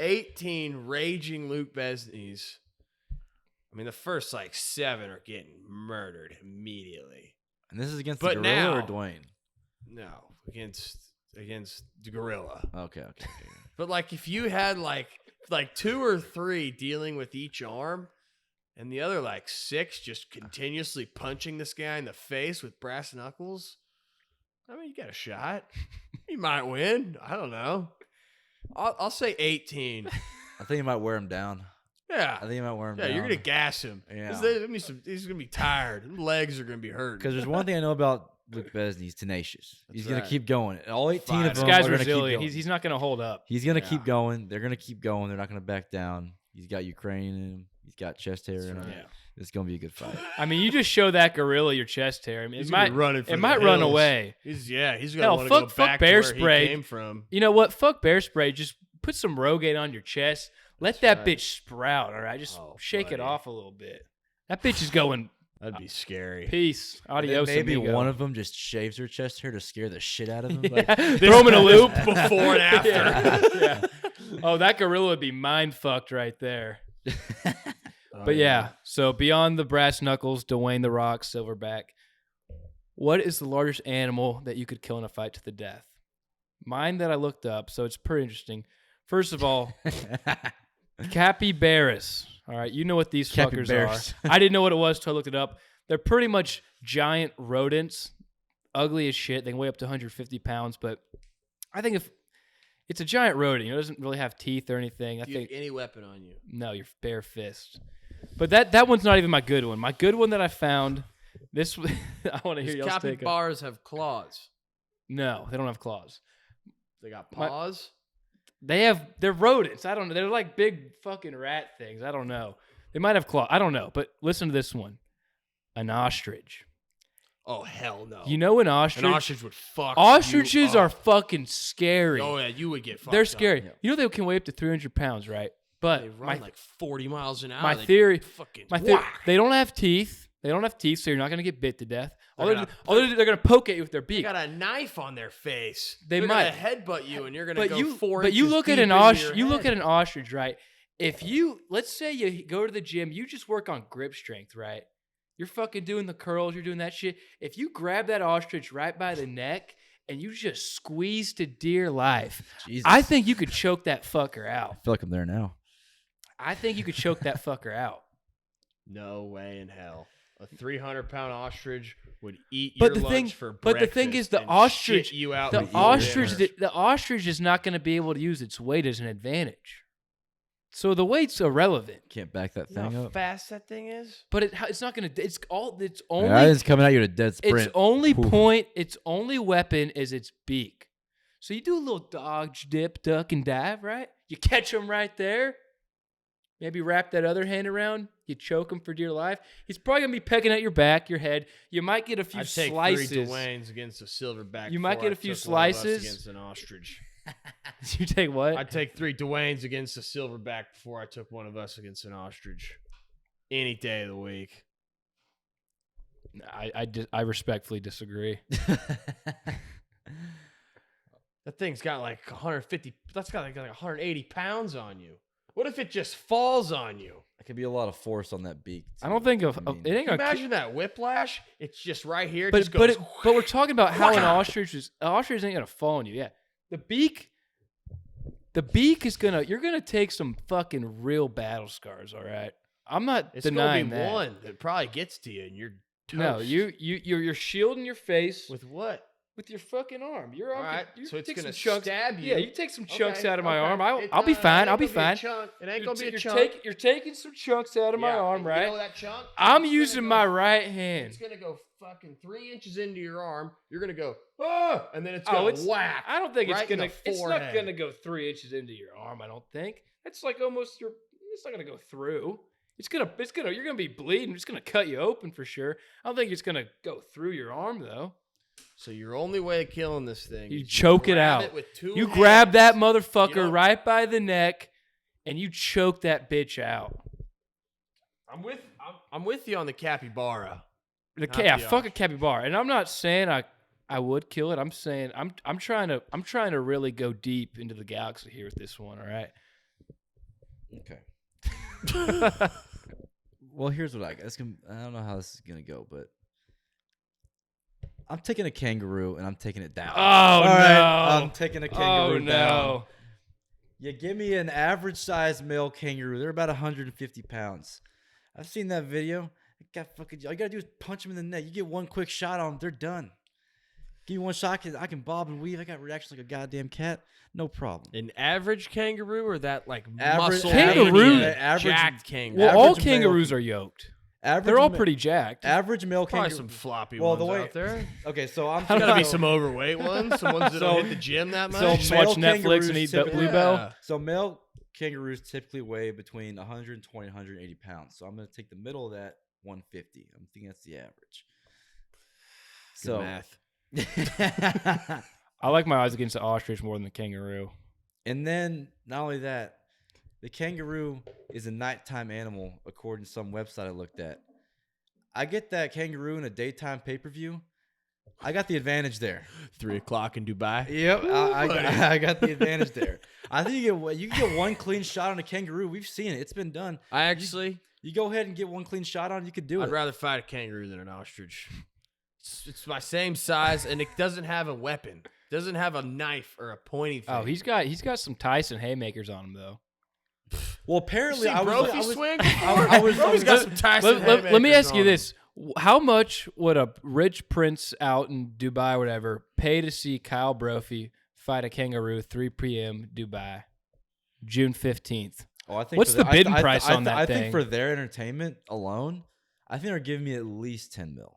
18 raging Luke Besneys. I mean, the first like 7 are getting murdered immediately. And this is against But the gorilla now- or Dwayne? No, against the gorilla. Okay. But like if you had like 2 or 3 dealing with each arm, and the other like 6 just continuously punching this guy in the face with brass knuckles, I mean, you got a shot. You might win. I don't know. I'll say 18. I think you might wear him down. Yeah. I think you might wear him down. Yeah, you're gonna gas him. Yeah. He's gonna be tired. His legs are gonna be hurt. Because there's one thing I know about Luke Besney. He's tenacious. He's going right. to keep going. All 18 Fight. of This them guy's are going to keep resilient. going. He's not going to hold up. He's going to Yeah. keep going. They're going to keep going. They're not going to back down. He's got Ukraine in him. He's got chest hair in him. right. It's going to be a good fight. I mean, you just show that gorilla your chest hair. I mean, He's it gonna might be running for it the might run hills. away. He's gonna Hell, want to go fuck back bear to where spray. he came from. You know what? Fuck bear spray. Just put some Rogaine on your chest. Let that right. bitch sprout. All right, just Oh, shake it buddy. off a little bit. That bitch is going. That'd be scary. Peace. And then Adios. maybe amigo. one of them just shaves her chest hair to scare the shit out of him. Yeah. Like, Throw him in a loop. Before and after. Yeah. Oh, that gorilla would be mind fucked right there. Oh, But yeah, so beyond the brass knuckles, Dwayne the Rock, Silverback, what is the largest animal that you could kill in a fight to the death? Mine that I looked up, so it's pretty interesting. First of all, capybaras. All right, you know what these fuckers Capybaras. are. I didn't know what it was until I looked it up. They're pretty much giant rodents, ugly as shit. They can weigh up to 150 pounds, but I think if it's a giant rodent, it doesn't really have teeth or anything. I Do you think have any weapon on you? no, your bare fist. But that one's not even my good one. My good one that I found. This I want to hear These y'all take. capybaras have claws. No, they don't have claws. They got My- paws. They're rodents. I don't know. They're like big fucking rat things. I don't know. They might have claws. I don't know. But listen to this one. An ostrich. Oh hell no! You know an ostrich? an ostrich would fuck. Ostriches you are up. fucking scary. Oh yeah, you would get fucked. They're up. scary. You know they can weigh up to 300 pounds, right? But They run like 40 miles an hour. my They theory- fucking my they don't have teeth. They don't have teeth, so you're not gonna get bit to death. They're They're gonna poke at you with their They beak. got a knife on their face. They They're might. gonna headbutt you, and you're gonna But go you, 4 but you inches look at deep an into ostrich. your You look head. at an ostrich, right? If you let's say you go to the gym, you just work on grip strength, right? You're fucking doing the curls, you're doing that shit. If you grab that ostrich right by the neck and you just squeeze to dear life, Jesus. I think you could choke that fucker out. I feel like I'm there now. I think you could choke that fucker out. No way in hell. A 300-pound ostrich would eat But your the thing- lunch for but the breakfast. thing is, the and ostrich- shit you out The before ostrich, dinner. the ostrich is not going to be able to use its weight as an advantage. So the weight's irrelevant. Can't back that You know thing how up. fast that thing is? But it's not going to. It's only. That is coming at you at a dead sprint. Its only Oof. point, its only weapon is its beak. So you do a little dodge, dip, duck, and dive, right? You catch them right there. Maybe wrap that other hand around. You choke him for dear life. He's probably going to be pecking at your back, your head. You might get a few I'd take slices. 3 Dwaynes against a silverback. You might before get I a few took one of us slices. against an ostrich. You take what? I'd take 3 Dwaynes against a silverback before I took one of us against an ostrich. Any day of the week. I respectfully disagree. That thing's got like 150. That's got like 180 pounds on you. What if it just falls on you? That could be a lot of force on that beak. I don't think I it ain't Can you gonna. imagine that whiplash? It's just right here. It But just goes. but we're talking about how an ostrich ain't gonna fall on you. Yeah, the beak is gonna. You're gonna take some fucking real battle scars. All right, I'm not It's denying gonna be that. one that probably gets to you, and you're toast. No, you're shielding your face with what? with your fucking arm. Your arm. All right, you so it's take gonna some chunks. stab you. Yeah, you take some chunks Okay, out of my okay. arm. It- I'll be it fine. ain't I'll be gonna a fine. chunk. It ain't gonna be a You're chunk. you're taking some chunks out of my Yeah, arm, and right? You know that chunk? I'm It's using gonna my go- right hand. It's gonna go fucking 3 inches into your arm. You're gonna go, ah, and then it's gonna it's whack. I don't think right it's in gonna. the It's not forehead. gonna go 3 inches into your arm. I don't think. That's like almost your. It's not gonna go through. It's gonna. You're gonna be bleeding. It's gonna cut you open for sure. I don't think it's gonna go through your arm though. So your only way of killing this thing, You is choke it grab out. It with 2 You hands. grab that You motherfucker don't- right by the neck, and you choke that bitch out. I'm with you on the capybara. Not Yeah, the fuck a capybara. And I'm not saying I would kill it. I'm saying I'm trying to really go deep into the galaxy here with this one. All right. Okay. Well, here's what I got. I don't know how this is gonna go, but I'm taking a kangaroo and I'm taking it down. Oh All no! right, I'm taking a Oh kangaroo down. no! You give me an average sized male kangaroo. They're about 150 pounds. I've seen that video. All you gotta do is punch them in the neck. You get one quick shot on them, they're done. Give me one shot, I can bob and weave. I got reaction like a goddamn cat. No problem. An average kangaroo or that like Average- muscle Kangaroo? jacked kangaroo? Well, all Average male- kangaroos are yoked. They're all pretty jacked. Average male Probably kangaroo. some floppy Well, ones the way- out there. Okay, so I'm There's gotta be so- some overweight ones, some ones that So- don't hit the gym that much. so Just male watch Netflix kangaroos and eat typically- Bluebell. So male kangaroos typically weigh between 120 and 180 pounds. So I'm going to take the middle of that, 150. I'm thinking that's the average. Good math. I like my odds against the ostrich more than the kangaroo. And then not only that, the kangaroo is a nighttime animal according to some website I looked at. I get that kangaroo in a daytime pay-per-view. I got the advantage there. 3 o'clock in Dubai. Yep, buddy. I got the advantage there. I think you can get one clean shot on a kangaroo. We've seen it. It's been done. You go ahead and get one clean shot on it. You could do I'd it. rather fight a kangaroo than an ostrich. It's my same size, and it doesn't have a weapon. Doesn't have a knife or a pointy thing. Oh, he's got some Tyson haymakers on him though. Well, You apparently, seen I Brophy was swing? I was- Brophy's got some Tyson Let me haymakers ask you on him. this: how much would a rich prince out in Dubai, or whatever, pay to see Kyle Brophy fight a kangaroo 3 p.m. Dubai, June 15th? Oh, I think What's for the bidding price on that I thing? think for their entertainment alone, I think they're giving me at least 10 mil.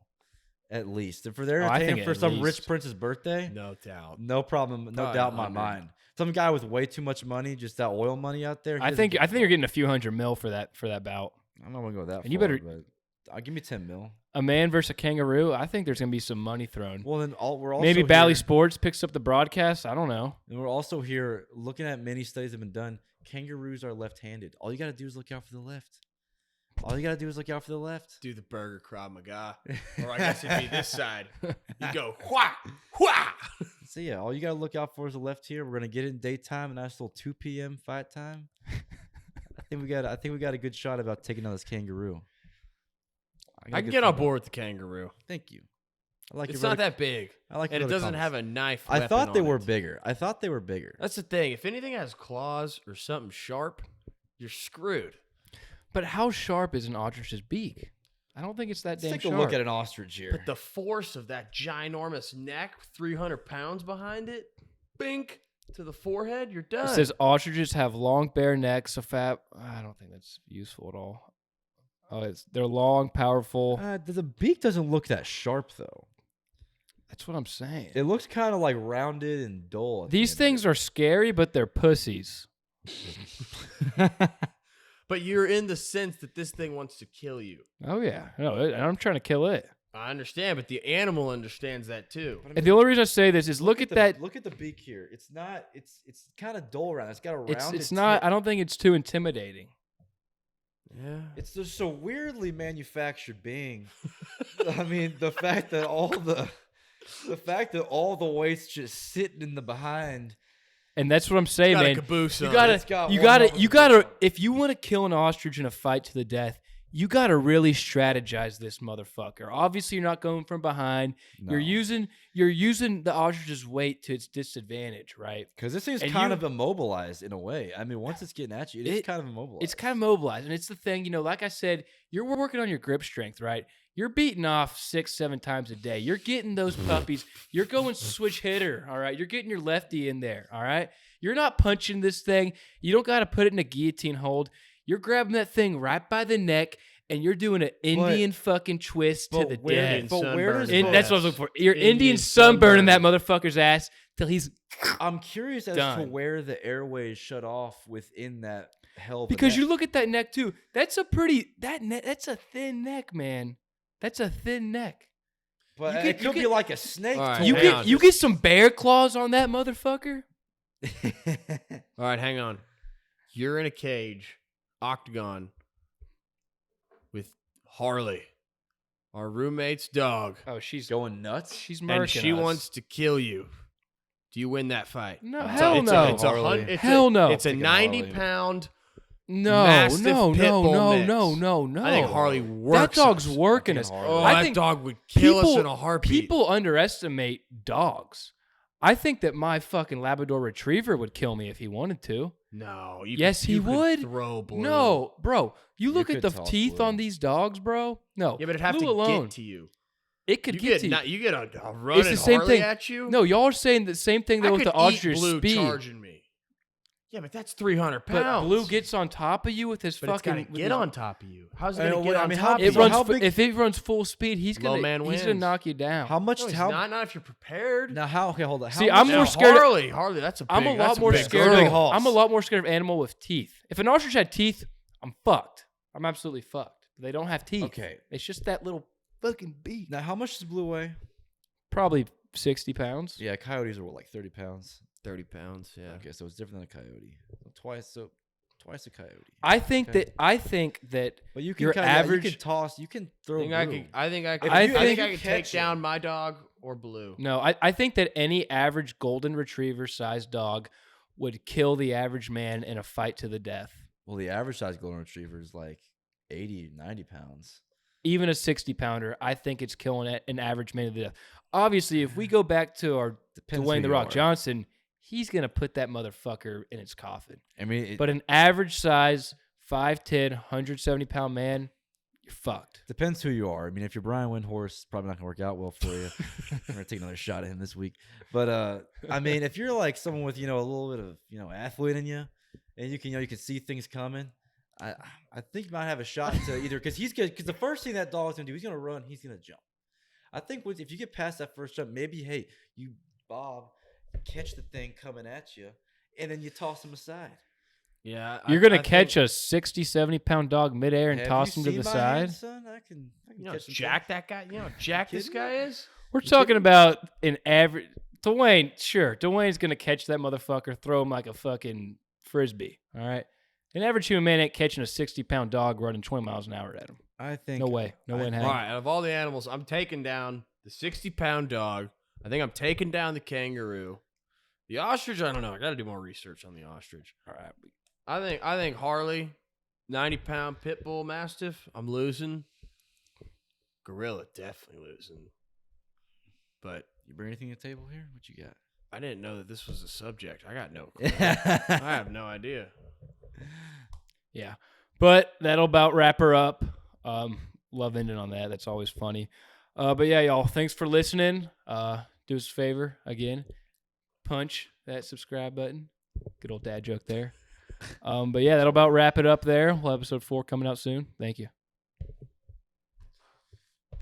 At least. And for their Oh, I think entertainment for at some least. rich prince's birthday, No doubt. no problem, no Probably doubt in my 100. mind. Some guy with way too much money, just that oil money out there. I think you're getting a few $100 mil for that bout. I'm not gonna go that And you far, better- but I'll give me 10 mil. A man versus a kangaroo. I think there's gonna be some money thrown. Well, then we're also Maybe Bally here, Sports picks up the broadcast. I don't know. and we're also here looking at many studies that have been done. Kangaroos are left-handed. All you gotta do is look out for the left. All you gotta do is look out for the left. Do the burger Krav Maga. Or I guess it'd be this side. You go, wha, wha. So yeah, all you gotta look out for is the left here. We're gonna get it in daytime, and that's till 2 p.m. fight time. I think we got a good shot about taking on this kangaroo. I can get on board with the kangaroo. Thank you. I like It's your not verti- that big. I like And your it doesn't comments. have a knife. I thought they weapon on were it. bigger. I thought they were bigger. That's the thing. If anything has claws or something sharp, you're screwed. But how sharp is an ostrich's beak? I don't think it's that Let's damn take sharp. a look at an ostrich here. But the force of that ginormous neck, 300 pounds behind it, bink to the forehead, you're done. It says ostriches have long, bare necks, so fat. I don't think that's useful at all. They're long, powerful. The beak doesn't look that sharp though. That's what I'm saying. It looks kind of like rounded and dull. These things are scary, but they're pussies. But you're in the sense that this thing wants to kill you. Oh yeah, no, I'm trying to kill it. I understand, but the animal understands that too. But I And mean, the only reason I say this is look at that. Look at the beak here. It's not. It's kind of dull around. It's got a rounded. It's not. tip. I don't think it's too intimidating. Yeah. It's just so weirdly manufactured being. I mean, the fact that all the weight's just sitting in the behind. And that's what I'm saying, Got a man. caboose You on gotta, it. It's got you one gotta, hell of you a gotta. caboose on it. If you want to kill an ostrich in a fight to the death, you gotta really strategize this motherfucker. Obviously, you're not going from behind. No. You're using the ostrich's weight to its disadvantage, right? Because this thing's And kind you- of immobilized in a way. I mean, once it's getting at you, it's kind of immobilized. It's kind of mobilized, and it's the thing, like I said, you're working on your grip strength, right? You're beating off 6-7 times a day. You're getting those puppies. You're going switch hitter, all right? You're getting your lefty in there, all right? You're not punching this thing. You don't got to put it in a guillotine hold. You're grabbing that thing right by the neck, and you're doing an Indian fucking twist to the death. But where does Sunburn. That's what I was looking for. You're Indian Indian sunburning that sunburn. motherfucker's ass till he's I'm curious as to Done. where the airways shut off within that hell. Of a because neck. you look at that neck too. That's a that's a thin neck, man. That's a thin neck. But you it get- you could be get- like a snake. All right, toll. You hang get on. you get some bear claws on that motherfucker. All right, hang on. You're in a cage, octagon, with Harley, our roommate's dog, Oh, she's going nuts. she's and murking she us. wants to kill you. Do you win that fight? No, It's hell a- no. Hell no. It's a Taking Harley. 90-pound. No, mastiff no, pit no, bull no, mix. no, no, no. I think Harley That works. dog's us. working I us. think Oh, Harley- I that think dog would kill us in a heartbeat. People underestimate dogs. I think that my fucking Labrador Retriever would kill me if he wanted to. No, Yes, he you could would. Throw Blue. No, bro. You look could at the toss teeth Blue. on these dogs, bro. No. Yeah, but it'd have Blue to alone. get to you. It could You get get to you. you get a running the same Harley thing. at you. No, y'all are saying the same thing I though with could the eat ostrich Blue speed. charging me. Yeah, but that's 300 pounds. But Blue gets on top of you with his But it's fucking. gotta with get his- on top of you. How's it I gonna know, get I on mean, top how- of It you? runs. how big- If it runs full speed, he's Low gonna. man He's gonna wins. knock you down. How much? No, he's how not if you're prepared. now? How? Okay, hold on. How See, much- I'm Now, more scared. Harley, that's a big, I'm a that's lot more big scared. girl. Big hoss. I'm a lot more scared of animal with teeth. If an ostrich had teeth, I'm fucked. I'm absolutely fucked. They don't have teeth. Okay. It's just that little fucking beak. Now, how much does Blue weigh? Probably 60 pounds. Yeah, coyotes are like 30 pounds. 30 pounds. Yeah. Okay, so it's different than a coyote. Twice a coyote. I think Okay. that But you can your kinda, average- You can toss. You can throw. I Blue. think I could. I I think think you I could take catch down him- my dog or Blue. no, I think that any average golden retriever sized dog would kill the average man in a fight to the death. Well, the average size golden retriever is like 80, 90 pounds. Even a 60 pounder, I think it's killing an average man to death. Obviously, if we go back to our Depends Dwayne who the you Rock are. Johnson, he's gonna put that motherfucker in its coffin. I mean, But an average size 5'10", 170-pound man, you're fucked. depends who you are. I mean, if you're Brian Windhorse, probably not gonna work out well for you. I'm gonna take another shot at him this week. But I mean, if you're like someone with a little bit of athlete in you, and you can see things coming, I think you might have a shot to either because the first thing that dog's gonna do, he's gonna run, he's gonna jump. I think if you get past that first jump, maybe you bob, catch the thing coming at you, and then you toss him aside. Yeah. You're gonna catch a 60, 70-pound dog midair and Have toss you him to seen the my side. hands, son? I can catch some Jack that guy. Jack this Kidding me? guy is. We're You talking kidding me? about an average. Dwayne, sure, Dwayne's gonna catch that motherfucker, throw him like a fucking frisbee. All right, an average human man ain't catching a 60-pound dog running 20 miles an hour at him. I think No way, no way in All hell. right. Out of all the animals, I'm taking down the 60-pound dog. I think I'm taking down the kangaroo. The ostrich, I don't know. I got to do more research on the ostrich. All right, I think Harley, 90-pound pit bull mastiff. I'm losing. Gorilla definitely losing. But You bring anything to the table here? What you got? I didn't know that this was a subject. I got no clue. I have no idea. yeah, but that'll about wrap her up. Love ending on that. That's always funny. But yeah, y'all, thanks for listening. Do us a favor again, punch that subscribe button. Good old dad joke there. But yeah, that'll about wrap it up there. We'll have episode 4 coming out soon. Thank you.